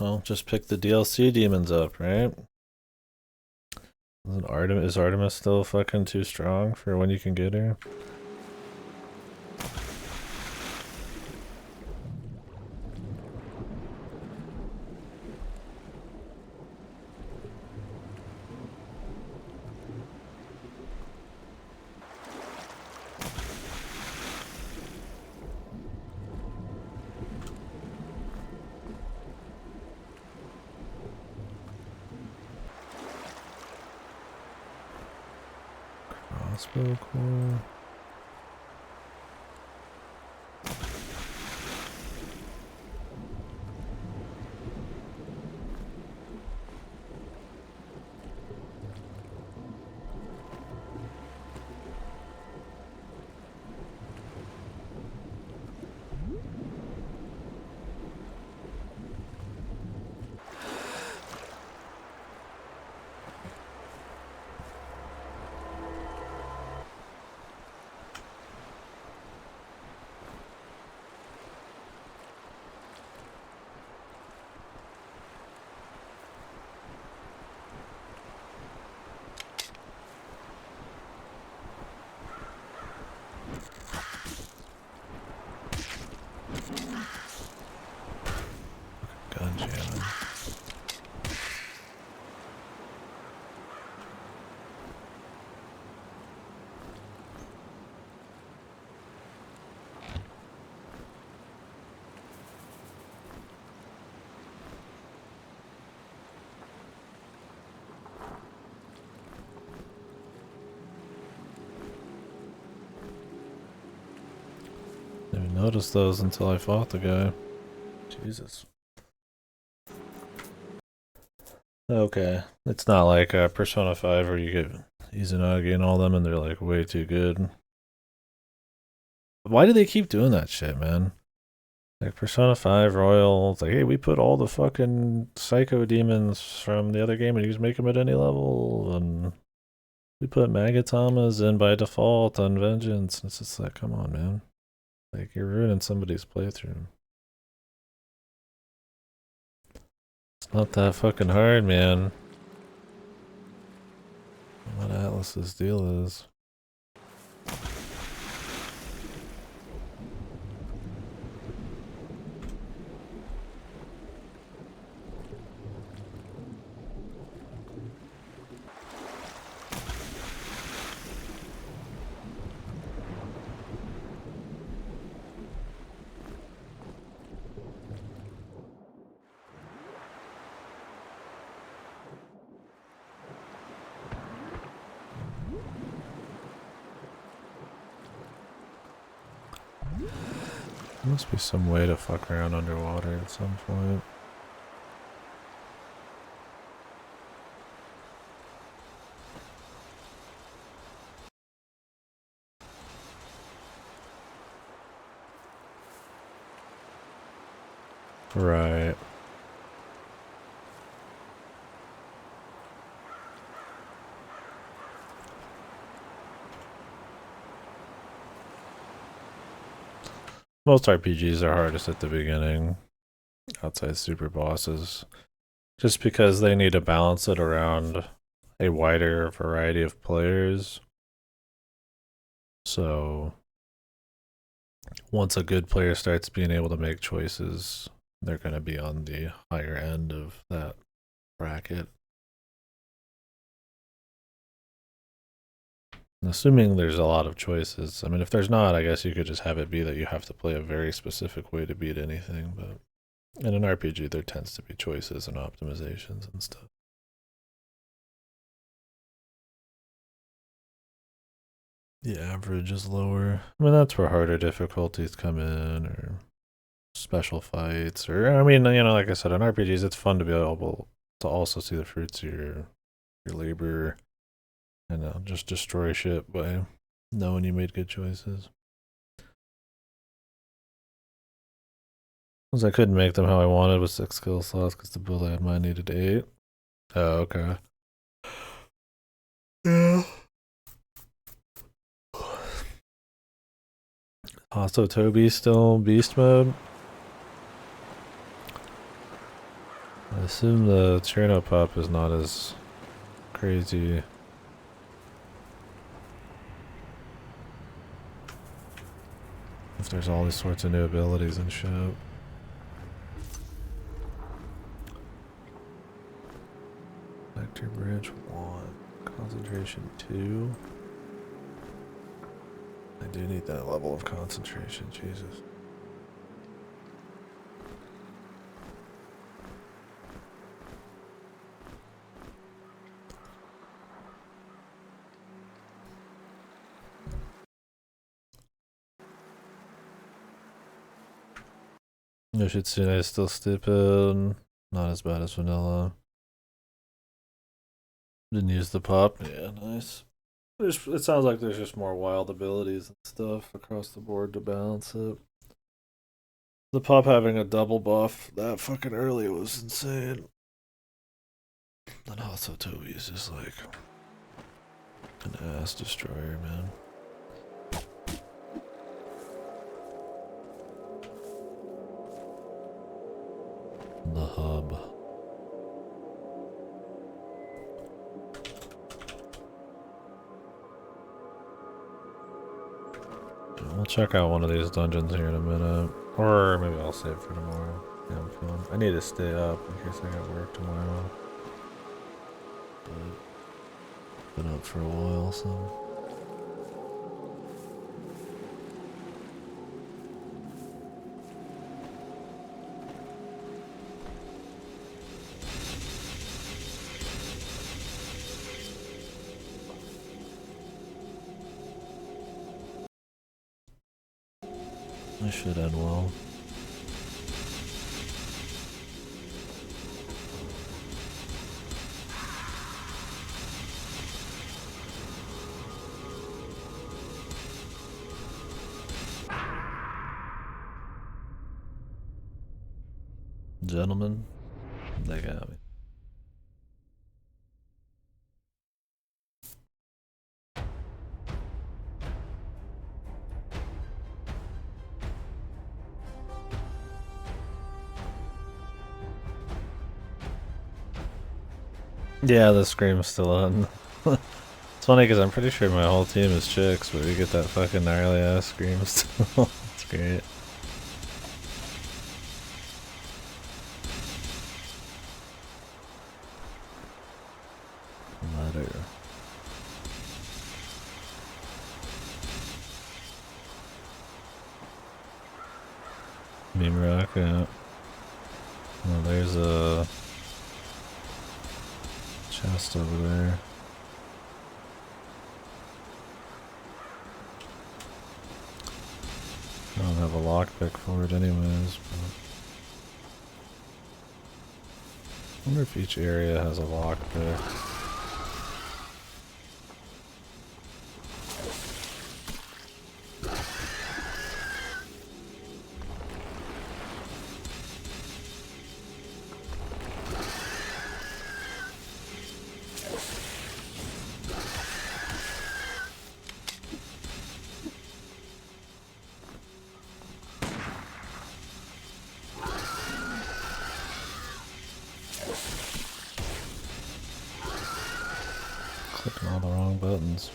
Well, just pick the DLC demons up, right? Is Artemis still fucking too strong for when you can get her? spell core. Gun jamming. Didn't even notice those until I fought the guy. Jesus. Okay, it's not like Persona 5 where you get Izanagi and all them and they're like way too good. Why do they keep doing that shit, man? Like Persona 5 Royal, it's like, hey, we put all the fucking psycho demons from the other game and you just make them at any level, and we put Magatamas in by default on Vengeance. It's just like, come on, man. Like, you're ruining somebody's playthrough. It's not that fucking hard, man. What Atlas's deal is. There must be some way to fuck around underwater at some point. Right. Most RPGs are hardest at the beginning, outside super bosses, just because they need to balance it around a wider variety of players. So once a good player starts being able to make choices, they're going to be on the higher end of that bracket. Assuming there's a lot of choices. I mean, if there's not, I guess you could just have it be that you have to play a very specific way to beat anything. But in an RPG, there tends to be choices and optimizations and stuff. The average is lower. I mean, that's where harder difficulties come in, or special fights, or I mean, you know, like I said, in RPGs, it's fun to be able to also see the fruits of your labor, and just destroy shit by knowing you made good choices. Because I couldn't make them how I wanted with 6 skill slots because the build I had mine needed 8. Oh, okay. Yeah. Also, Toby's still beast mode. I assume the Cherno Pup is not as crazy. If there's all these sorts of new abilities and shit. Vector Bridge 1. Concentration 2. I do need that level of concentration, Jesus. Yoshitsune is still stupid. Not as bad as vanilla. Didn't use the pop. Yeah, nice. It sounds like there's just more wild abilities and stuff across the board to balance it. The pop having a double buff that fucking early was insane. And also Toby's just like an ass destroyer, man. The hub. We'll check out one of these dungeons here in a minute. Or maybe I'll save for tomorrow. Yeah, I'm feeling. I need to stay up in case I got work tomorrow. But been up for a while, so. I should end well. Gentlemen, they got me. Yeah, the scream's still on. It's funny because I'm pretty sure my whole team is chicks, but we get that fucking gnarly ass scream still. It's great. Ladder. Grimrock, yeah. Well, there's a chest over there. I don't have a lockpick for it anyways, but I wonder if each area has a lockpick. Clicking all the wrong buttons.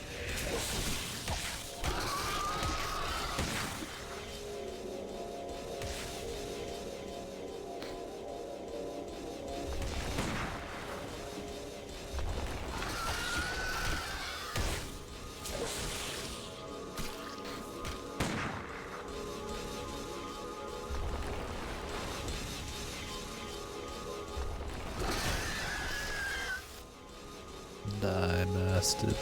Die, bastard.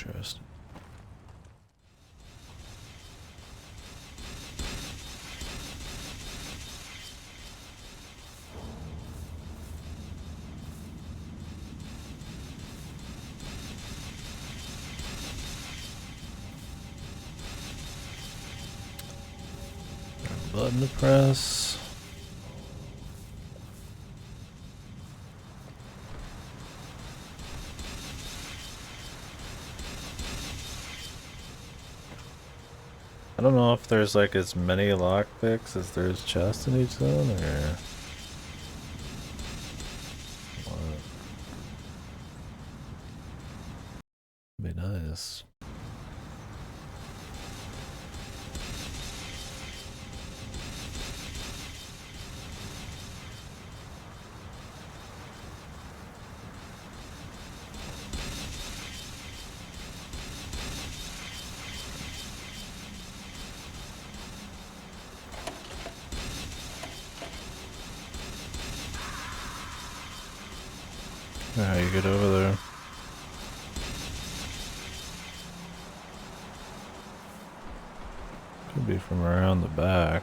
Interesting. Button to press. I don't know if there's like as many lockpicks as there's chests in each zone, or what? Be nice. How you get over there? Could be from around the back.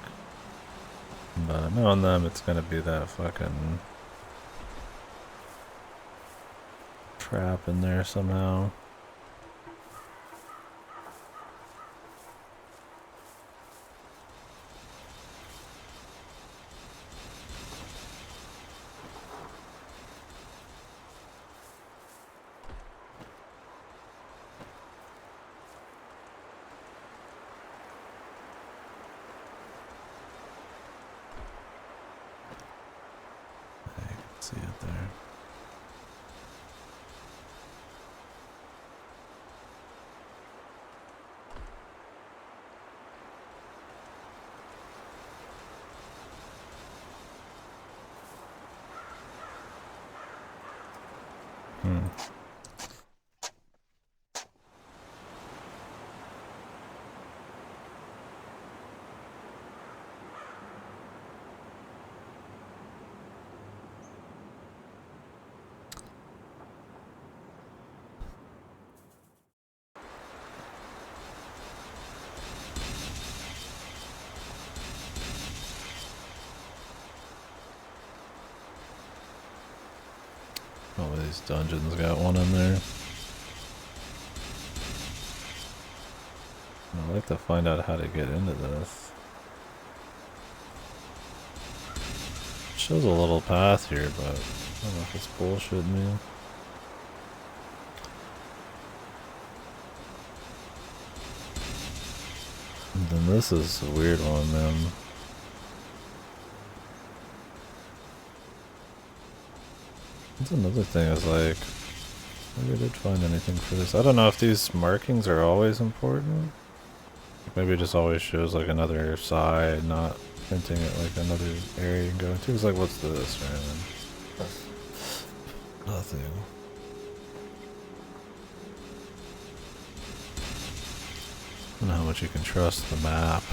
But knowing them, it's gonna be that fucking trap in there somehow. See it there. Oh, these dungeons got one in there. I'd like to find out how to get into this. It shows a little path here, but I don't know if it's bullshitting me. And then this is a weird one, man. That's another thing, is like, I never did find anything for this. I don't know if these markings are always important. Maybe it just always shows like another side, not hinting at like another area you can go into. It's like, what's this, right? Nothing. I don't know how much you can trust the map.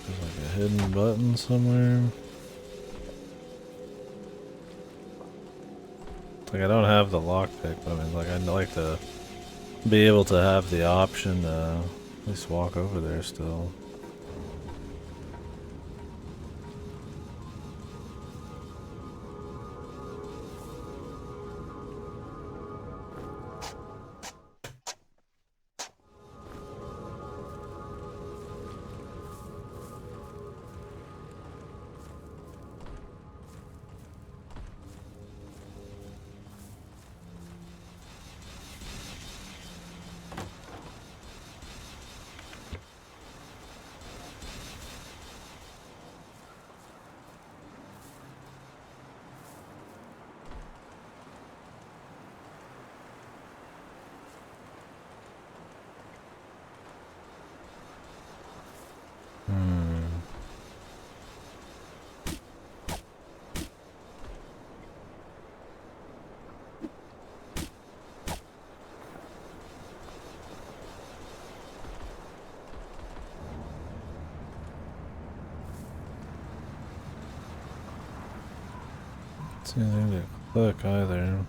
There's like a hidden button somewhere. Like, I don't have the lockpick, but I mean, like, I'd like to be able to have the option to at least walk over there still. It's anything to click either.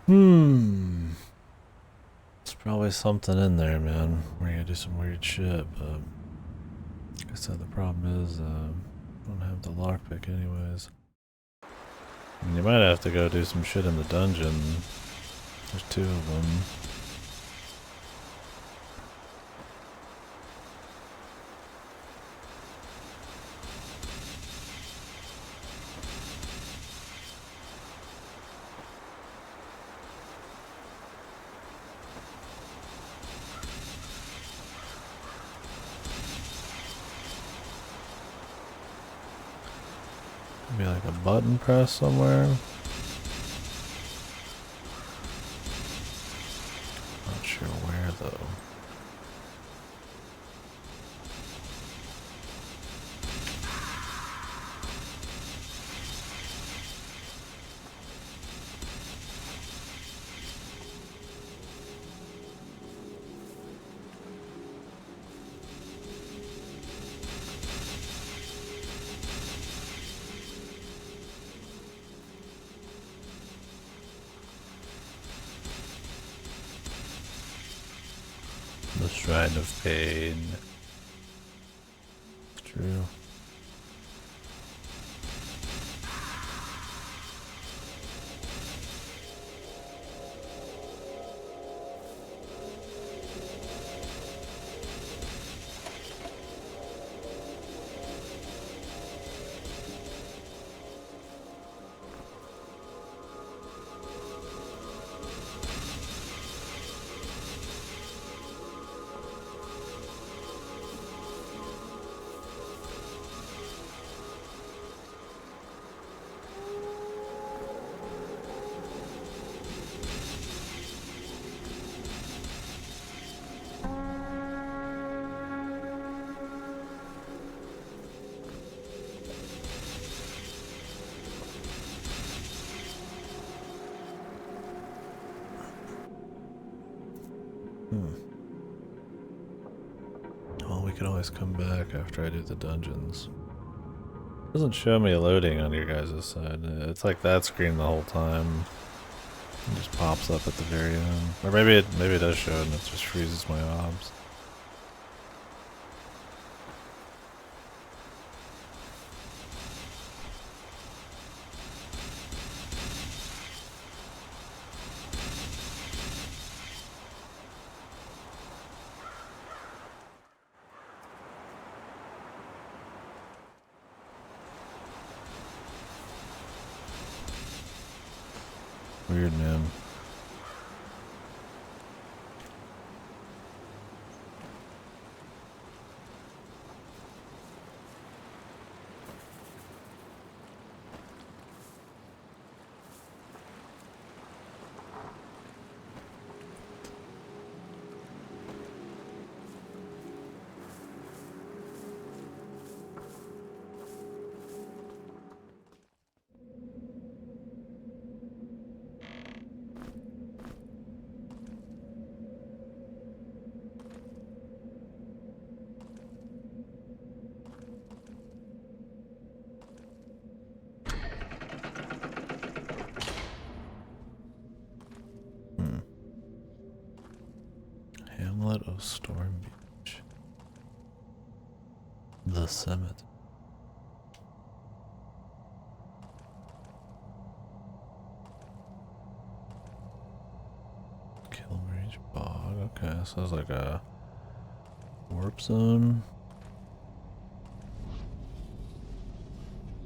There's probably something in there, man. We're gonna do some weird shit, but like I said, the problem is I don't have the lockpick anyways. And you might have to go do some shit in the dungeon. There's 2 of them. Maybe like a button press somewhere. Not sure where though. The Shrine of Pain. It's true. Oh, we can always come back after I do the dungeons. It doesn't show me loading on your guys' side. It's like that screen the whole time. It just pops up at the very end. Or maybe it does show and it just freezes my obs. Weird, man. Hamlet of Storm Beach. The Cemetery. Kilbridge Bog. Okay, so it's like a warp zone.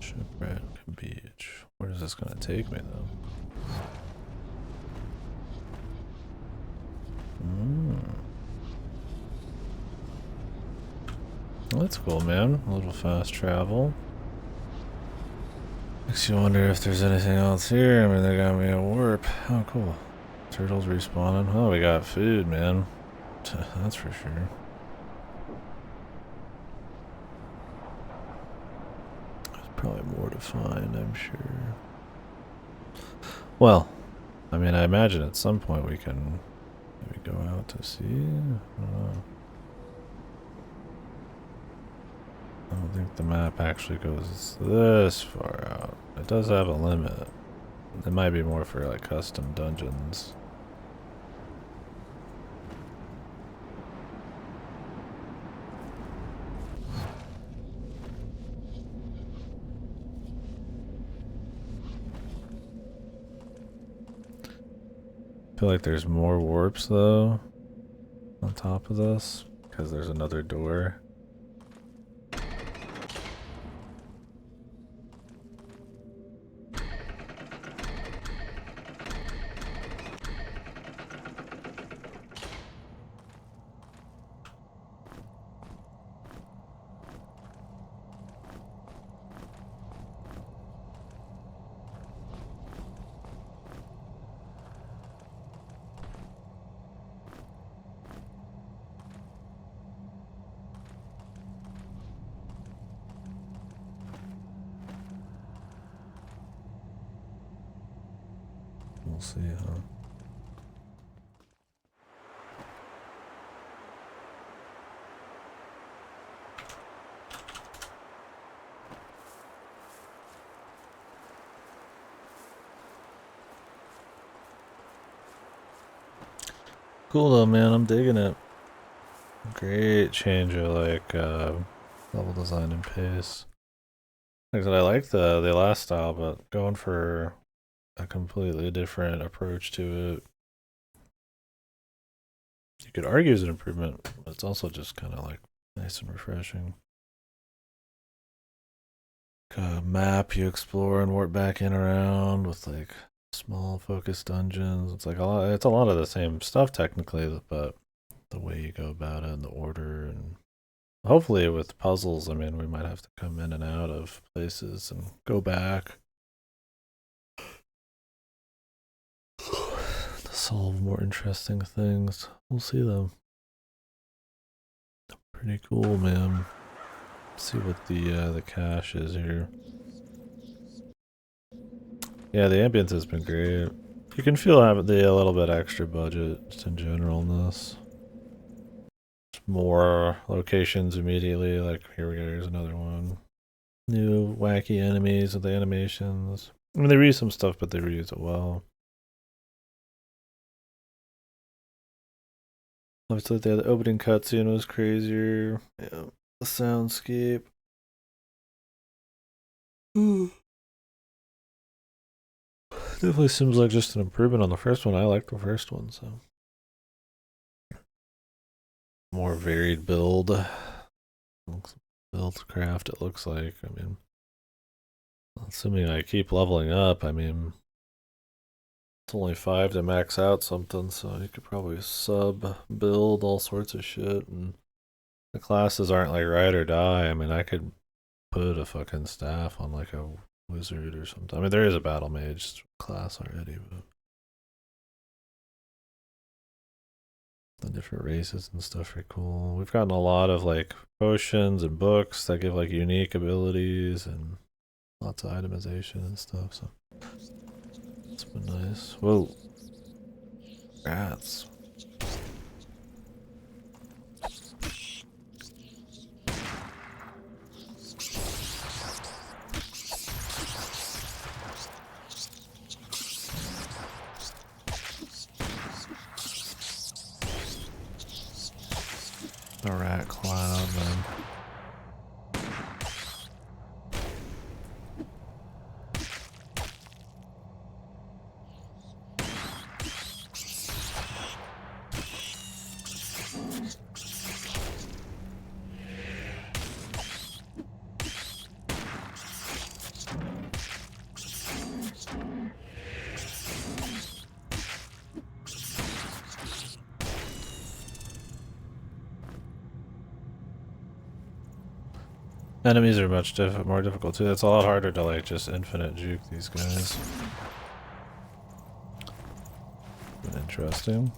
Shipwreck Beach. Where is this gonna take me though? Well, that's cool, man. A little fast travel. Makes you wonder if there's anything else here. I mean, they got me a warp. Oh, cool. Turtles respawning. Oh, we got food, man. That's for sure. There's probably more to find, I'm sure. Well, I mean, I imagine at some point we can maybe go out to sea. I don't know. I don't think the map actually goes this far out. It does have a limit. It might be more for like custom dungeons. I feel like there's more warps though on top of this because there's another door. We'll see, huh? Cool though, man. I'm digging it. Great change of like level design and pace. Like I said, I like the last style, but going for a completely different approach to it, you could argue is an improvement, but it's also just kind of like nice and refreshing. A map you explore and warp back in around with like small focused dungeons. It's like a lot. It's a lot of the same stuff technically, but the way you go about it and the order and hopefully with puzzles, I mean, we might have to come in and out of places and go back to solve more interesting things. We'll see though. Pretty cool, man. Let's see what the cache is here. Yeah, the ambience has been great. You can feel the a little bit extra budget just in general in this. More locations immediately. Like here we go. Here's another one. New wacky enemies with the animations. I mean, they reuse some stuff, but they reuse it well. Obviously, the opening cutscene was crazier. Yeah, the soundscape. Definitely seems like just an improvement on the first one. I like the first one, so more varied build craft. It looks like. I mean, assuming I keep leveling up, I mean, it's only 5 to max out something, so you could probably sub build all sorts of shit, and the classes aren't like ride or die. I mean, I could put a fucking staff on like a wizard or something. I mean, there is a battle mage class already, but the different races and stuff are cool. We've gotten a lot of like potions and books that give like unique abilities and lots of itemization and stuff, so it's been nice. Whoa. Rats. The rat cloud, man. Enemies are much more difficult too. It's a lot harder to like just infinite juke these guys. Been interesting.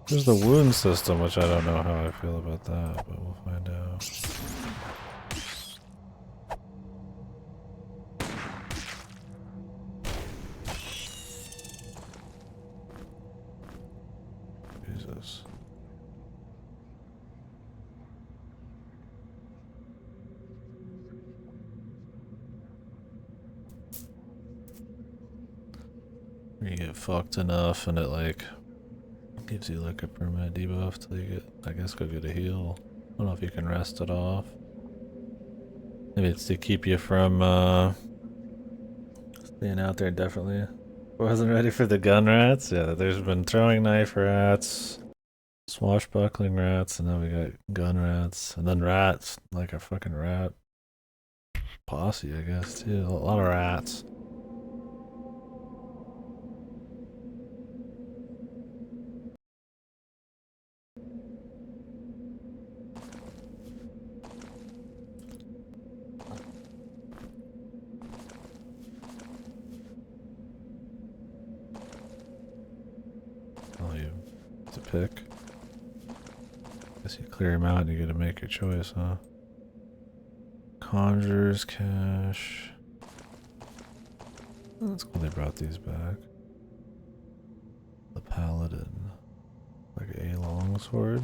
There's the wound system, which I don't know how I feel about that, but we'll find out. focus. You get fucked enough and it like gives you like a permanent debuff till you get, I guess, go get a heal. I don't know if you can rest it off. Maybe it's to keep you from staying out there indefinitely. Wasn't ready for the gun rats? Yeah, there's been throwing knife rats, swashbuckling rats, and then we got gun rats, and then rats, like a fucking rat posse, I guess, too. A lot of rats. Oh, you have to pick. Guess you clear them out and you gotta make your choice, huh? Conjurer's Cache. Oh, that's cool they brought these back. The Paladin. Like a longsword.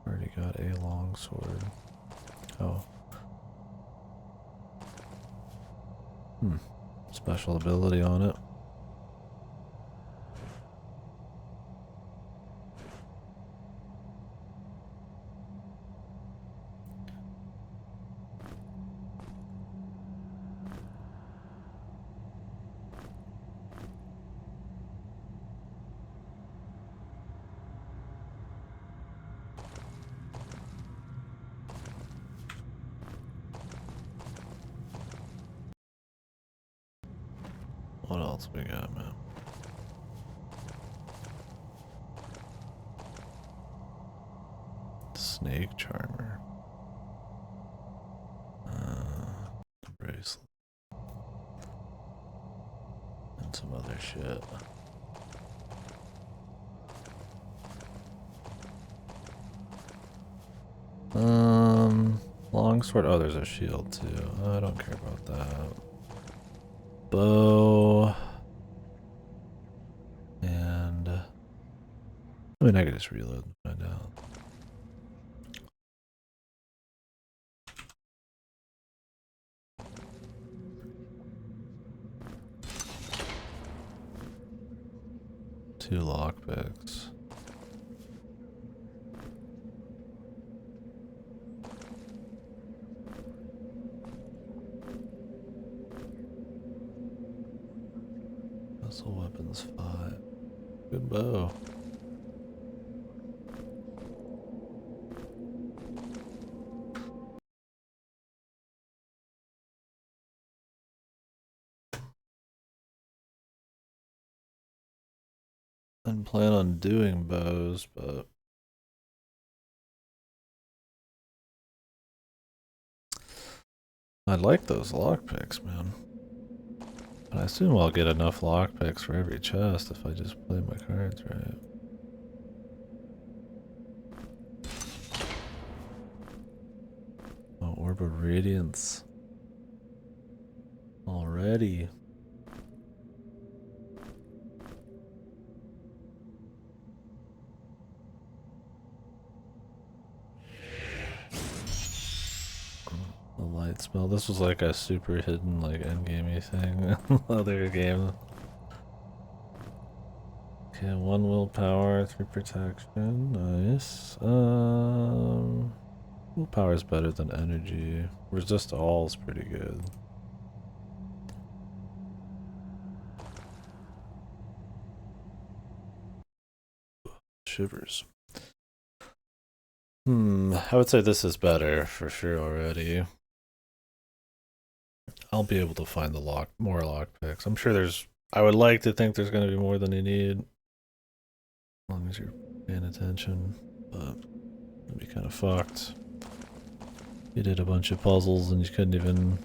Already got a longsword. Oh. Special ability on it. What else we got, man? Snake Charmer. Bracelet. And some other shit. Longsword. Oh, there's a shield too. I don't care about that. Bow. And I mean, I could just reload and find out. Two lockpicks. Muscle weapons 5. Good bow. I didn't plan on doing bows, but I like those lockpicks, man. But I assume I'll get enough lockpicks for every chest if I just play my cards right. Oh, Orb of Radiance. Already. The light spell. This was like a super hidden, like endgamey thing. Other game. Okay, 1 willpower, 3 protection. Nice. Willpower is better than energy. Resist all is pretty good. Shivers. I would say this is better for sure already. I'll be able to find the more lock picks. I'm sure there's. I would like to think there's going to be more than you need, as long as you're paying attention. But it'd be kind of fucked. You did a bunch of puzzles and you couldn't even.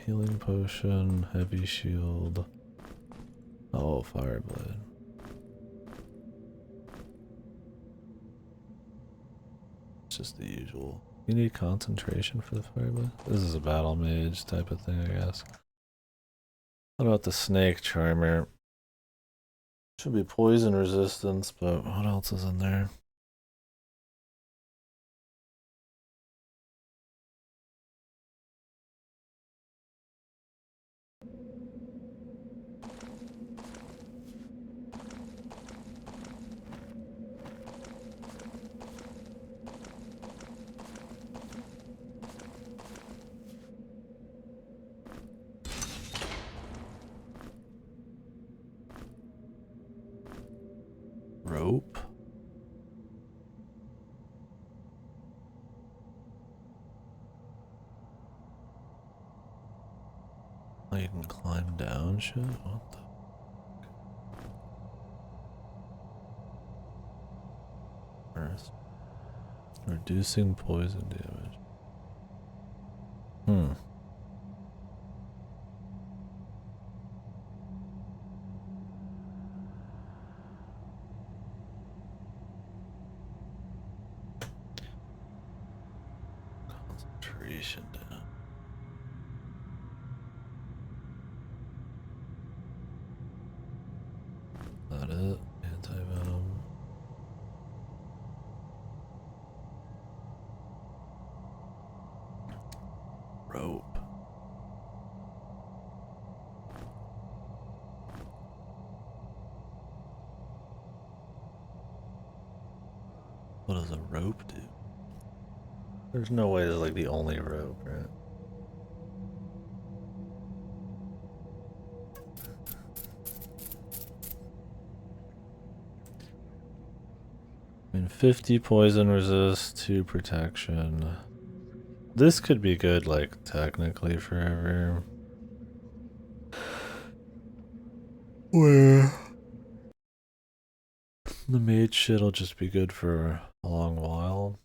Healing potion, heavy shield. Oh, fireblade. It's just the usual. You need concentration for the fireblade? This is a battle mage type of thing, I guess. What about the snake charmer? Should be poison resistance, but what else is in there? Rope? Oh, you can climb down shit? What the? First. Reducing poison damage. Hmm. Concentration down. That it? Anti-venom. Rope. What does a rope do? There's no way it's like the only rope, right? I mean, 50 poison resist, 2 protection. This could be good, like, technically forever. Where the mage shit'll just be good for a long while.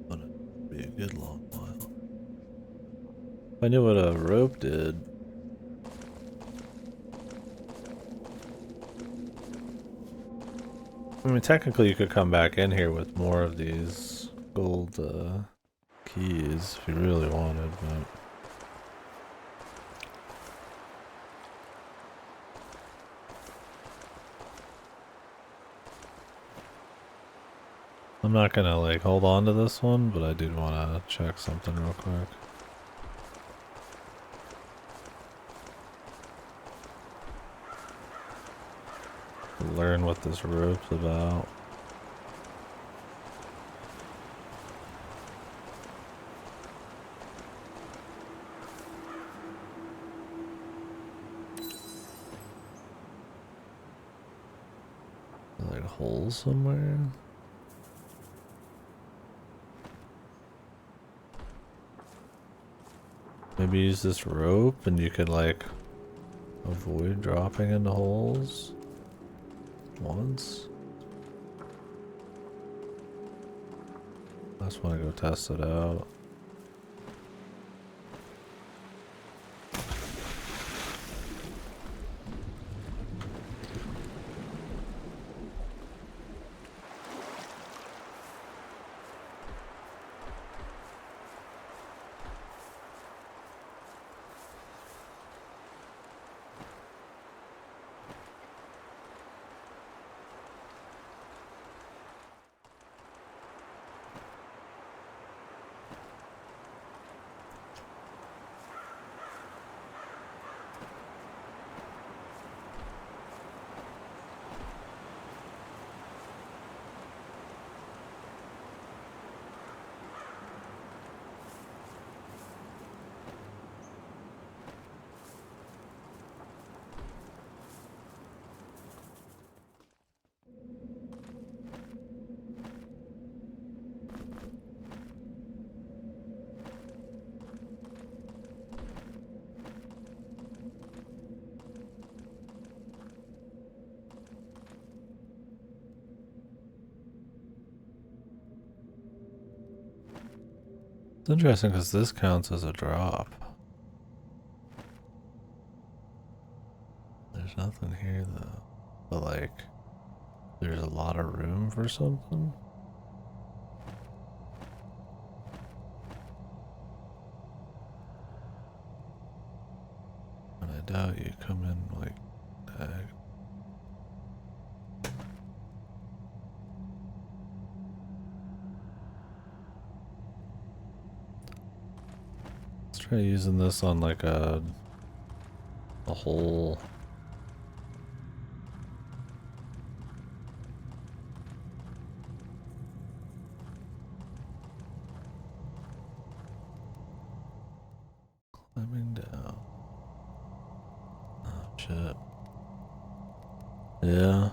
But it'd be a good long while. If I knew what a rope did. I mean, technically you could come back in here with more of these gold keys if you really wanted, but... I'm not gonna like hold on to this one, but I did want to check something real quick. Learn what this rope's about. Like holes somewhere? Maybe use this rope and you could like avoid dropping into holes once. I just want to go test it out. It's interesting because this counts as a drop. There's nothing here though. But like, there's a lot of room for something. doubt you come in like that. Let's try using this on like a whole. Climbing down. Oh shit. Yeah,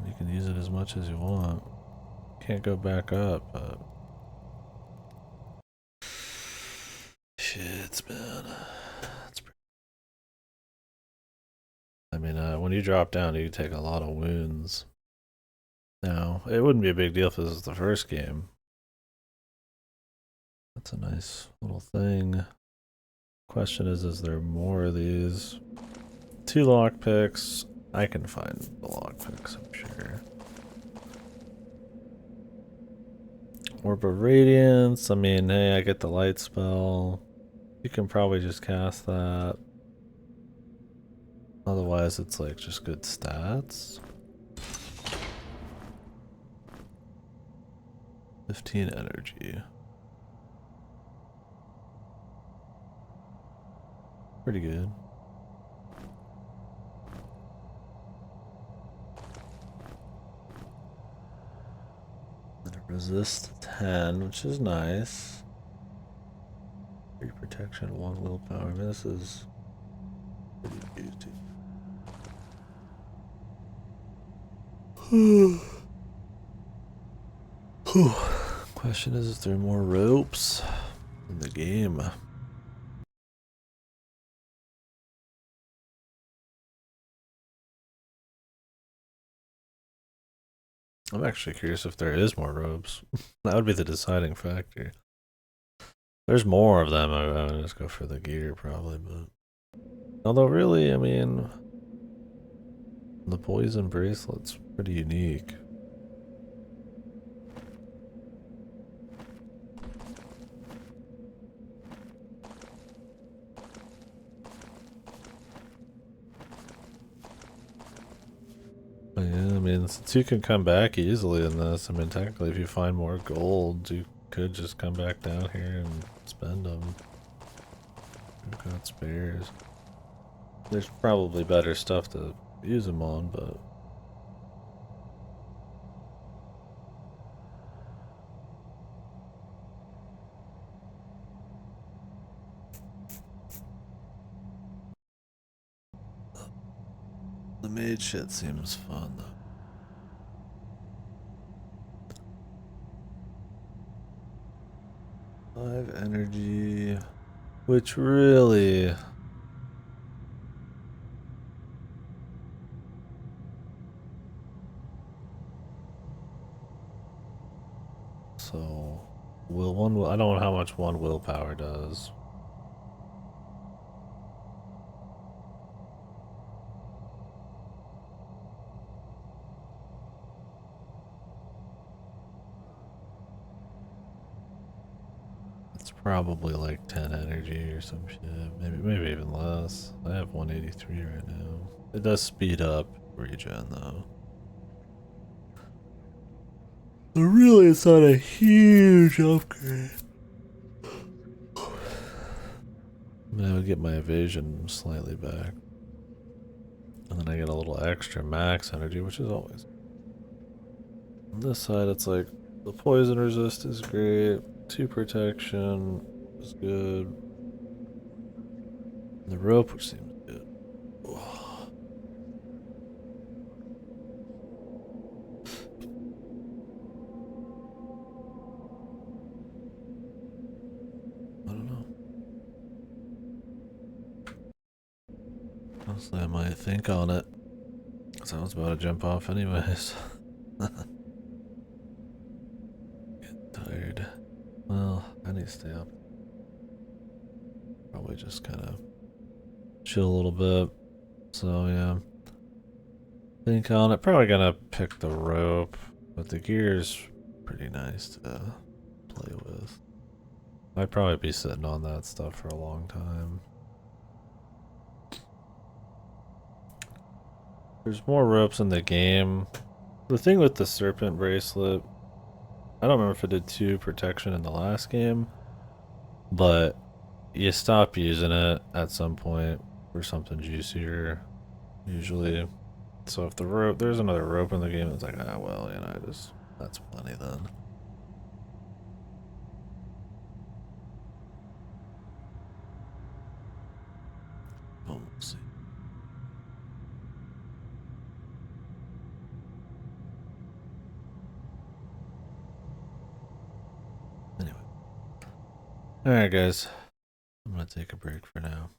you can use it as much as you want. Can't go back up, but shit, man. I mean, when you drop down, you take a lot of wounds. Now, it wouldn't be a big deal if this was the first game. That's a nice little thing. Question is there more of these? 2 lockpicks. I can find the lockpicks, I'm sure. Orb of Radiance. I mean, hey, I get the light spell. You can probably just cast that. Otherwise, it's like just good stats. 15 energy. Pretty good. Resist 10, which is nice. 3 protection, 1 willpower. I mean, this is pretty easy. Question is there more ropes in the game? I'm actually curious if there is more ropes. That would be the deciding factor. There's more of them. I would just go for the gear probably, but although really, I mean, the poison bracelet's pretty unique. But yeah, I mean, since you can come back easily in this, I mean, technically, if you find more gold, you could just come back down here and spend them. You've got spares. There's probably better stuff to use them on, but the mage shit seems fun though. 5 energy, which really... So, I don't know how much 1 willpower does. It's probably like 10 energy or some shit. Maybe even less. I have 183 right now. It does speed up regen though. But really, it's not a huge upgrade. I mean, I would get my evasion slightly back. And then I get a little extra max energy, which is always. On this side, it's like the poison resist is great. 2 protection is good. The rope, which seems good. I don't know. Honestly, I might think on it. Because I was about to jump off anyways. Getting tired. Well, I need to stay up. Probably just kind of chill a little bit. So, yeah. Think on it. Probably gonna pick the rope. But the gear's pretty nice to play with. I'd probably be sitting on that stuff for a long time. There's more ropes in the game. The thing with the serpent bracelet, I don't remember if it did 2 protection in the last game, but you stop using it at some point for something juicier, usually. So if there's another rope in the game, it's like, ah, well, that's plenty then. We'll see. Anyway. Alright, guys. I'm gonna take a break for now.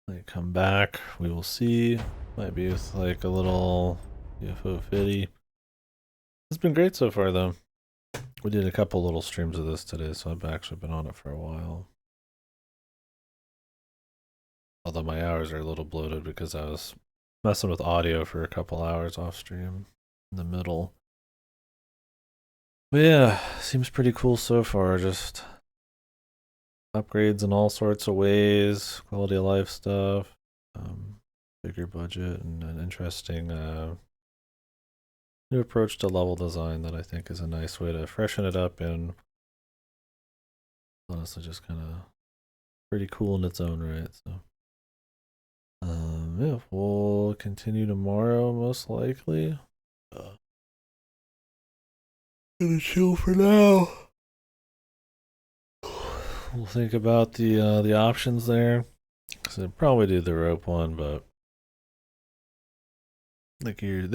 When I come back, we will see. Might be with like a little UFO fitty. It's been great so far, though. We did a couple little streams of this today, so I've actually been on it for a while. Although my hours are a little bloated because I was messing with audio for a couple hours off stream in the middle. But yeah, seems pretty cool so far. Just upgrades in all sorts of ways, quality of life stuff, bigger budget, and an interesting new approach to level design that I think is a nice way to freshen it up and honestly just kind of pretty cool in its own right. So yeah, we'll continue tomorrow most likely. Gonna chill for now. We'll think about the options there. So probably do the rope one, but like